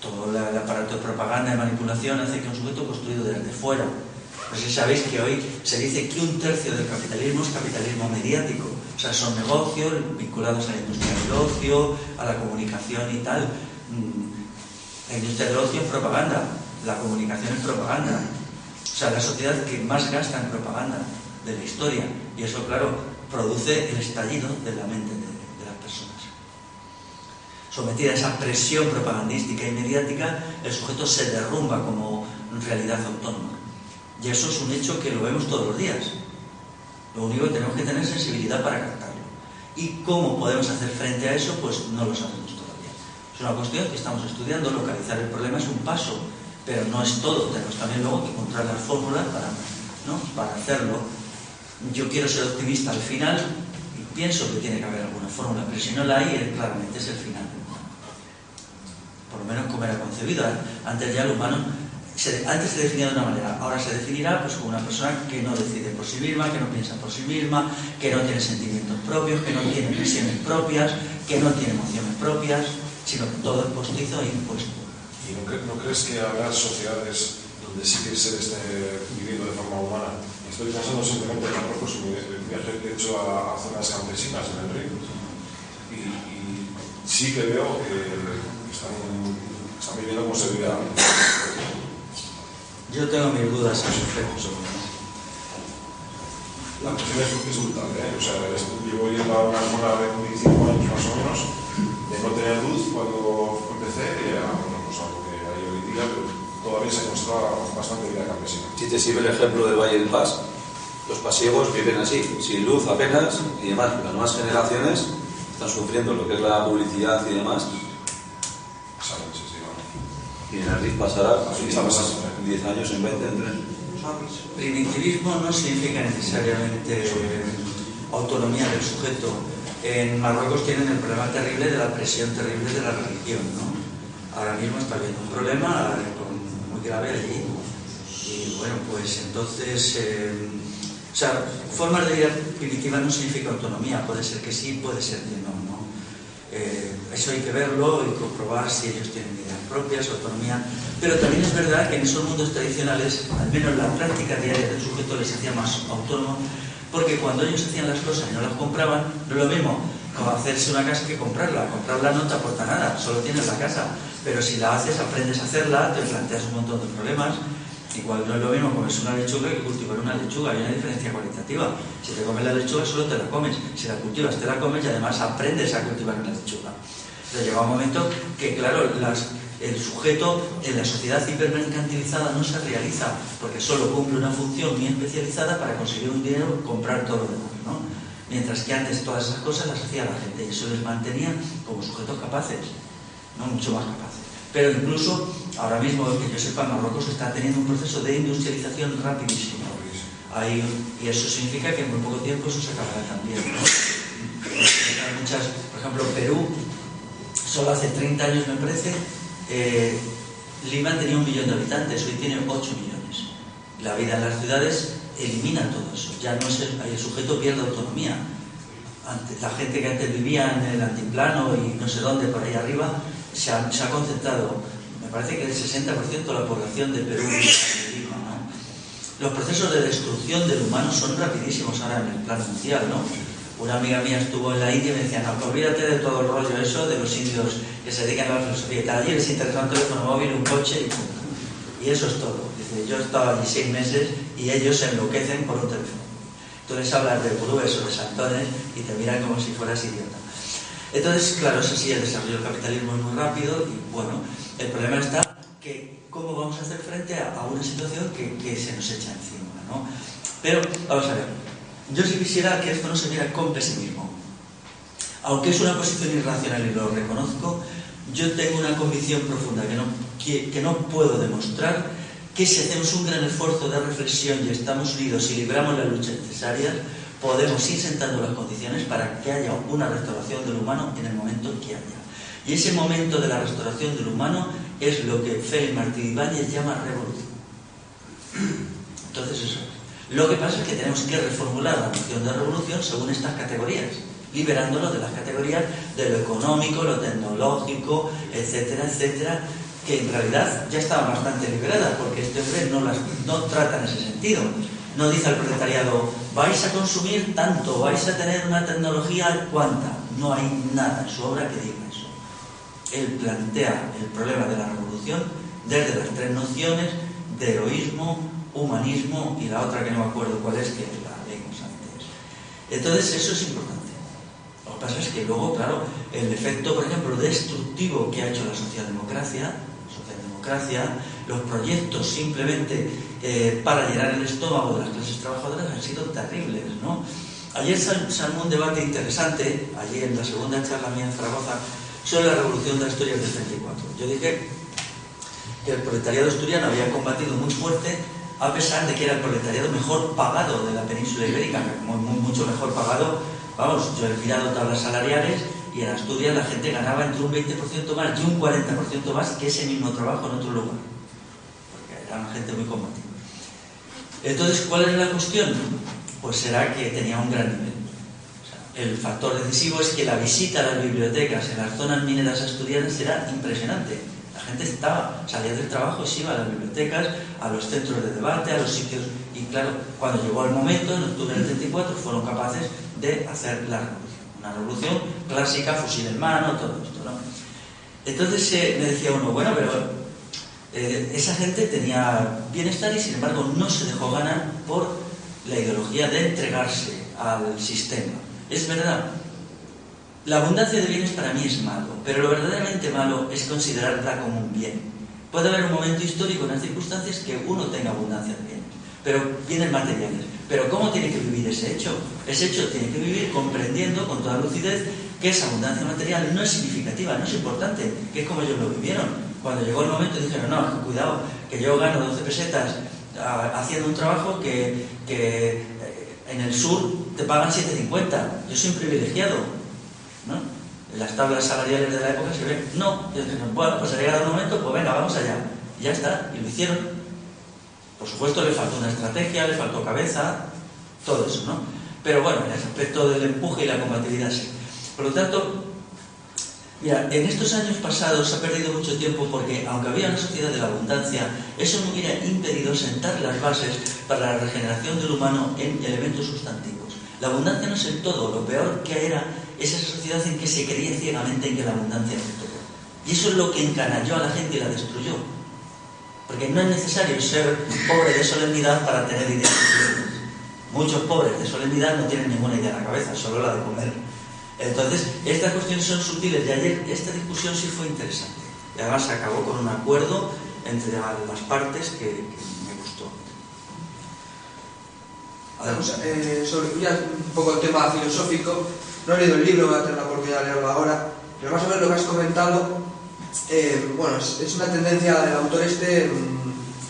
B: Todo el aparato de propaganda y manipulación hace que un sujeto construido desde fuera. Pues si sabéis que hoy se dice que 1/3 del capitalismo es capitalismo mediático. O sea, son negocios vinculados a la industria del ocio, a la comunicación y tal. La industria del ocio es propaganda, la comunicación es propaganda. O sea, la sociedad que más gasta en propaganda de la historia. Y eso, claro, produce el estallido de la mente de las personas. Sometida a esa presión propagandística y mediática, el sujeto se derrumba como realidad autónoma. Y eso es un hecho que lo vemos todos los días. Lo único que tenemos que tener sensibilidad para captarlo. ¿Y cómo podemos hacer frente a eso? Pues no lo sabemos todavía. Es una cuestión que estamos estudiando. Localizar el problema es un paso, pero no es todo. Tenemos también luego que encontrar las fórmulas para hacerlo. Yo quiero ser optimista al final y pienso que tiene que haber alguna fórmula, pero si no la hay, claramente es el final. Por lo menos como era concebido. Antes ya el humano, antes se definía de una manera, ahora se definirá pues como una persona que no decide por sí misma, que no piensa por sí misma, que no tiene sentimientos propios, que no tiene visiones propias, que no tiene emociones propias, sino que todo es postizo e impuesto.
E: ¿Y no crees que habrá sociedades donde sí que se esté viviendo de forma humana? Estoy pensando simplemente en Marruecos, un viaje que he hecho a zonas campesinas en el río, y sí que veo que están viviendo como se vive antes.
B: Yo tengo mis dudas al respecto.
E: La cuestión es brutal, ¿eh? O sea, llevo yendo a una zona de 25 años más o menos, de no tener luz cuando empecé, y a lo que hay hoy día, pero todavía se conserva bastante vida campesina.
A: Si te sirve el ejemplo del Valle del Pas, los pasiegos viven así, sin luz apenas, y demás. Las nuevas generaciones están sufriendo lo que es la publicidad y demás. Y en el RIF pasará, en 10 años, en 20, en 30.
B: Primitivismo no significa necesariamente autonomía del sujeto. En Marruecos tienen el problema terrible de la presión terrible de la religión, ¿no? ahora mismo está habiendo un problema muy grave allí. Y bueno, pues entonces, o sea, formas de vida primitiva no significa autonomía, puede ser que sí, puede ser que no, ¿no? Eso hay que verlo y comprobar si ellos tienen ideas propias, autonomía, pero también es verdad que en esos mundos tradicionales, al menos la práctica diaria del sujeto les hacía más autónomo, porque cuando ellos hacían las cosas y no las compraban, no es lo mismo como hacerse una casa que comprarla. Comprarla no te aporta nada, solo tienes la casa, pero si la haces, aprendes a hacerla, te planteas un montón de problemas. Igual no es lo mismo comerse una lechuga que cultivar una lechuga, hay una diferencia cualitativa. Si te comes la lechuga solo te la comes, si la cultivas te la comes y además aprendes a cultivar una lechuga. Entonces llega un momento que, claro, el sujeto en la sociedad hipermercantilizada no se realiza, porque solo cumple una función muy especializada para conseguir un dinero y comprar todo lo demás, ¿no? Mientras que antes todas esas cosas las hacía la gente y eso les mantenía como sujetos capaces, no mucho más capaces. Pero incluso, ahora mismo, que yo sepa, Marruecos está teniendo un proceso de industrialización rapidísimo. Y eso significa que en muy poco tiempo eso se acabará también, ¿no? Hay muchas, por ejemplo, Perú, solo hace 30 años me parece, Lima tenía 1 millón de habitantes, hoy tiene 8 millones. La vida en las ciudades elimina todo eso, ya no es el sujeto pierde autonomía. La gente que antes vivía en el antiplano y no sé dónde, por ahí arriba, se ha concentrado, me parece que el 60% de la población de Perú y Lima, ¿no? Los procesos de destrucción del humano son rapidísimos ahora en el plano mundial, ¿no? Una amiga mía estuvo en la India y me decía, no, olvídate de todo el rollo eso de los indios que se dedican a la filosofía y tal, allí les interesa un teléfono móvil, un coche y eso es todo. Dice, yo he estado allí 6 meses y ellos se enloquecen por un teléfono. Tú les hablas de gurúes o de santones y te miran como si fueras idiota. Entonces, claro, eso sí, el desarrollo del capitalismo es muy rápido y, bueno, el problema está que cómo vamos a hacer frente a una situación que se nos echa encima, ¿no? Pero, vamos a ver, yo sí quisiera que esto no se viera con pesimismo. Aunque es una posición irracional y lo reconozco, yo tengo una convicción profunda que no puedo demostrar que si hacemos un gran esfuerzo de reflexión y estamos unidos y libramos las luchas necesarias, podemos ir sentando las condiciones para que haya una restauración del humano en el momento que haya. Y ese momento de la restauración del humano es lo que Félix Martí Ibáñez llama revolución. Entonces eso es. Lo que pasa es que tenemos que reformular la noción de revolución según estas categorías, liberándolo de las categorías de lo económico, lo tecnológico, etcétera, etcétera, que en realidad ya estaban bastante liberadas, porque este hombre no trata en ese sentido. No dice al proletariado, vais a consumir tanto, vais a tener una tecnología cuanta. No hay nada en su obra que diga eso. Él plantea el problema de la revolución desde las 3 nociones de heroísmo, humanismo y la otra que no me acuerdo cuál es, que la leímos antes. Entonces eso es importante. Lo que pasa es que luego, claro, el efecto, por ejemplo, destructivo que ha hecho la socialdemocracia, los proyectos simplemente para llenar el estómago de las clases trabajadoras han sido terribles, ¿no? Ayer se armó un debate interesante, allí en la segunda charla mía en Zaragoza, sobre la revolución de Asturias del 34. Yo dije que el proletariado asturiano había combatido muy fuerte a pesar de que era el proletariado mejor pagado de la península ibérica, mucho mejor pagado. Vamos, yo he mirado tablas salariales y en Asturias la gente ganaba entre un 20% más y un 40% más que ese mismo trabajo en otro lugar, porque eran gente muy combativa. Entonces, ¿cuál es la cuestión? Pues será que tenía un gran nivel. O sea, el factor decisivo es que la visita a las bibliotecas en las zonas mineras asturianas era impresionante. La gente salía del trabajo y se iba a las bibliotecas, a los centros de debate, a los sitios. Y claro, cuando llegó el momento, en octubre del 34, fueron capaces de hacer la revolución. Una revolución clásica, fusil en mano, todo esto, ¿no? Entonces me decía uno, bueno, pero esa gente tenía bienestar y sin embargo no se dejó ganar por la ideología de entregarse al sistema. Es verdad, la abundancia de bienes para mí es malo, pero lo verdaderamente malo es considerarla como un bien. Puede haber un momento histórico, unas circunstancias que uno tenga abundancia de bienes, pero bienes materiales. Pero ¿cómo tiene que vivir ese hecho? Ese hecho tiene que vivir comprendiendo con toda lucidez que esa abundancia material no es significativa, no es importante, que es como ellos lo vivieron. Cuando llegó el momento dijeron, no, cuidado, que yo gano 12 pesetas haciendo un trabajo que en el sur te pagan 7,50. Yo soy un privilegiado, ¿no? En las tablas salariales de la época se ven, no, y dicen, bueno, pues ha llegado el momento, pues venga, vamos allá. Y ya está, y lo hicieron. Por supuesto le faltó una estrategia, le faltó cabeza, todo eso, ¿no? Pero bueno, en el aspecto del empuje y la combatividad sí. Por lo tanto, mira, en estos años pasados se ha perdido mucho tiempo porque, aunque había una sociedad de la abundancia, eso no hubiera impedido sentar las bases para la regeneración del humano en elementos sustantivos. La abundancia no es el todo, lo peor que era es esa sociedad en que se creía ciegamente en que la abundancia era el todo. Y eso es lo que encanalló a la gente y la destruyó. Porque no es necesario ser pobre de solemnidad para tener ideas suficientes. Muchos pobres de solemnidad no tienen ninguna idea en la cabeza, solo la de comer. Entonces, estas cuestiones son sutiles y ayer esta discusión sí fue interesante. Y además se acabó con un acuerdo entre las partes que me gustó.
F: Sobre ya un poco el tema filosófico, no he leído el libro, voy a tener la oportunidad de leerlo ahora, pero más o menos lo que has comentado, bueno, es una tendencia del autor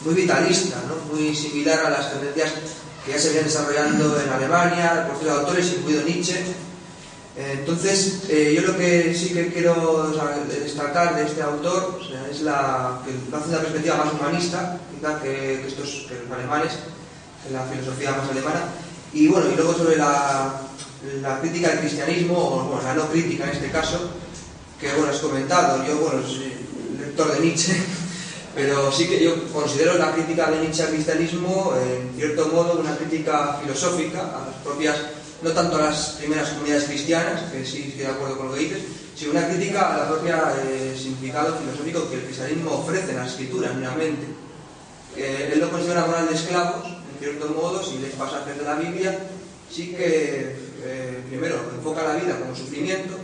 F: muy vitalista, ¿no? Muy similar a las tendencias que ya se vienen desarrollando en Alemania, por cierto, autores, incluido Nietzsche. Entonces, yo lo que sí que quiero destacar de este autor, o sea, es que lo hace una perspectiva más humanista, quizá que los alemanes, que la filosofía más alemana. Y bueno, y luego sobre la crítica al cristianismo, o bueno, la no crítica en este caso, que bueno, has comentado. Yo, bueno, soy lector de Nietzsche, pero sí que yo considero la crítica de Nietzsche al cristianismo, en cierto modo, una crítica filosófica a las propias, no tanto a las primeras comunidades cristianas, que sí estoy de acuerdo con lo que dices, sino una crítica a la propia significado filosófico que el cristianismo ofrece en las escrituras, meramente. Él lo considera una moral de esclavos, en cierto modo, si lees pasajes de la Biblia, sí que primero enfoca la vida como sufrimiento,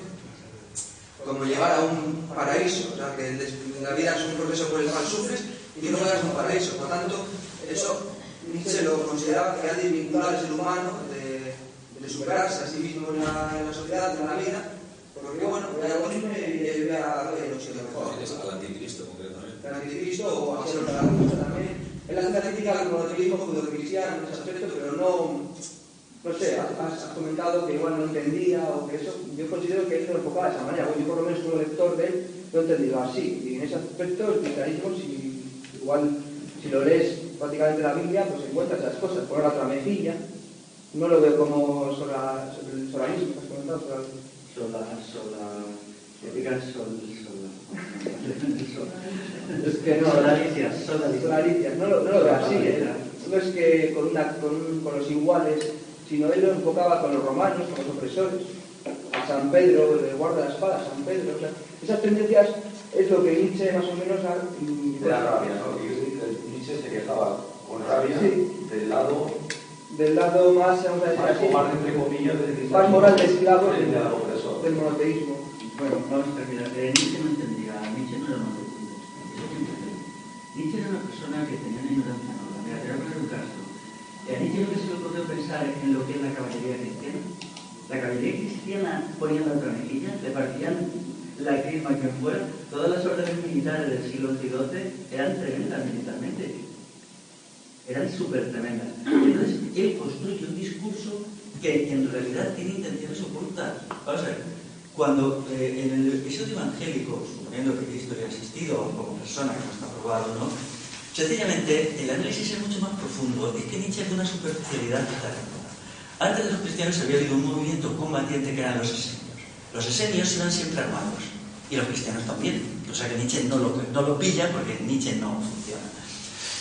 F: como llegar a un paraíso, o sea, que la vida es un proceso por el cual sufres y luego llegas a un paraíso. Por tanto, eso Nietzsche lo consideraba que ha de vincular al ser humano, de superarse a sí mismo en la sociedad, en la vida, porque bueno, hay algo que lleve a no sé lo mejor.
D: Al anticristo, concretamente.
F: El anticristo o a ser protagonista también. Él hace una crítica al monoteísmo judeocristiano en ese aspecto, pero no sé, has comentado que igual no entendía o que eso, yo considero que él lo enfocaba de esa manera. Bueno, yo por lo menos como lector de él lo he entendido así, y en ese aspecto el cristianismo, si lo lees prácticamente la Biblia, pues encuentras esas cosas, poner la otra mejilla, no lo veo como el solarismo que has comentado, es que no, solaricias, no lo veo así, no es que con los iguales, sino él lo enfocaba con los romanos, con los opresores, a San Pedro, el guarda la espada, San Pedro, o sea, esas tendencias es lo que Nietzsche más o menos ha...
A: De la rabia, ¿no? Nietzsche se quejaba con rabia del lado
F: más, vamos a decir así,
A: más entre comillas,
F: más moral de esclavo
A: del
F: monoteísmo.
B: Bueno, vamos a terminar. Nietzsche no entendía, Nietzsche no era monoteísta. Nietzsche era una persona que tenía una ignorancia enorme. Mira, te voy a poner un caso. A Nietzsche lo que se le ocurrió pensar en lo que es la caballería cristiana. La caballería cristiana ponía la otra mejilla, le partían la crisma que fuera. Todas las órdenes militares del siglo XII eran tremendas militarmente. Eran súper tremendas. Entonces, él construye un discurso que en realidad tiene intenciones ocultas. Vamos a ver, cuando en el episodio evangélico, suponiendo que Cristo haya asistido como persona, que no está probado, ¿no? Sencillamente, el análisis es mucho más profundo. Es que Nietzsche es de una superficialidad total. Antes de los cristianos había habido un movimiento combatiente que eran los esenios. Los esenios iban siempre armados, y los cristianos también. O sea que Nietzsche no lo pilla porque Nietzsche no funciona.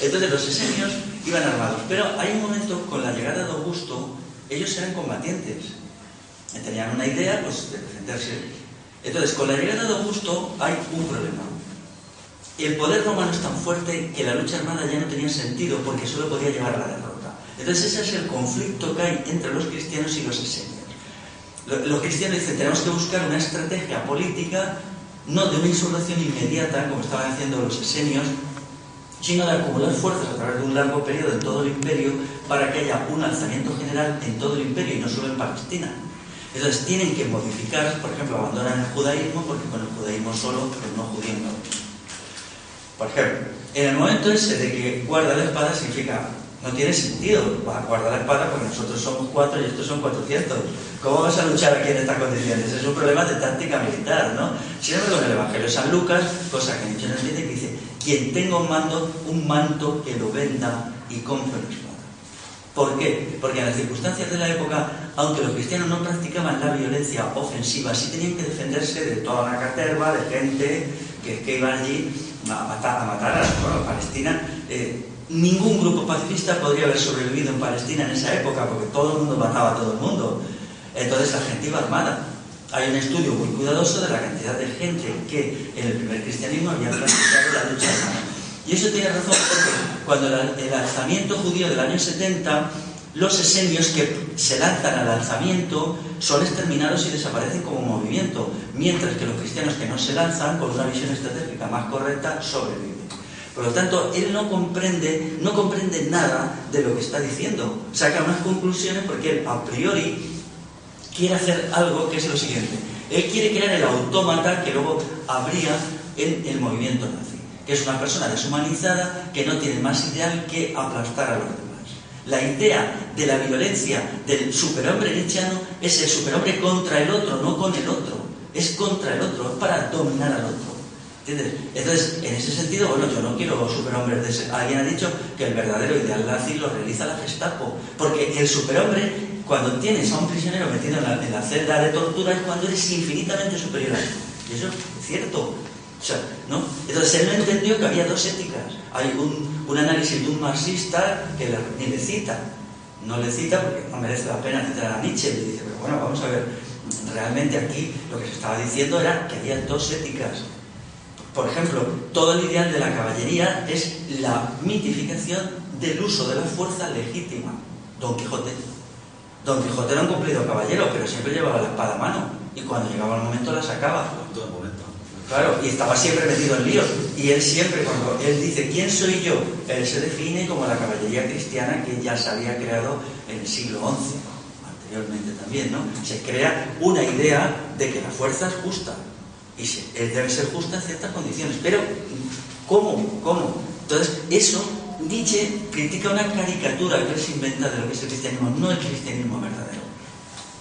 B: Entonces los esenios iban armados, pero hay un momento con la llegada de Augusto, ellos eran combatientes, tenían una idea pues, de defenderse. Entonces con la llegada de Augusto hay un problema. El poder romano es tan fuerte que la lucha armada ya no tenía sentido porque solo podía llevar a la derrota. Entonces ese es el conflicto que hay entre los cristianos y los esenios. Los cristianos dicen, tenemos que buscar una estrategia política, no de una insurrección inmediata, como estaban haciendo los esenios, sino de acumular fuerzas a través de un largo periodo en todo el imperio para que haya un alzamiento general en todo el imperio y no solo en Palestina. Entonces tienen que modificar, por ejemplo, abandonan el judaísmo porque con el judaísmo solo, pero no judío no. Por ejemplo, en el momento ese de que guarda la espada significa No tiene sentido. Guarda la espada porque nosotros somos 4 y estos son 400. ¿Cómo vas a luchar aquí en estas condiciones? Es un problema de táctica militar, ¿no? Sin embargo, en el Evangelio de San Lucas, cosa que Nietzsche no entiende, que dice: quien tenga un manto que lo venda y compre una espada. ¿Por qué? Porque en las circunstancias de la época, aunque los cristianos no practicaban la violencia ofensiva, sí tenían que defenderse de toda una caterva de gente que iba allí a matar a Palestina. Ningún grupo pacifista podría haber sobrevivido en Palestina en esa época, porque todo el mundo mataba a todo el mundo. Entonces la gente iba armada. Hay un estudio muy cuidadoso de la cantidad de gente que en el primer cristianismo había practicado la lucha armada. Y eso tiene razón porque cuando el alzamiento judío del año 70, los esenios que se lanzan al alzamiento son exterminados y desaparecen como movimiento, mientras que los cristianos que no se lanzan, con una visión estratégica más correcta, sobreviven. Por lo tanto, él no comprende nada de lo que está diciendo. Saca unas conclusiones porque él, a priori, quiere hacer algo que es lo siguiente. Él quiere crear el autómata que luego habría en el movimiento nazi, que es una persona deshumanizada que no tiene más ideal que aplastar a los demás. La idea de la violencia del superhombre nietzscheano es el superhombre contra el otro, no con el otro. Es contra el otro, es para dominar al otro. ¿Entiendes? Entonces, en ese sentido, bueno, yo no quiero superhombres de ese. Alguien ha dicho que el verdadero ideal nazi lo realiza la Gestapo, porque el superhombre, cuando tienes a un prisionero metido en la celda de tortura, es cuando eres infinitamente superior a él. Y eso es cierto. O sea, ¿no? Entonces él no entendió que había dos éticas. Hay un análisis de un marxista que ni le cita. No le cita porque no merece la pena citar a Nietzsche. Le dice, pero bueno, vamos a ver, realmente aquí lo que se estaba diciendo era que había dos éticas. Por ejemplo, todo el ideal de la caballería es la mitificación del uso de la fuerza legítima. Don Quijote. Don Quijote era un cumplido caballero, pero siempre llevaba la espada a mano. Y cuando llegaba el momento la sacaba. Claro, y estaba siempre metido en líos. Y él siempre, cuando él dice, ¿quién soy yo? Él se define como la caballería cristiana que ya se había creado en el siglo XI, anteriormente también, ¿no? Se crea una idea de que la fuerza es justa. Y debe ser justa en ciertas condiciones. Pero, ¿cómo? Entonces, eso, Nietzsche critica una caricatura que él se inventa de lo que es el cristianismo, no el cristianismo verdadero.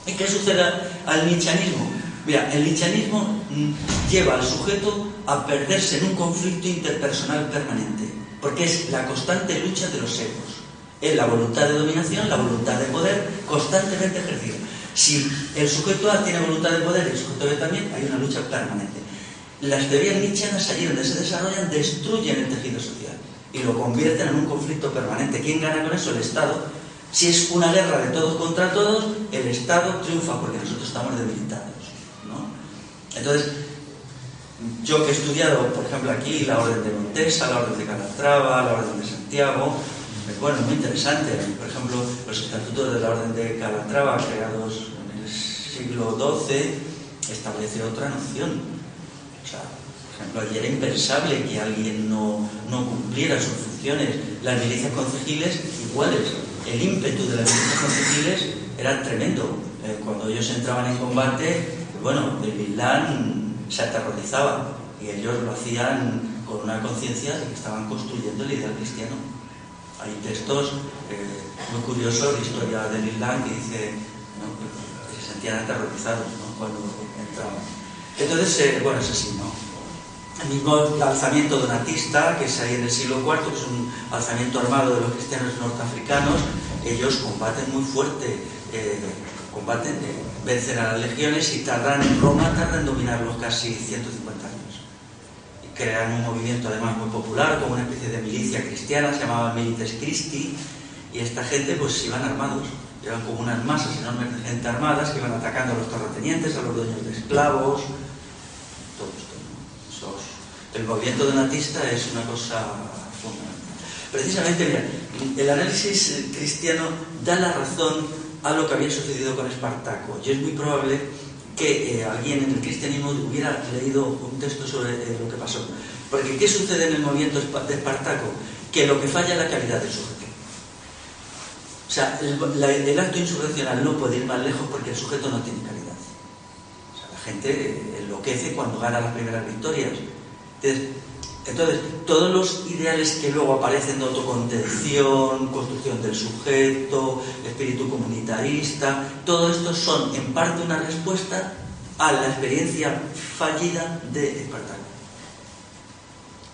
B: ¿Y qué sucede al nietzscheanismo? Mira, el nietzscheanismo lleva al sujeto a perderse en un conflicto interpersonal permanente, porque es la constante lucha de los egos. Es la voluntad de dominación, la voluntad de poder, constantemente ejercida. Si el sujeto A tiene voluntad de poder y el sujeto B también, hay una lucha permanente. Las teorías nietzscheanas, allí donde se desarrollan, destruyen el tejido social y lo convierten en un conflicto permanente. ¿Quién gana con eso? El Estado. Si es una guerra de todos contra todos, el Estado triunfa porque nosotros estamos debilitados, ¿no? Entonces, yo que he estudiado, por ejemplo, aquí la Orden de Montesa, la Orden de Calatrava, la Orden de Santiago, bueno, es muy interesante. Por ejemplo, los estatutos de la Orden de Calatrava, creados en el siglo XII, establece otra noción. O sea, por ejemplo, allí era impensable que alguien no cumpliera sus funciones. Las milicias concejiles, iguales. El ímpetu de las milicias concejiles era tremendo. Cuando ellos entraban en combate, bueno, el Vilán se aterrorizaba y ellos lo hacían con una conciencia de que estaban construyendo el ideal cristiano. Hay textos muy curiosos de historia del Islam que dice, ¿no?, que se sentían aterrorizados, ¿no?, cuando entraban. Entonces, bueno, es así, ¿no? El mismo alzamiento donatista, que es ahí en el siglo IV, que es un alzamiento armado de los cristianos norteafricanos, ellos combaten muy fuerte, vencen a las legiones y en Roma tardan en dominarlos casi 150 años. Crean un movimiento además muy popular, como una especie de milicia cristiana, se llamaba Milites Christi, y esta gente pues iban armados, eran como unas masas enormes de gente armadas que iban atacando a los terratenientes, a los dueños de esclavos, todo esto, ¿no? El movimiento donatista es una cosa fundamental. Precisamente, mira, el análisis cristiano da la razón a lo que había sucedido con Espartaco, y es muy probable que alguien en el cristianismo hubiera leído un texto sobre lo que pasó. Porque ¿qué sucede en el movimiento de Espartaco? Que lo que falla es la calidad del sujeto. O sea, el acto insurreccional no puede ir más lejos porque el sujeto no tiene calidad. O sea, la gente enloquece cuando gana las primeras victorias. Entonces, Entonces, todos los ideales que luego aparecen de autocontención, construcción del sujeto, espíritu comunitarista, todo esto son en parte una respuesta a la experiencia fallida de Espartaco.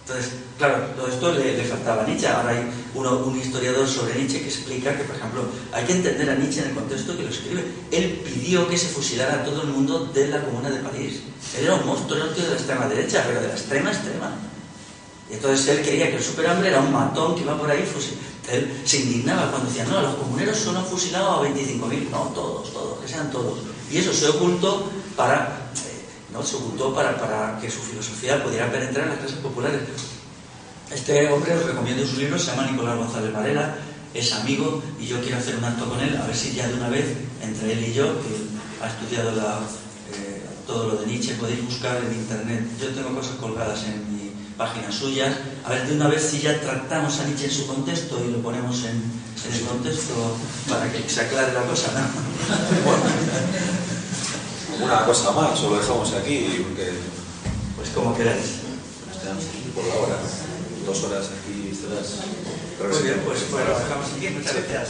B: Entonces, claro, todo esto le faltaba a Nietzsche. Ahora hay un historiador sobre Nietzsche que explica que, por ejemplo, hay que entender a Nietzsche en el contexto que lo escribe. Él pidió que se fusilara a todo el mundo de la Comuna de París. Él era un monstruo, era un tío de la extrema derecha, pero de la extrema extrema. Y entonces él creía que el superhombre era un matón que iba por ahí él se indignaba cuando decía, no, los comuneros solo han fusilado a 25.000. No, todos, que sean todos. Y eso se ocultó para que su filosofía pudiera penetrar en las clases populares. Este hombre, os recomiendo sus libros, se llama Nicolás González Varela, es amigo y yo quiero hacer un acto con él, a ver si ya de una vez, entre él y yo, que ha estudiado todo lo de Nietzsche, podéis buscar en internet. Yo tengo cosas colgadas en mi página suyas, a ver de una vez si ya tratamos a Nietzsche en su contexto y lo ponemos en el contexto para que se aclare la cosa, ¿no?
D: Bueno, una cosa más, o lo dejamos aquí, porque
B: Pues como queráis.
D: nos quedamos aquí por la hora. 2 horas aquí estarás.
B: Muy bien, pues lo dejamos aquí. Muchas gracias.